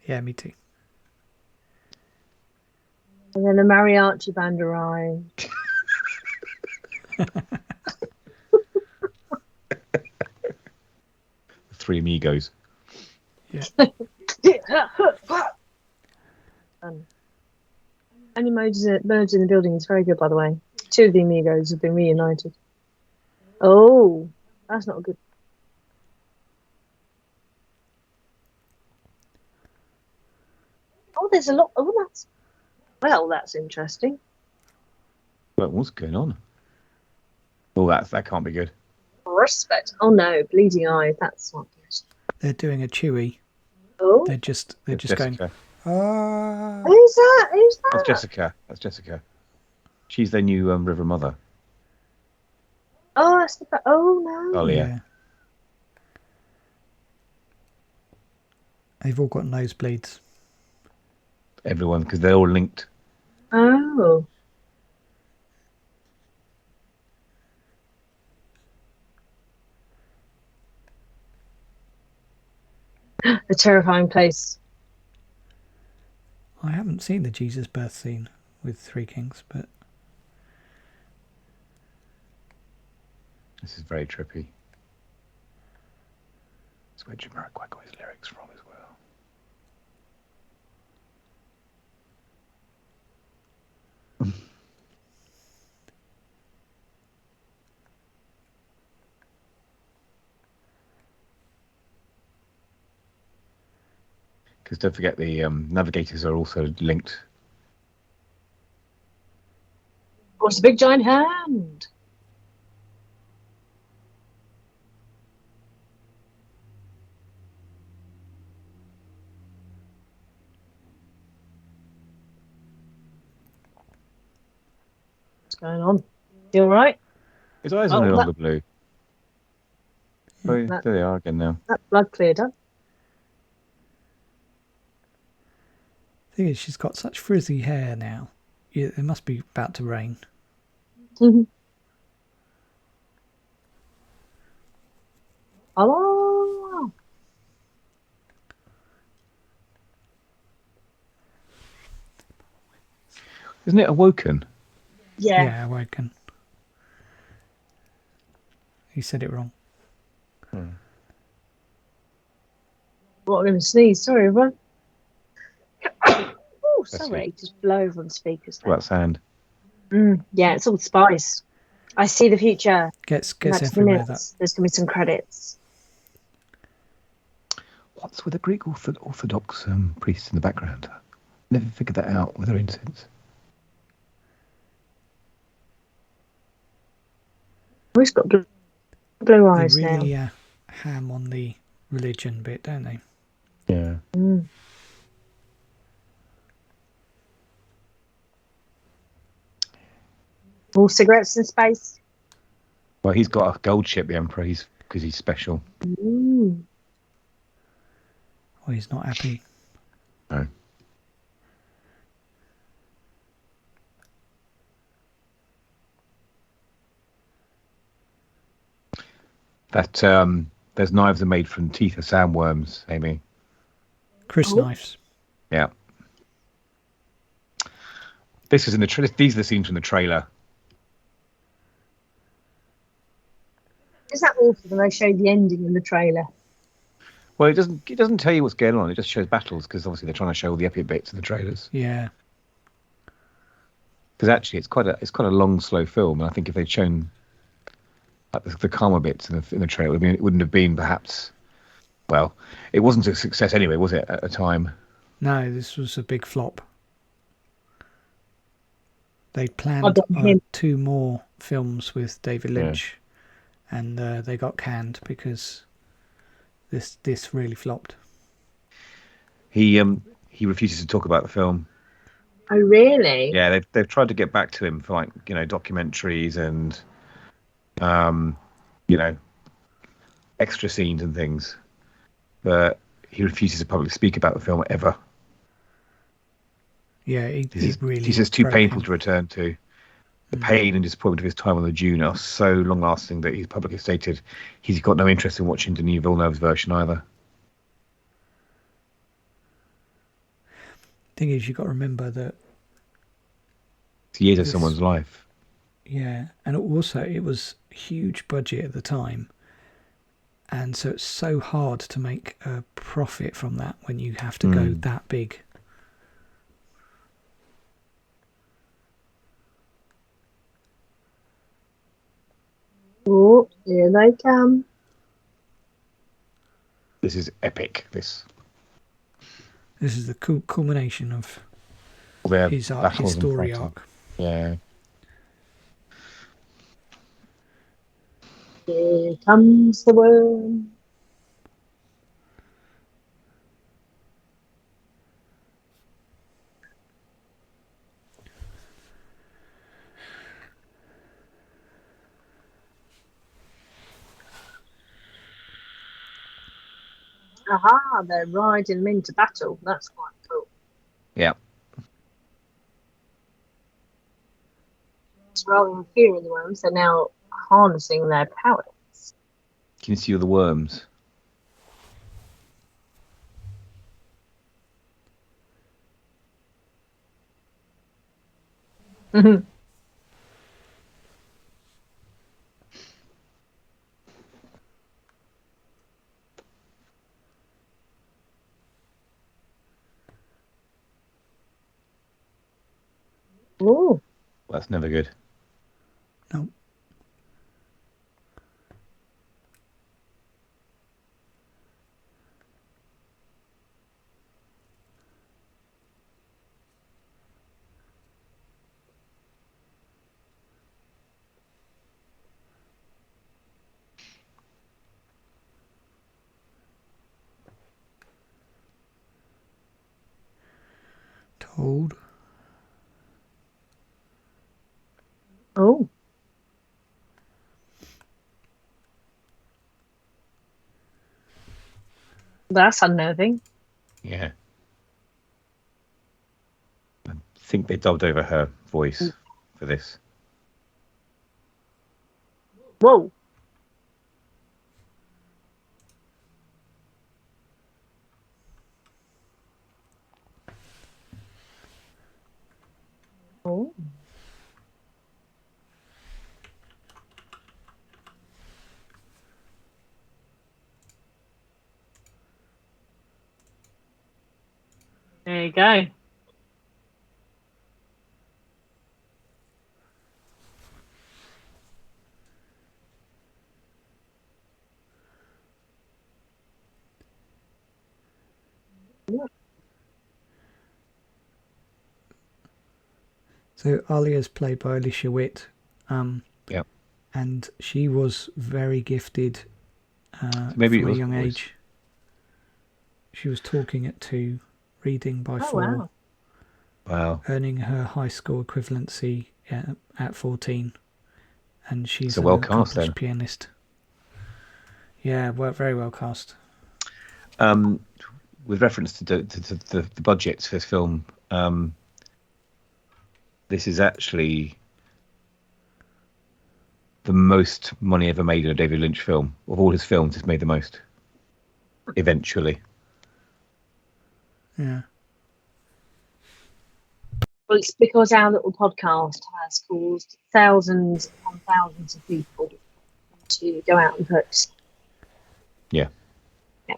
Yeah, me too. And then a mariachi band arrived. Three amigos. Yeah. Any mergers in the building is very good, by the way. Two of the amigos have been reunited. Oh, that's not good. Oh, there's a lot. Oh, that's interesting. But what's going on? Oh, that can't be good. Respect. Oh no, bleeding eye. That's not good. They're doing a Chewie. Oh, They're just Jessica. going. Who's that? That's Jessica. She's their new River Mother. Oh, that's the. Oh no. Oh yeah. They've all got nosebleeds. Everyone, because they're all linked. Oh. The terrifying place. I haven't seen the Jesus birth scene with Three Kings, but This is very trippy. That's where Jamiroquai got his lyrics from as well. Because don't forget the navigators are also linked. What's the big giant hand? What's going on? You all right? His eyes are no longer blue. Oh, there they are again now. That blood cleared up. The thing is, she's got such frizzy hair now. Yeah, it must be about to rain. Oh. Isn't it Awoken? Yeah, Awoken. He said it wrong. What, I'm going to sneeze. Sorry, everyone. Oh, sorry. Just blow over on speakers. What about sand? Yeah, it's all spice. I see the future. Gets everywhere. There's going to be some credits. What's with the Greek Orthodox priests in the background? Never figured that out with their incense. We've got blue eyes they really, now. Ham on the religion bit, don't they? Yeah. More cigarettes in space. Well, he's got a gold ship, the Emperor. Because he's special. Ooh. Well, he's not happy. No. That those knives are made from teeth of sandworms, Amy. Chris knives. Yeah. This is in the these are the scenes from the trailer. Is that awful when they showed the ending in the trailer? Well, it doesn't tell you what's going on. It just shows battles because obviously they're trying to show all the epic bits in the trailers. Yeah. Because actually, it's quite a long, slow film, and I think if they'd shown like the calmer bits in the trailer, it wouldn't have been perhaps. Well, it wasn't a success anyway, was it? At the time. No, this was a big flop. They planned 2 more films with David Lynch, and they got canned because this really flopped. He refuses to talk about the film. Oh, really? Yeah, they've tried to get back to him for documentaries and extra scenes and things, but he refuses to publicly speak about the film ever. Yeah, he really. He says too painful to return to. The pain and disappointment of his time on the Dune are so long-lasting that he's publicly stated he's got no interest in watching Denis Villeneuve's version either. Thing is, you've got to remember that it's years of someone's life. Yeah, and also it was a huge budget at the time, and so it's so hard to make a profit from that when you have to go that big. Oh, here they come. This is epic. This is the culmination of his story arc. Yeah. Here comes the worm. Aha, they're riding them into battle. That's quite cool. Yeah. Rather than fearing the worms, they're now harnessing their powers. Can you see all the worms? Oh, That's never good. No. Told. oh. That's unnerving. Yeah. I think they dubbed over her voice for this. Whoa. Oh. There you go. So Alia's played by Alicia Witt. Yeah. And she was very gifted So maybe it from a was young voice. age. She was talking at 2, reading by Oh, 4, wow. Wow. earning her high school equivalency at 14. And she's So an well cast accomplished then. pianist. Yeah, very well cast. With reference to the budgets for this film, this is actually the most money ever made in a David Lynch film. Of all his films, it's made the most. Eventually. Yeah. Well, it's because our little podcast has caused thousands upon thousands of people to go out and purchase. Yeah. Yeah.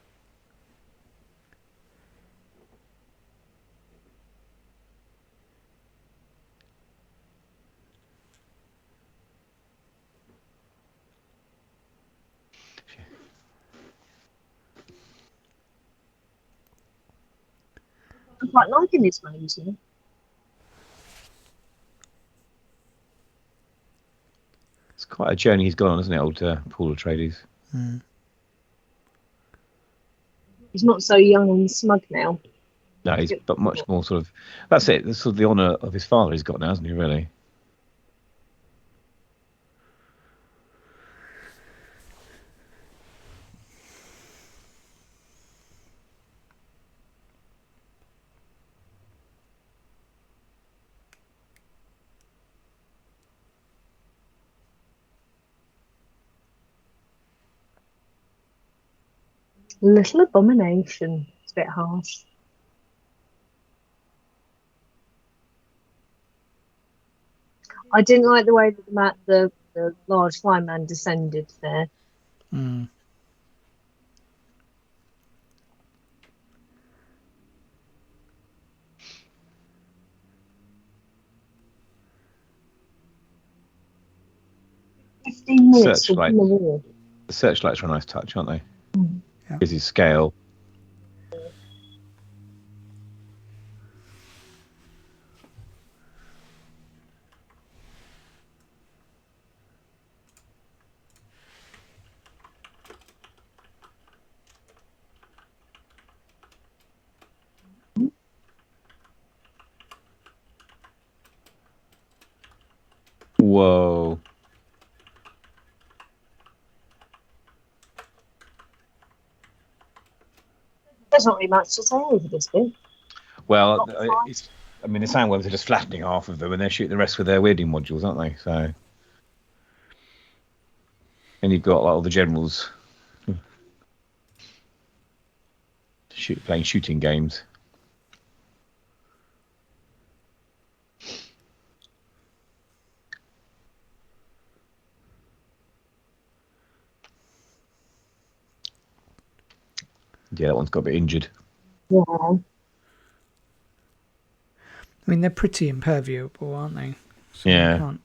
I'm quite liking this one, isn't it? It's quite a journey he's gone on, isn't it, old Paul Atreides? Mm. He's not so young and smug now. No, he's but much more sort of. That's it. That's sort of the honour of his father he's got now, hasn't he? Really. Little Abomination. It's a bit harsh. I didn't like the way that the large fly man descended there. Mm. Fifteen minutes to Searchlight. win the war. The searchlights are a nice touch, aren't they? Yeah. Gives his scale. Whoa. There's not really much to say over this bit. Well, it's. I mean, the soundwaves are just flattening half of them, and they're shooting the rest with their weirding modules, aren't they? So, and you've got like all the generals playing shooting games. Yeah, that one's got a bit injured. Yeah. I mean, they're pretty impermeable, aren't they? So Yeah. you can't.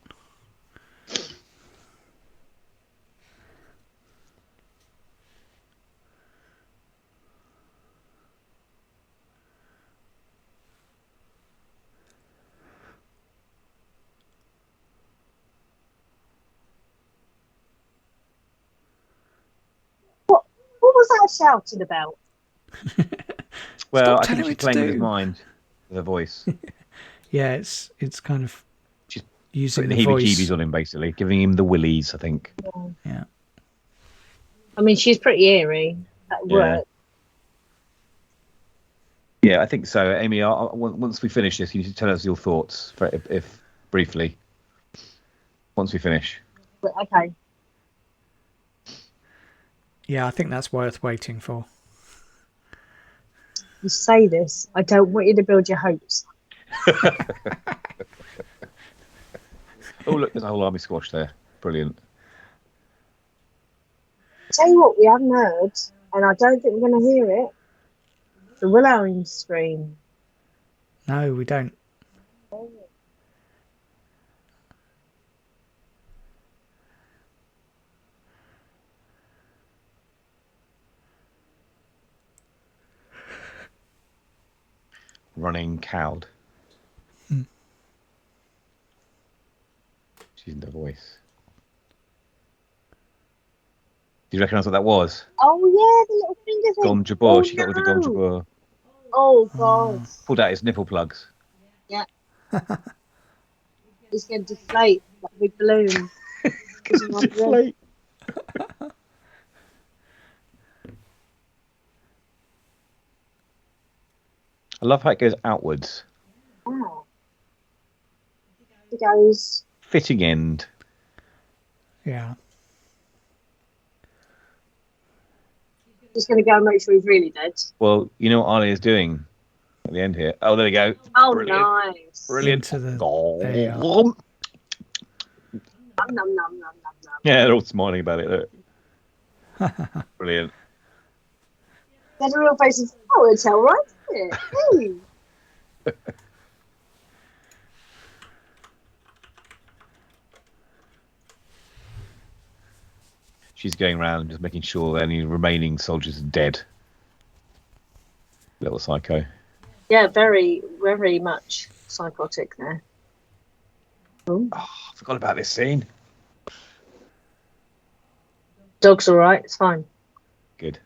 What was that shouting about? Well, Stop I think telling she's me to playing with his do. mind with her voice. Yeah, it's kind of She's using putting the the voice. heebie-jeebies on him, basically, giving him the willies, I think. Yeah. I mean, she's pretty eerie at work. Yeah, I think so. Amy, once we finish this, you need to tell us your thoughts, if briefly. Once we finish. But, okay. Yeah, I think that's worth waiting for. You say this. I don't want you to build your hopes. Oh, look, there's a whole army squash there. Brilliant. Tell you what, we haven't heard, and I don't think we're going to hear it. The Willowing scream. No, we don't. Running cowed. She's in the voice. Do you recognise what that was? Oh, yeah, the little finger thing. Gom Jabor. Oh, She got with the no. Gom Jabor. Oh, God. Pulled out his nipple plugs. Yeah. It's going to deflate like a big balloon. It's going to deflate. I love how it goes outwards. Wow. It goes. Fitting end. Yeah. Just going to go and make sure he's really dead. Well, you know what Ali is doing at the end here. Oh, there we go. Oh, Brilliant. nice. Brilliant. Into the- There you are. Nom, nom, nom, nom, nom, nom. Yeah, they're all smiling about it. Look. Brilliant. There's a real face of, oh, it's all right, isn't it? Hey. She's going around and just making sure any remaining soldiers are dead. Little psycho. Yeah, very, very much psychotic there. Oh. Oh, I forgot about this scene. Dog's all right. It's fine. Good.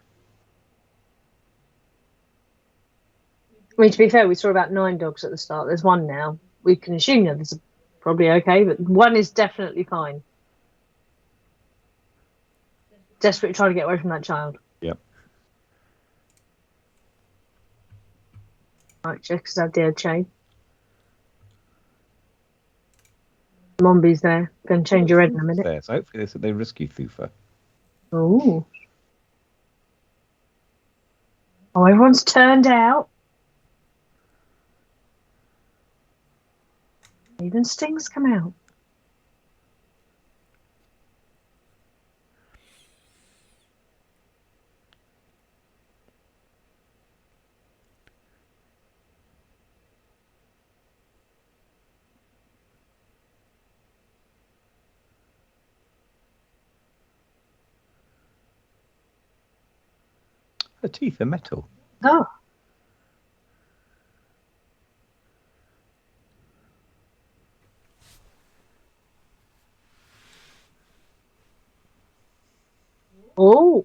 I mean, to be fair, we saw about 9 dogs at the start. There's one now. We can assume that it's probably okay, but one is definitely fine. Desperately trying to get away from that child. Yep. Right, Jessica's had the old chain. Mombi's there. Going to change your head in a minute. There. So hopefully they rescue Thufa. Oh. Oh, everyone's turned out. Even Sting's come out. Her teeth are metal. Oh. Oh.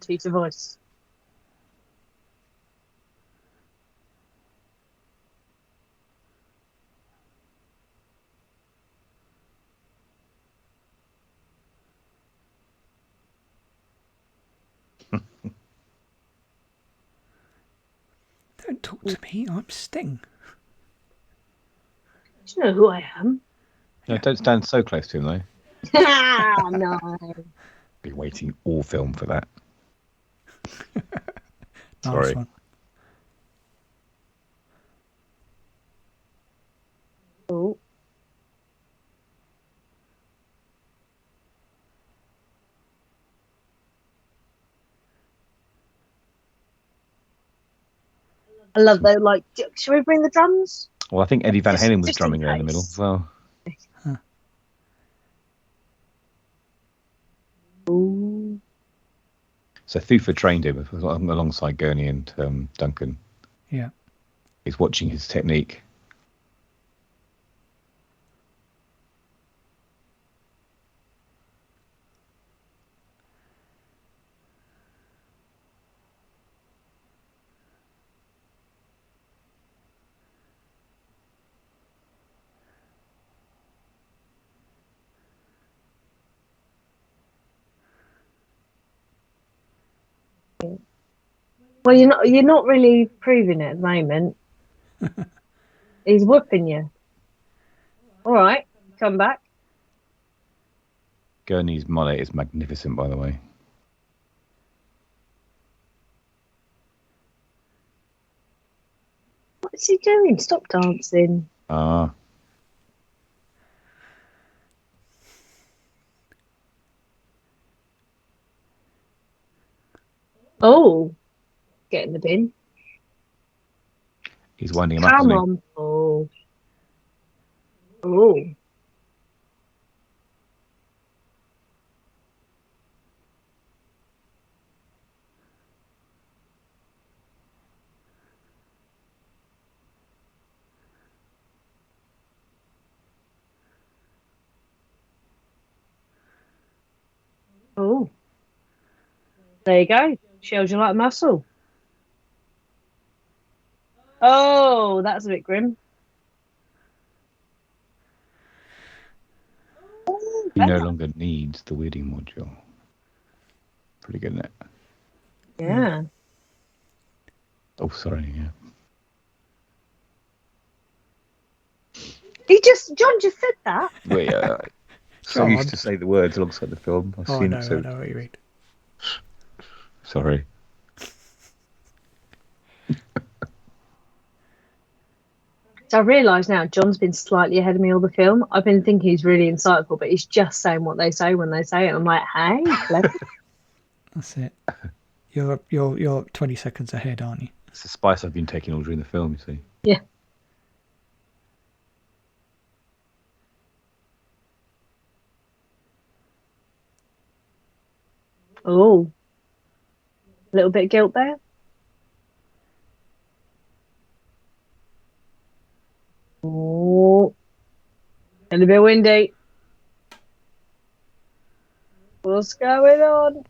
Teacher voice. Don't talk to me. I'm Sting. Do you know who I am? No, don't stand so close to him, though. No. Be waiting all film for that. Nice Sorry. one. Oh. I love though. Like, should we bring the drums? Well, I think Eddie Van Halen was Just drumming there in the middle case. as well. Ooh. So Thufir trained him alongside Gurney and Duncan. Yeah. He's watching his technique. Well, you're not really proving it at the moment. He's whooping you. All right, come back. Gurney's mullet is magnificent, by the way. What is he doing? Stop dancing. Ah. Oh, get in the bin. He's winding him up, Come isn't he? on, Paul. Oh. Oh. There you go. Shows you like muscle. Oh, that's a bit grim. He no longer needs the weirding module. Pretty good, isn't it? Yeah. Oh, sorry, yeah. John just said that. We so Go used on. to say the words alongside the film. I've Oh, seen no, it so. I know what you mean. Sorry. So I realise now John's been slightly ahead of me all the film. I've been thinking he's really insightful, but he's just saying what they say when they say it. I'm like, hey, clever. That's it. You're 20 seconds ahead, aren't you? It's the spice I've been taking all during the film, you see. Yeah. Oh, a little bit of guilt there. Oh, and a bit windy. What's going on?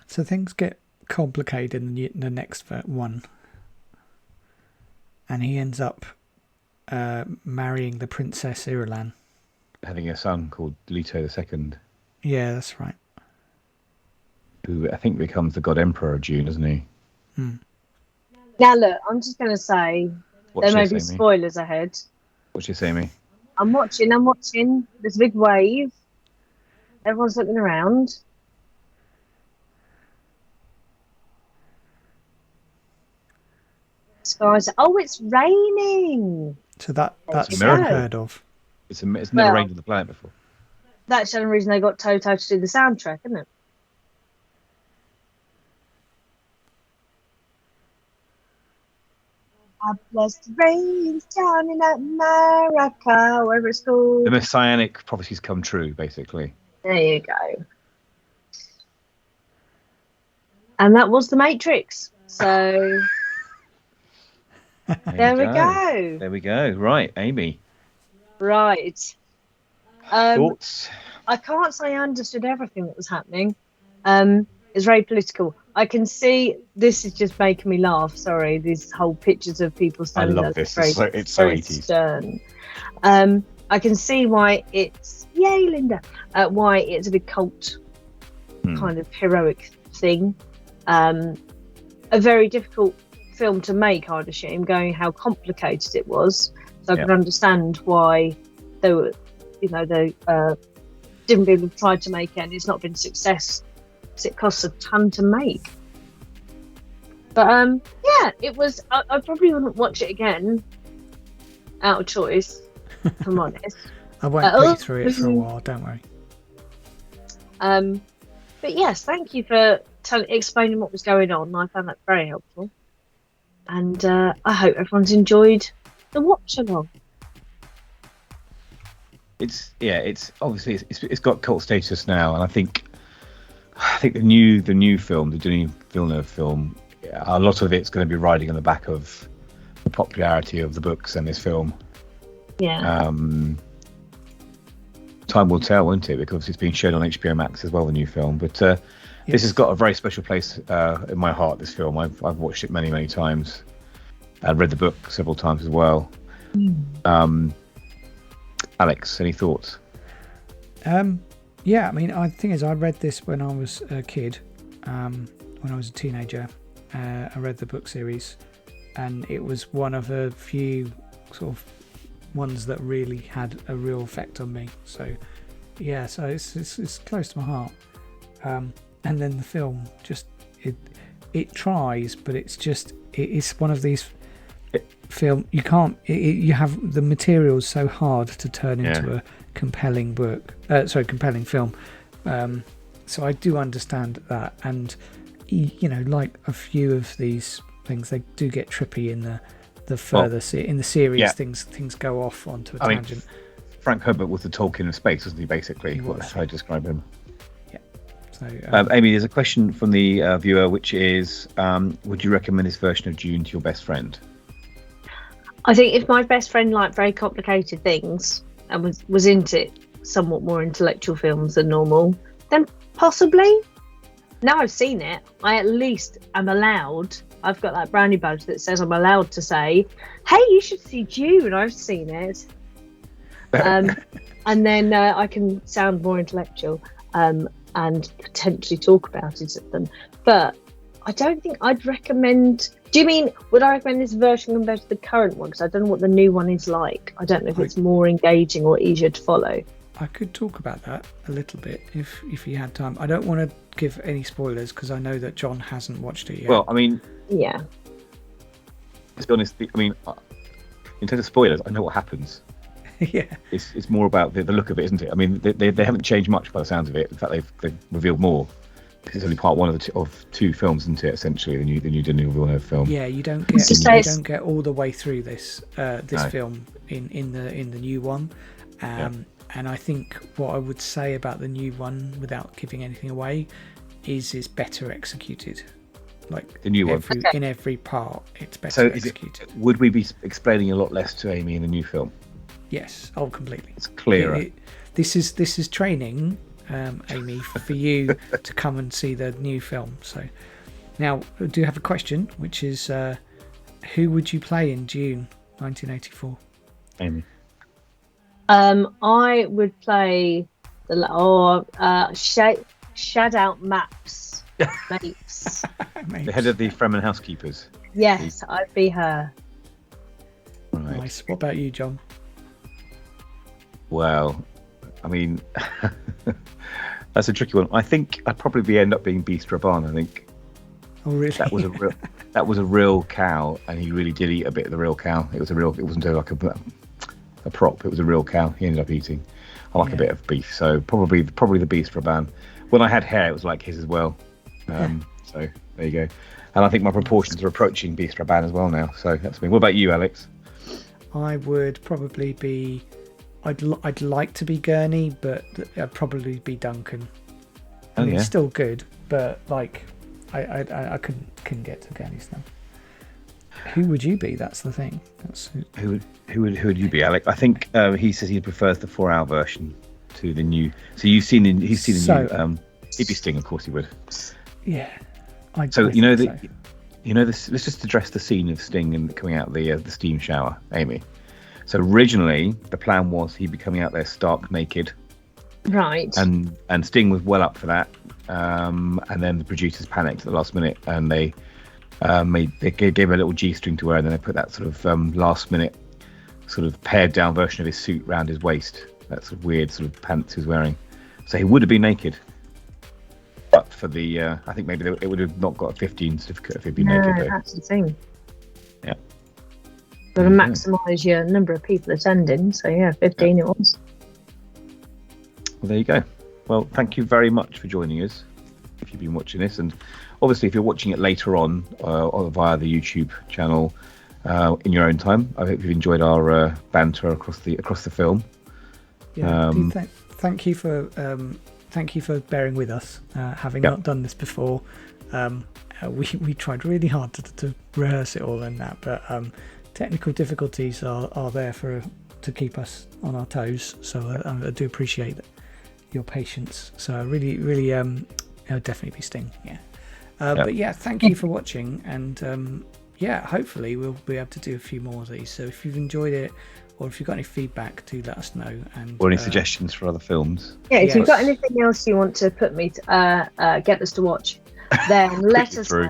So things get complicated in the next one. And he ends up marrying the Princess Irulan. Having a son called Leto II, Yeah, that's right. who I think becomes the God Emperor of Dune, isn't he? Now look, I'm just going to say Watch there may this, be Amy. spoilers ahead. Watch this, Amy. I'm watching. There's a big wave. Everyone's looking around. Skies. Oh, it's raining. So that's you go. unheard of. It's never Well- rained on the planet before. That's the only reason they got Toto to do the soundtrack, isn't it? I blessed rains down in America, wherever it's called. The messianic prophecies come true, basically. There you go. And that was The Matrix. So there we go. There we go. Right, Amy. Right. Thoughts? I can't say I understood everything that was happening. It's very political. I can see this is just making me laugh. Sorry, these whole pictures of people standing love there. this. It's so very 80s. stern. I can see why it's Linda. Why it's a big cult kind of heroic thing. A very difficult film to make, I'd assume, going how complicated it was. So I can understand why they were, they different people have tried to make it and it's not been a success. It costs a ton to make. But it was. I probably wouldn't watch it again out of choice, if I'm honest. I won't put you through it for a while, don't worry. But yes, thank you for explaining what was going on. I found that very helpful. And I hope everyone's enjoyed the watch along. It's obviously it's got cult status now, and I think the new film, the Denis Villeneuve film, a lot of it's going to be riding on the back of the popularity of the books and this film. Yeah. Time will tell, won't it? Because it's being shown on HBO Max as well, the new film. But this has got a very special place in my heart. This film, I've watched it many times. I've read the book several times as well. Alex, any thoughts? Yeah, I mean, I think as I read this when I was a kid, when I was a teenager. I read the book series, and it was one of a few sort of ones that really had a real effect on me. So yeah, so it's close to my heart. And then the film just it tries, but it's one of these film you can't you have the materials so hard to turn into a compelling compelling film. So I do understand that, and like a few of these things, they do get trippy in the further in the series. Yeah. Things go off onto a tangent. Frank Herbert was the Tolkien of space, wasn't he? Basically, that's how I describe him. Yeah. So, Amy, there's a question from the viewer, which is, would you recommend this version of Dune to your best friend? I think if my best friend liked very complicated things and was into somewhat more intellectual films than normal, then possibly. Now I've seen it, I at least am allowed. I've got that brownie badge that says I'm allowed to say, "Hey, you should see Dune. I've seen it." And then I can sound more intellectual and potentially talk about it at them. But I don't think I'd recommend. Do you mean, would I recommend this version compared to the current one? Because I don't know what the new one is like. I don't know if it's more engaging or easier to follow. I could talk about that a little bit if you had time. I don't want to give any spoilers because I know that John hasn't watched it yet. Well, I mean, yeah. Let's be honest. I mean, in terms of spoilers, I know what happens. Yeah. It's more about the look of it, isn't it? I mean, they haven't changed much by the sounds of it. In fact, they've revealed more. It's only part one of two films, isn't it? Essentially, the new Denis Villeneuve film. Yeah, you don't get all the way through this film in the new one. And I think what I would say about the new one, without giving anything away, is it's better executed. Like the new one, in every part, it's better executed. Would we be explaining a lot less to Amy in the new film? Yes, completely. It's clearer. This is training, Amy, for you to come and see the new film. So now I do have a question, which is, who would you play in Dune 1984? Amy. I would play Shed Out Maps. Mates. The head of the Fremen housekeepers. Yes, I'd be her. Right. Nice. What about you, John? Well, I mean, that's a tricky one. I think I'd probably end up being Beast Raban. I think. Oh, really? That was a real cow, and he really did eat a bit of the real cow. It wasn't like a prop. It was a real cow. He ended up eating. I like a bit of beef, so probably the Beast Raban. When I had hair, it was like his as well. So there you go. And I think my proportions are approaching Beast Raban as well now. So that's me. What about you, Alex? I would probably be. I'd like to be Gurney, but I'd probably be Duncan. I mean, he's still good, but like I couldn't get to Gurney stuff. Who would you be? That's the thing. Who would you be, Alex? I think he says he prefers the 4-hour version to the new. So he's seen the new. He'd be Sting, of course he would. Yeah. Let's just address the scene of Sting and coming out the steam shower, Amy. So originally the plan was he'd be coming out there stark naked. Right. And Sting was well up for that. And then the producers panicked at the last minute, and they gave him a little G-string to wear, and then they put that sort of last minute sort of pared down version of his suit around his waist. That sort of weird sort of pants he was wearing. So he would have been naked. But for the, I think maybe it would have not got a 15 certificate if he'd been naked. No, that's the thing. Yeah. Got to maximise your number of people attending. So yeah, 15 it was. Well, there you go. Well, thank you very much for joining us, if you've been watching this. And obviously, if you're watching it later on or via the YouTube channel in your own time, I hope you've enjoyed our banter across the film. Yeah. Thank you for bearing with us, having not done this before. We tried really hard to rehearse it all and that, but technical difficulties are there to keep us on our toes. So I do appreciate your patience. So I really it'll definitely be Sting. Yeah. But yeah, thank you for watching, and hopefully we'll be able to do a few more of these. So if you've enjoyed it, or if you've got any feedback, do let us know. And or any suggestions for other films. Yeah, if you've got anything else you want to put me to get us to watch, then let us know.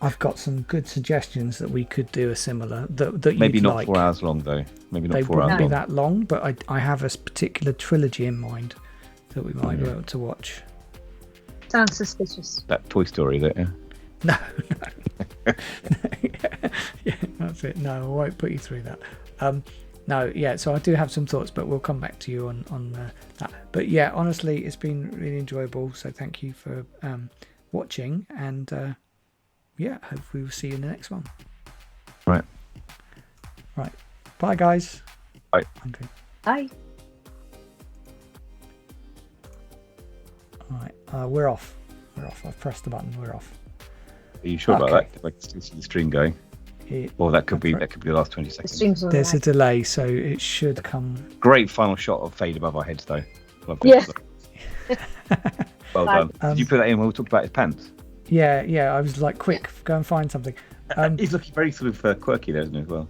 I've got some good suggestions that we could do a similar that maybe you'd not like. 4 hours long though. Maybe not they 4 hours wouldn't long. be that long, but I have a particular trilogy in mind that we might be able to watch. Sounds suspicious. That Toy Story, that yeah. No. Yeah, that's it. No, I won't put you through that. No, yeah. So I do have some thoughts, but we'll come back to you on that. But yeah, honestly, it's been really enjoyable. So thank you for watching, and hopefully we'll see you in the next one. Right. Bye, guys. Bye. Okay. Bye. All right. We're off. I've pressed the button. We're off. Are you sure about that? I can still see the stream going. Or that could be the last 20 seconds. There's a delay, so it should come. Great final shot of Fade above our heads, though. Lovely. Yeah. Well done. Did you put that in when we talked about his pants? Yeah. I was like, quick, go and find something. He's looking very sort of quirky there, isn't he, as well?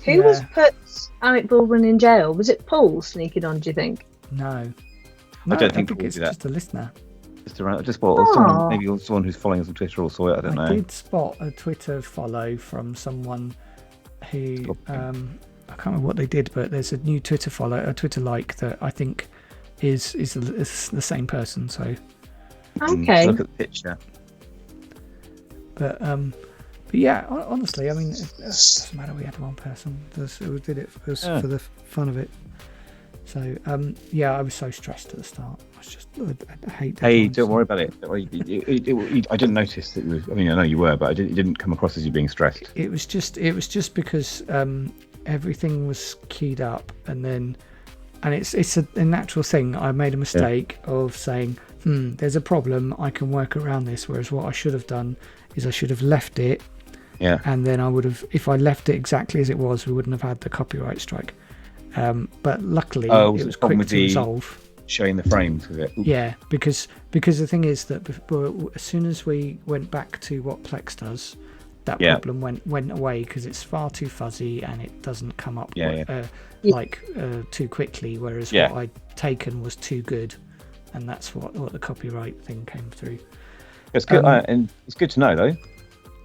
Who was put Alec Baldwin in jail? Was it Paul sneaking on, do you think? No, I don't think it's just a listener. Someone who's following us on Twitter or saw it. I don't know. I did spot a Twitter follow from someone who I can't remember what they did, but there's a new Twitter follow, a Twitter like that I think is the same person. So okay, look at the picture. But yeah, honestly, I mean, it doesn't matter. We had one person who did it for the fun of it. So I was so stressed at the start. I hate. Hey, don't worry about it. Don't worry. I didn't notice that you were. I mean, I know you were, but it didn't come across as you being stressed. It was just because everything was keyed up, and it's a natural thing. I made a mistake of saying, there's a problem. I can work around this. Whereas what I should have done is I should have left it. Yeah. And then I would have, if I left it exactly as it was, we wouldn't have had the copyright strike. But luckily, it was quick to resolve. Showing the frames with it. Oops. Yeah, because the thing is that as soon as we went back to what Plex does, that problem went away because it's far too fuzzy and it doesn't come up too quickly. Whereas what I'd taken was too good, and that's what the copyright thing came through. It's good, and it's good to know though.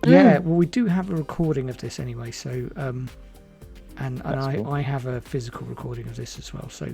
Yeah, well, we do have a recording of this anyway, so and I have a physical recording of this as well, so